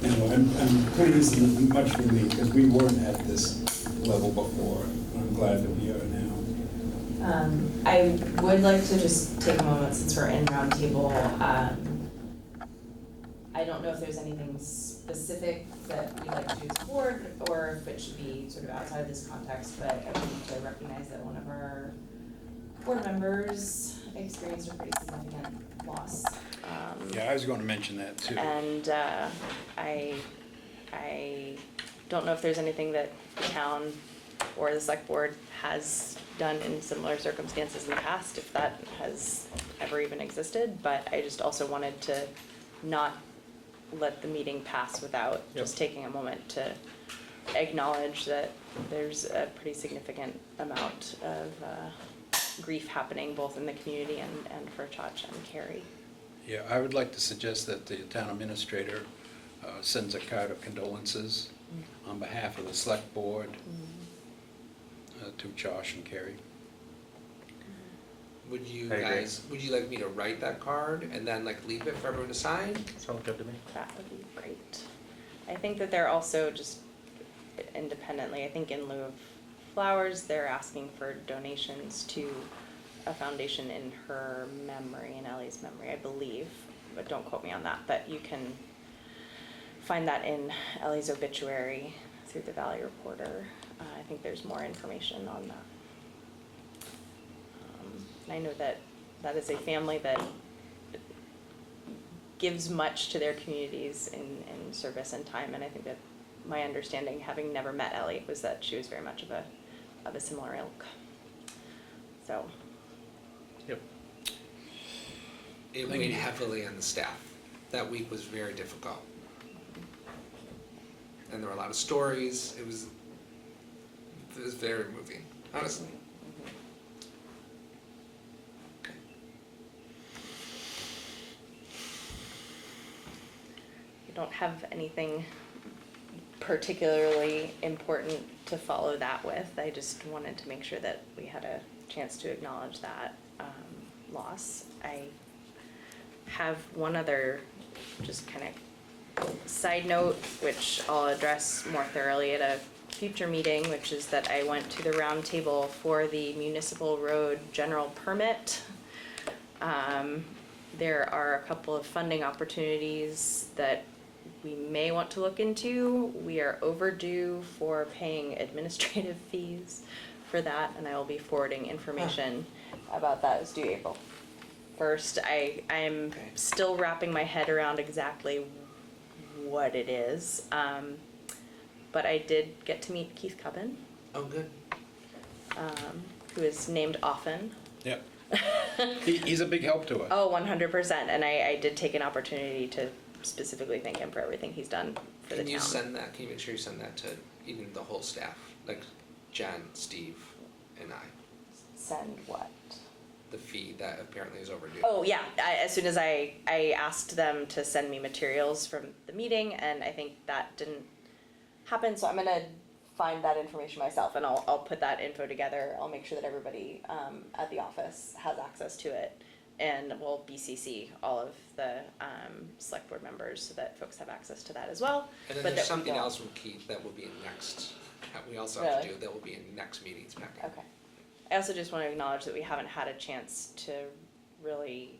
Speaker 4: I'm pleased and much relieved, because we weren't at this level before. I'm glad that we are now.
Speaker 10: I would like to just take a moment, since we're in roundtable. I don't know if there's anything specific that we'd like to do as a board, or if it should be sort of outside of this context, but I want to recognize that one of our board members experienced a pretty significant loss.
Speaker 4: Yeah, I was going to mention that too.
Speaker 1: And I don't know if there's anything that the town or the select board has done in similar circumstances in the past, if that has ever even existed, but I just also wanted to not let the meeting pass without just taking a moment to acknowledge that there's a pretty significant amount of grief happening both in the community and for Chach and Carrie.
Speaker 4: Yeah, I would like to suggest that the town administrator sends a card of condolences on behalf of the select board to Josh and Carrie.
Speaker 5: Would you
Speaker 2: I agree.
Speaker 5: guys, would you like me to write that card and then like leave it for everyone to sign?
Speaker 2: Sounds good to me.
Speaker 1: That would be great. I think that they're also just independently, I think in lieu of flowers, they're asking for donations to a foundation in her memory, in Ellie's memory, I believe, but don't quote me on that, but you can find that in Ellie's obituary through the Valley Reporter. I think there's more information on that. I know that that is a family that gives much to their communities in service and time, and I think that my understanding, having never met Ellie, was that she was very much of a similar ilk. So.
Speaker 2: Yep.
Speaker 5: It weighed heavily on the staff. That week was very difficult. And there were a lot of stories. It was very moving, honestly. Okay.
Speaker 1: I don't have anything particularly important to follow that with. I just wanted to make sure that we had a chance to acknowledge that loss. I have one other just kind of side note, which I'll address more thoroughly at a future meeting, which is that I went to the round table for the municipal road general permit. There are a couple of funding opportunities that we may want to look into. We are overdue for paying administrative fees for that, and I will be forwarding information about that. It's due April 1st. I'm still wrapping my head around exactly what it is, but I did get to meet Keith Cubbin,
Speaker 5: Oh, good.
Speaker 1: who is named often.
Speaker 4: Yep. He's a big help to us.
Speaker 1: Oh, 100%, and I did take an opportunity to specifically thank him for everything he's done for the
Speaker 5: Can
Speaker 1: town.
Speaker 5: you send that, can you make sure you send that to even the whole staff, like Jen, Steve, and I?
Speaker 1: Send what?
Speaker 5: The fee that apparently is overdue.
Speaker 1: Oh, yeah, as soon as I asked them to send me materials from the meeting, and I think that didn't happen, so I'm gonna find that information myself, and I'll put that info together. I'll make sure that everybody at the office has access to it, and we'll BCC all of the select board members so that folks have access to that as well.
Speaker 5: And then
Speaker 1: but
Speaker 5: there's
Speaker 1: that we
Speaker 5: something
Speaker 1: don't-
Speaker 5: else from Keith that will be in next, that we also have to
Speaker 1: Really?
Speaker 5: do, that will be in next meeting's packet.
Speaker 1: Okay. I also just want to acknowledge that we haven't had a chance to really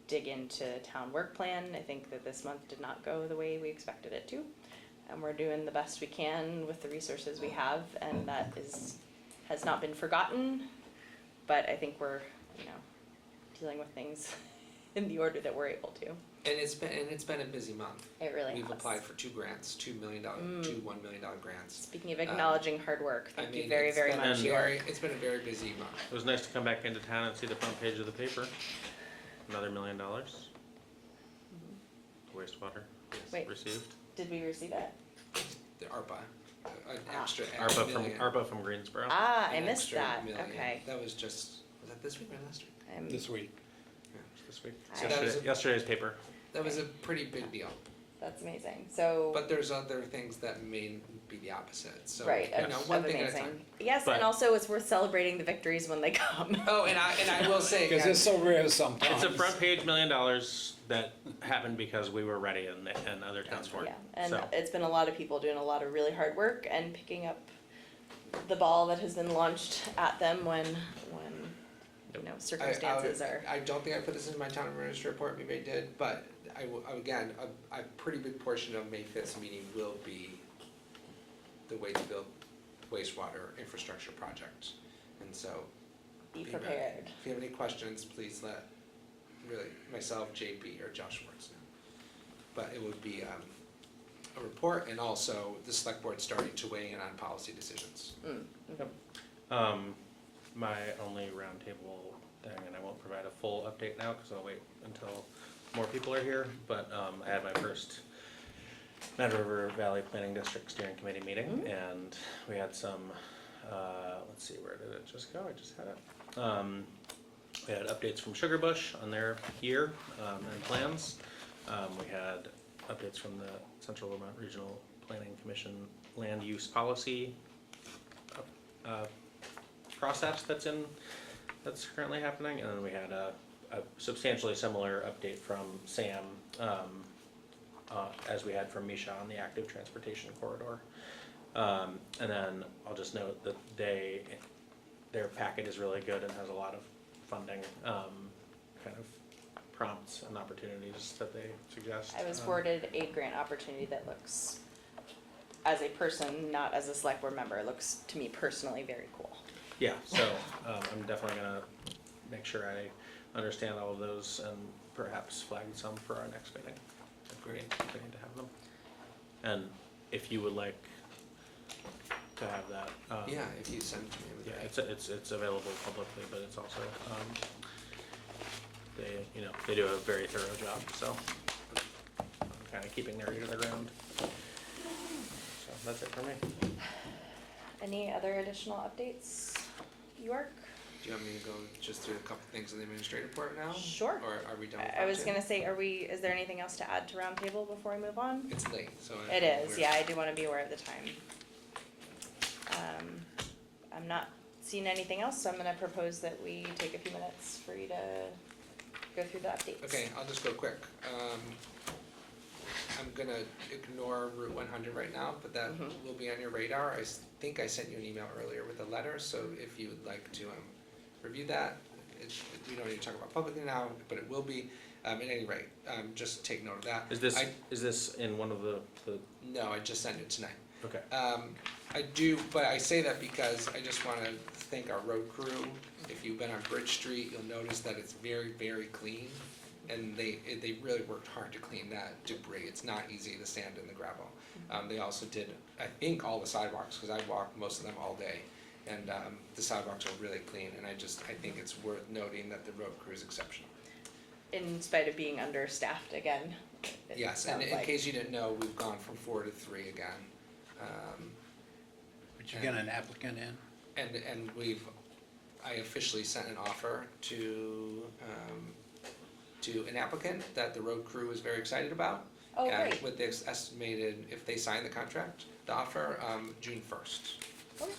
Speaker 1: dig into town work plan. I think that this month did not go the way we expected it to. And we're doing the best we can with the resources we have, and that has not been forgotten. But I think we're, dealing with things in the order that we're able to.
Speaker 5: And it's been a busy month.
Speaker 1: It really
Speaker 5: We've
Speaker 1: has.
Speaker 5: applied for 2 grants, $2 million, two $1 million grants.
Speaker 1: Speaking of acknowledging hard work,
Speaker 5: I
Speaker 1: thank you
Speaker 5: mean,
Speaker 1: very,
Speaker 5: it's
Speaker 1: very
Speaker 5: been
Speaker 1: much.
Speaker 5: it's been a very busy month.
Speaker 2: It was nice to come back into town and see the front page of the paper. Another $1 million. Wastewater
Speaker 1: Wait.
Speaker 2: received.
Speaker 1: Did we receive it?
Speaker 5: The ARPA, an
Speaker 1: Ah.
Speaker 5: extra
Speaker 2: ARPA
Speaker 5: million.
Speaker 2: from Greensboro.
Speaker 1: Ah, I
Speaker 5: An
Speaker 1: missed
Speaker 5: extra
Speaker 1: that.
Speaker 5: million.
Speaker 1: Okay.
Speaker 5: That was that this week or last week?
Speaker 4: This week.
Speaker 2: This week.
Speaker 1: So that
Speaker 5: was
Speaker 2: Yesterday's paper.
Speaker 5: That was a pretty big deal.
Speaker 1: That's amazing. So,
Speaker 5: But there's other things that may be the opposite, so,
Speaker 1: right,
Speaker 5: you know,
Speaker 1: of
Speaker 5: one thing at a
Speaker 1: amazing.
Speaker 5: time.
Speaker 1: Yes,
Speaker 2: But-
Speaker 1: and also it's worth celebrating the victories when they come.
Speaker 5: Oh, and I will say,
Speaker 4: Because
Speaker 5: again,
Speaker 4: it's so rare sometimes.
Speaker 2: It's a front page $1 million that happened because we were ready and other towns weren't.
Speaker 1: Yeah, and
Speaker 2: So,
Speaker 1: it's been a lot of people doing a lot of really hard work and picking up the ball that has been launched at them when you know circumstances are.
Speaker 5: I don't think I put this in my town administrator report, maybe I did, but again, a pretty big portion of May 5th's meeting will be the Waitsfield wastewater infrastructure project. And so,
Speaker 1: Be
Speaker 5: ready.
Speaker 1: prepared.
Speaker 5: If you have any questions, please let really myself, JP, or Josh Schwartz know. But it would be a report, and also the select board starting to weigh in on policy decisions.
Speaker 2: my only roundtable thing, and I won't provide a full update now because I'll wait until more people are here, but I had my first Mad River Valley Planning District Steering Committee meeting, and we had some, let's see, where did it just go? I just had it. We had updates from Sugarbush on their year and plans. We had updates from the Central Vermont Regional Planning Commission land use policy process that's currently happening, and then we had a substantially similar update from Sam as we had from Misha on the active transportation corridor. And then I'll just note that their packet is really good and has a lot of funding kind of prompts and opportunities that they suggest.
Speaker 1: I was forwarded a grant opportunity that looks, as a person, not as a select board member, looks to me personally very cool.
Speaker 2: Yeah, so I'm definitely gonna make sure I understand all of those and perhaps flag some for our next meeting. Agreed. We need to have them. And if you would like to have that.
Speaker 5: Yeah, if you send it to me, it would be
Speaker 2: Yeah,
Speaker 5: great.
Speaker 2: it's available publicly, but it's also, they do a very thorough job, so I'm kind of keeping their ear to the ground. So that's it for me.
Speaker 1: Any other additional updates, York?
Speaker 5: Do you want me to go just through a couple things in the administrative report now?
Speaker 1: Sure.
Speaker 5: Or are we done with
Speaker 1: I was
Speaker 5: that?
Speaker 1: gonna say, is there anything else to add to roundtable before we move on?
Speaker 5: It's late, so.
Speaker 1: It is, yeah, I do wanna be aware of the time. I'm not seeing anything else, so I'm gonna propose that we take a few minutes for you to go through the updates.
Speaker 5: Okay, I'll just go quick. I'm gonna ignore Route 100 right now, but that will be on your radar. I think I sent you an email earlier with a letter, so if you would like to review that, we don't need to talk about publicly now, but it will be. At any rate, just take note of that.
Speaker 2: Is this in one of the,
Speaker 5: No, I just sent it tonight.
Speaker 2: okay.
Speaker 5: I do, but I say that because I just wanna thank our road crew. If you've been on Bridge Street, you'll notice that it's very, very clean. And they really worked hard to clean that debris. It's not easy, the sand and the gravel. They also did, I think, all the sidewalks, cause I walked most of them all day. And the sidewalks are really clean, and I think it's worth noting that the road crew is exceptional.
Speaker 1: In spite of being understaffed again. it
Speaker 5: Yes, and
Speaker 1: sounds
Speaker 5: in
Speaker 1: like.
Speaker 5: case you didn't know, we've gone from 4 to 3 again.
Speaker 4: But you get an applicant in?
Speaker 5: And I officially sent an offer to an applicant that the road crew is very excited about.
Speaker 1: Oh,
Speaker 5: And
Speaker 1: great.
Speaker 5: with this estimated, if they sign the contract, the offer, June 1st.
Speaker 1: Okay.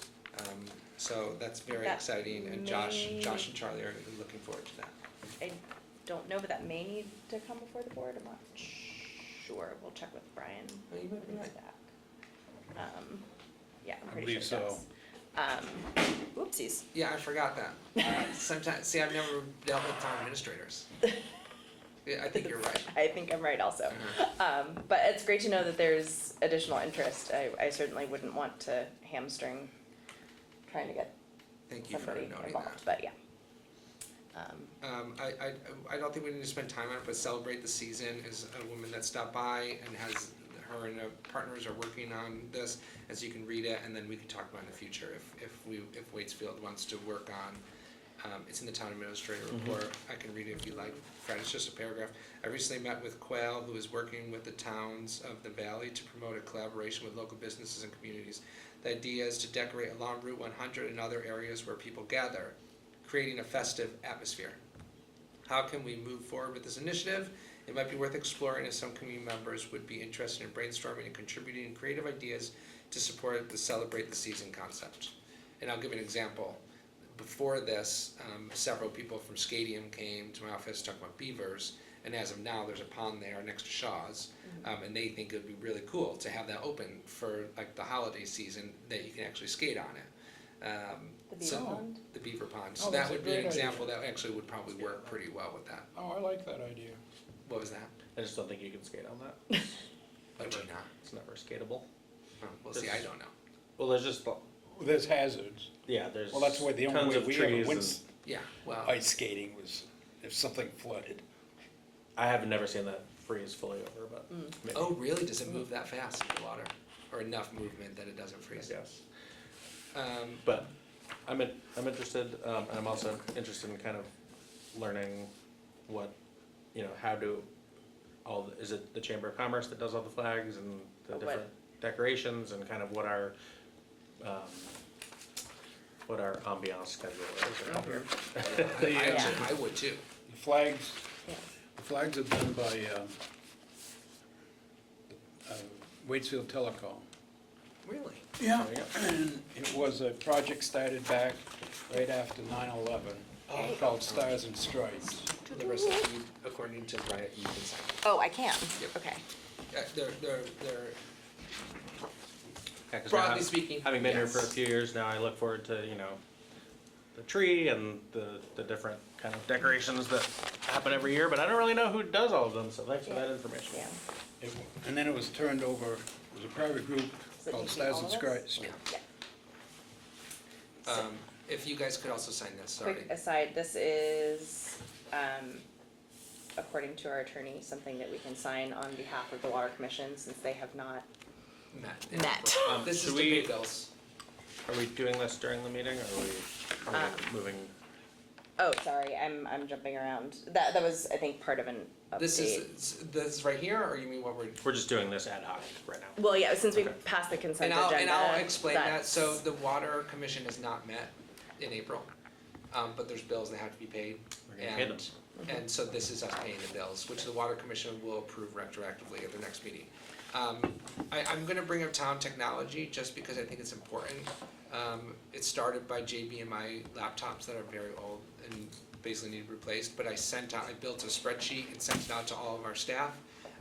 Speaker 5: So that's very
Speaker 1: That
Speaker 5: exciting, and Josh
Speaker 1: may-
Speaker 5: and Charlie are looking forward to that.
Speaker 1: I don't know, but that may need to come before the board, I'm not sure, we'll check with Brian.
Speaker 5: Oh, you might be
Speaker 1: when he's
Speaker 5: right.
Speaker 1: back. Yeah, I'm
Speaker 4: I
Speaker 1: pretty sure
Speaker 4: believe
Speaker 1: it does. Whoopsies.
Speaker 5: Yeah, I forgot that. Sometimes, see, I've never dealt with town administrators. Yeah, I think you're right.
Speaker 1: I think I'm right also. But it's great to know that there's additional interest. I certainly wouldn't want to hamstring trying to get
Speaker 5: Thank you for
Speaker 1: somebody
Speaker 5: noting
Speaker 1: involved,
Speaker 5: that.
Speaker 1: but yeah.
Speaker 5: I don't think we need to spend time on it, but Celebrate the Season is a woman that stopped by and her and her partners are working on this, as you can read it, and then we can talk about it in the future if Waitsfield wants to work on. It's in the town administrator report. I can read it if you like, Fred. It's just a paragraph. I recently met with Quail, who is working with the towns of the valley to promote a collaboration with local businesses and communities. The idea is to decorate along Route 100 and other areas where people gather, creating a festive atmosphere. How can we move forward with this initiative? It might be worth exploring if some community members would be interested in brainstorming and contributing creative ideas to support the Celebrate the Season concept. And I'll give an example. Before this, several people from Scadium came to my office to talk about beavers, and as of now, there's a pond there next to Shaw's, and they think it would be really cool to have that open for like the holiday season, that you can actually skate on it.
Speaker 1: The beaver pond?
Speaker 5: The beaver pond.
Speaker 4: Oh,
Speaker 5: So that
Speaker 4: that's a
Speaker 5: would be an
Speaker 4: great idea.
Speaker 5: example that actually would probably work pretty well with that.
Speaker 4: Oh, I like that idea.
Speaker 5: What was that?
Speaker 2: I just don't think you can skate on that.
Speaker 5: Oh, do you not?
Speaker 2: It's never skatable.
Speaker 5: Oh, well, see, I don't know.
Speaker 2: Well, there's just,
Speaker 4: There's hazards.
Speaker 2: yeah, there's
Speaker 4: Well, that's why the only
Speaker 2: tons
Speaker 4: way
Speaker 2: of
Speaker 4: we ever
Speaker 2: trees
Speaker 4: went
Speaker 2: and
Speaker 5: Yeah, well,
Speaker 4: ice skating was if something flooded.
Speaker 2: I have never seen that freeze fully over, but maybe.
Speaker 5: oh, really? Does it move that fast in the water? Or enough movement that it doesn't freeze?
Speaker 2: Yes.
Speaker 5: Um,
Speaker 2: But I'm interested, and I'm also interested in kind of learning what, how do is it the Chamber of Commerce that does all the flags and the
Speaker 1: What?
Speaker 2: different decorations and kind of what our ambiance schedule is around here?
Speaker 5: I would too.
Speaker 4: The flags,
Speaker 1: Yeah.
Speaker 4: the flags are done by Waitsfield Telecom.
Speaker 5: Really?
Speaker 4: Yeah, and it was a project started back right after 9/11, called Stars and Stripes.
Speaker 5: The rest of you, according to Riot, you can sign.
Speaker 1: Oh, I can,
Speaker 5: Yep.
Speaker 1: okay.
Speaker 5: They're
Speaker 2: Yeah, 'cause
Speaker 5: broadly speaking.
Speaker 2: having been here for a
Speaker 5: yes.
Speaker 2: few years now, I look forward to, the tree and the different kind of decorations that happen every year, but I don't really know who does all of them, so thanks for that information.
Speaker 1: Yeah.
Speaker 4: And then it was turned over, it was a private group
Speaker 1: So
Speaker 4: called
Speaker 1: you see
Speaker 4: Stars
Speaker 1: all
Speaker 4: and
Speaker 1: of us?
Speaker 4: Stripes.
Speaker 5: Yeah.
Speaker 1: Yeah.
Speaker 5: If you guys could also sign this, sorry.
Speaker 1: Quick aside, this is, according to our attorney, something that we can sign on behalf of the Water Commission since they have not.
Speaker 5: Met.
Speaker 1: Met.
Speaker 5: This is
Speaker 2: Should
Speaker 5: to
Speaker 2: we-
Speaker 5: pay bills.
Speaker 2: Are we doing this during the meeting, or are we moving?
Speaker 1: Oh, sorry, I'm jumping around. That was, I think, part of an update.
Speaker 5: This right here, or you mean what we're?
Speaker 2: We're just doing this ad hoc right now.
Speaker 1: Well, yeah, since we
Speaker 2: Okay.
Speaker 1: passed the consent
Speaker 5: And
Speaker 1: agenda.
Speaker 5: I'll explain that. So
Speaker 1: that's-
Speaker 5: the Water Commission has not met in April, but there's bills that have to be paid.
Speaker 2: We're gonna pay them.
Speaker 5: And so this is us paying the bills, which the Water Commission will approve retroactively at the next meeting. I'm gonna bring up town technology just because I think it's important. It started by JBMI laptops that are very old and basically need replaced, but I built a spreadsheet and sent it out to all of our staff.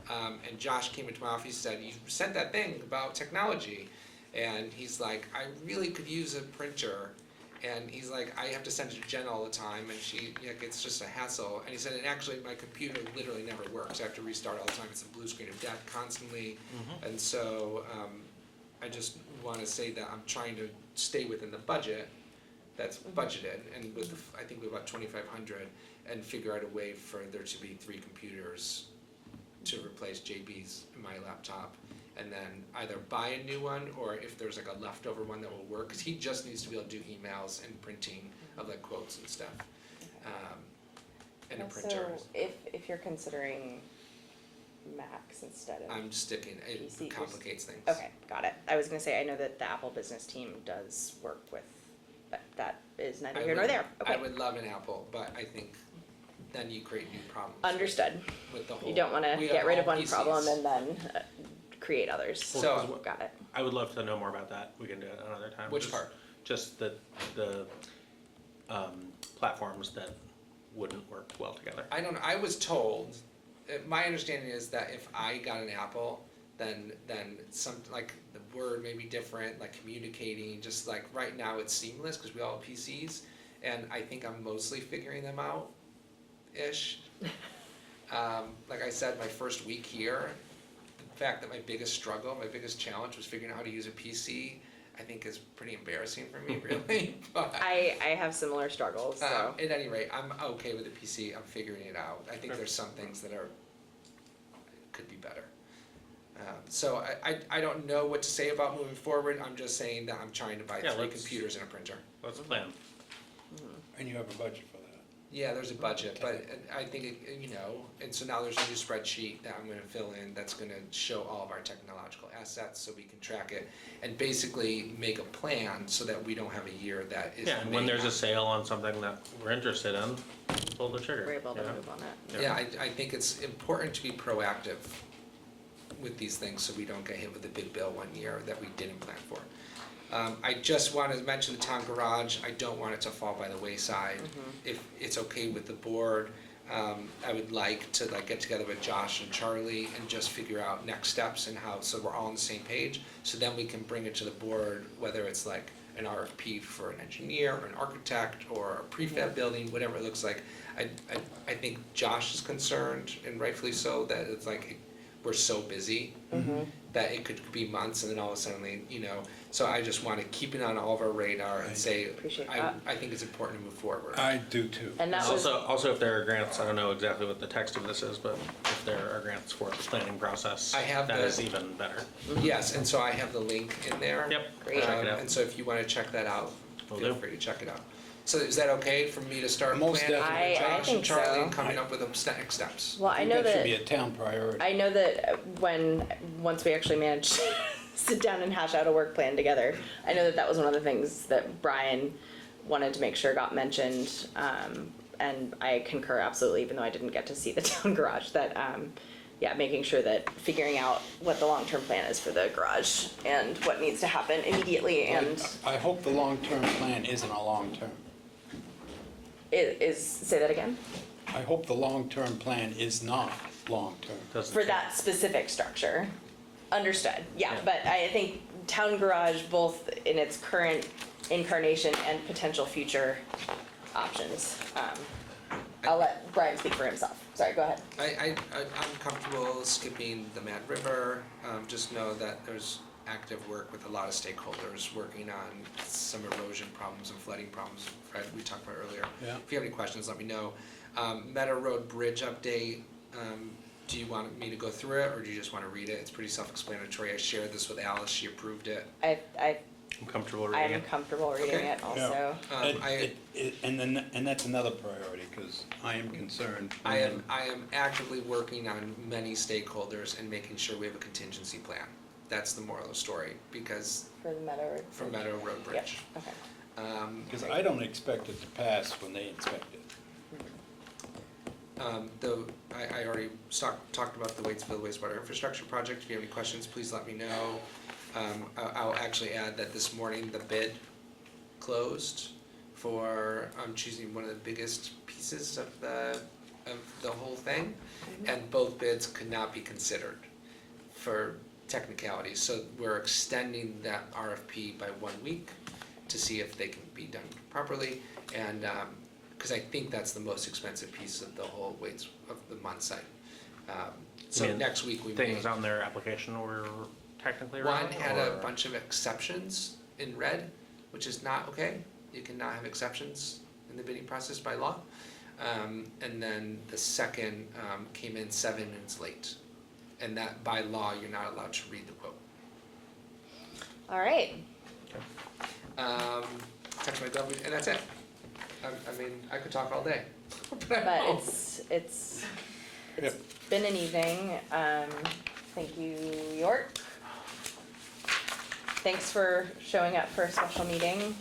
Speaker 5: And Josh came into my office and said, "You sent that thing about technology." And he's like, "I really could use a printer." And he's like, "I have to send it to Jen all the time, and it's just a hassle." And he said, "And actually, my computer literally never works. I have to restart all the time. It's a blue screen of death constantly." And so, I just wanna say that I'm trying to stay within the budget that's budgeted, and I think we have about 2,500, and figure out a way for there to be 3 computers to replace JB's my laptop, and then either buy a new one, or if there's like a leftover one that will work, cause he just needs to be able to do emails and printing of like quotes and stuff. And a printer.
Speaker 1: So if you're considering Macs instead of.
Speaker 5: I'm sticking, it
Speaker 1: PC,
Speaker 5: complicates things.
Speaker 1: Okay, got it. I was gonna say, I know that the Apple business team does work with, but that is neither here nor there.
Speaker 5: I
Speaker 1: Okay,
Speaker 5: would love an Apple, but I think then you create new problems.
Speaker 1: understood.
Speaker 5: With the whole.
Speaker 1: You don't wanna
Speaker 5: we
Speaker 1: get
Speaker 5: have
Speaker 1: rid of
Speaker 5: all
Speaker 1: one problem
Speaker 5: PCs.
Speaker 1: and then create others.
Speaker 5: So-
Speaker 1: Got it.
Speaker 2: I would love to know more about that. We can do it another time.
Speaker 5: Which
Speaker 2: Just-
Speaker 5: part?
Speaker 2: Just the platforms that wouldn't work well together.
Speaker 5: I don't know, I was told, my understanding is that if I got an Apple, then some, like, the word may be different, like communicating, just like, right now it's seamless, cause we all have PCs, and I think I'm mostly figuring them out-ish. Like I said, my first week here, the fact that my biggest struggle, my biggest challenge was figuring out how to use a PC, I think is pretty embarrassing for me, really, but.
Speaker 1: I have similar struggles, so.
Speaker 5: At any rate, I'm okay with the PC, I'm figuring it out. I think there's some things that could be better. So I don't know what to say about moving forward, I'm just saying that I'm trying to buy
Speaker 2: Yeah,
Speaker 5: 3
Speaker 2: let's-
Speaker 5: computers and a printer.
Speaker 2: Let's plan.
Speaker 4: And you have a budget for that.
Speaker 5: Yeah, there's a budget, but I think, and so now there's a new spreadsheet that I'm gonna fill in that's gonna show all of our technological assets so we can track it and basically make a plan so that we don't have a year that is.
Speaker 2: Yeah, and when there's a sale on something that we're interested in, pull the trigger.
Speaker 1: We're able to
Speaker 2: you know?
Speaker 1: move on it.
Speaker 5: Yeah, I think it's important to be proactive with these things so we don't get hit with a big bill one year that we didn't plan for. I just want to mention the town garage. I don't want it to fall by the wayside. If it's okay with the board, I would like to get together with Josh and Charlie and just figure out next steps and how, so we're all on the same page. So then we can bring it to the board, whether it's like an RFP for an engineer or an architect or a prefab building, whatever it looks like. I think Josh is concerned, and rightfully so, that it's like we're so busy that it could be months and then all of a sudden, so I just want to keep it on all of our radar and say,
Speaker 1: Appreciate that.
Speaker 5: I think it's important to move forward.
Speaker 4: I do too.
Speaker 1: And that was,
Speaker 2: Also, if there are grants, I don't know exactly what the text of this is, but if there are grants for the planning process,
Speaker 5: I have
Speaker 2: that
Speaker 5: the-
Speaker 2: is even better.
Speaker 5: Yes, and so I have the link in there.
Speaker 2: Yep,
Speaker 1: Great.
Speaker 2: check it out.
Speaker 5: And so if you want to check that out,
Speaker 2: Will
Speaker 5: feel
Speaker 2: do.
Speaker 5: free to check it out. So is that okay for me to start
Speaker 4: Most
Speaker 5: planning
Speaker 4: definitely.
Speaker 5: with
Speaker 1: I
Speaker 5: Josh
Speaker 1: think
Speaker 5: and Charlie
Speaker 1: so.
Speaker 5: and coming up with the next steps?
Speaker 1: well, I know
Speaker 4: That should
Speaker 1: that,
Speaker 4: be a town priority.
Speaker 1: I know that once we actually managed to sit down and hash out a work plan together, I know that that was one of the things that Brian wanted to make sure got mentioned, and I concur absolutely, even though I didn't get to see the town garage, that, making sure that figuring out what the long-term plan is for the garage and what needs to happen immediately and
Speaker 4: I hope the long-term plan isn't a long-term.
Speaker 1: say that again?
Speaker 4: I hope the long-term plan is not long-term.
Speaker 2: Doesn't
Speaker 1: For
Speaker 2: change.
Speaker 1: that specific structure. Understood, yeah,
Speaker 2: Yeah.
Speaker 1: but I think town garage, both in its current incarnation and potential future options. I'll let Brian speak for himself. Sorry, go ahead.
Speaker 5: I'm comfortable skipping the Mad River. Just know that there's active work with a lot of stakeholders working on some erosion problems and flooding problems, Fred, we talked about earlier.
Speaker 4: Yeah.
Speaker 5: If you have any questions, let me know. Meadow Road Bridge update, do you want me to go through it or do you just want to read it? It's pretty self-explanatory. I shared this with Alice, she approved it.
Speaker 2: I'm comfortable reading
Speaker 1: I'm
Speaker 2: it.
Speaker 1: comfortable reading
Speaker 5: Okay.
Speaker 1: it also.
Speaker 4: And that's another priority, because I am concerned.
Speaker 5: I am actively working on many stakeholders and making sure we have a contingency plan. That's the moral of the story, because
Speaker 1: For the Meadow Road.
Speaker 5: for Meadow Road
Speaker 1: Yep,
Speaker 5: Bridge.
Speaker 1: okay.
Speaker 4: Because I don't expect it to pass when they inspect it.
Speaker 5: I already talked about the Waitsfield wastewater infrastructure project. If you have any questions, please let me know. I'll actually add that this morning the bid closed for choosing one of the biggest pieces of the whole thing, and both bids could not be considered for technicalities. So we're extending that RFP by 1 week to see if they can be done properly, and because I think that's the most expensive piece of the whole weights of the Mon site. So
Speaker 2: You mean
Speaker 5: next week we may.
Speaker 2: Things on their application were technically wrong?
Speaker 5: One had a
Speaker 2: or-
Speaker 5: bunch of exceptions in red, which is not okay. You cannot have exceptions in the bidding process by law. And then the second came in 7 minutes late. And that by law, you're not allowed to read the quote.
Speaker 1: All right,
Speaker 5: Touch my dog, and that's it. I mean, I could talk all day.
Speaker 1: but it's been an evening. Thank you, York. Thanks for showing up for a special meeting.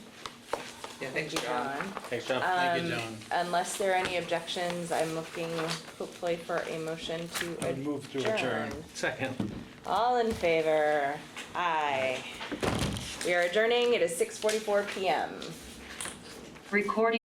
Speaker 5: Yeah,
Speaker 1: Thank
Speaker 5: thanks,
Speaker 1: you,
Speaker 5: John.
Speaker 2: Thanks, John.
Speaker 4: Thank you, John.
Speaker 1: Unless there are any objections, I'm looking hopefully for a motion to
Speaker 4: I would move to adjourn.
Speaker 2: Second.
Speaker 1: All in favor? Aye. We are adjourning. It is 6:44 PM.
Speaker 9: Recording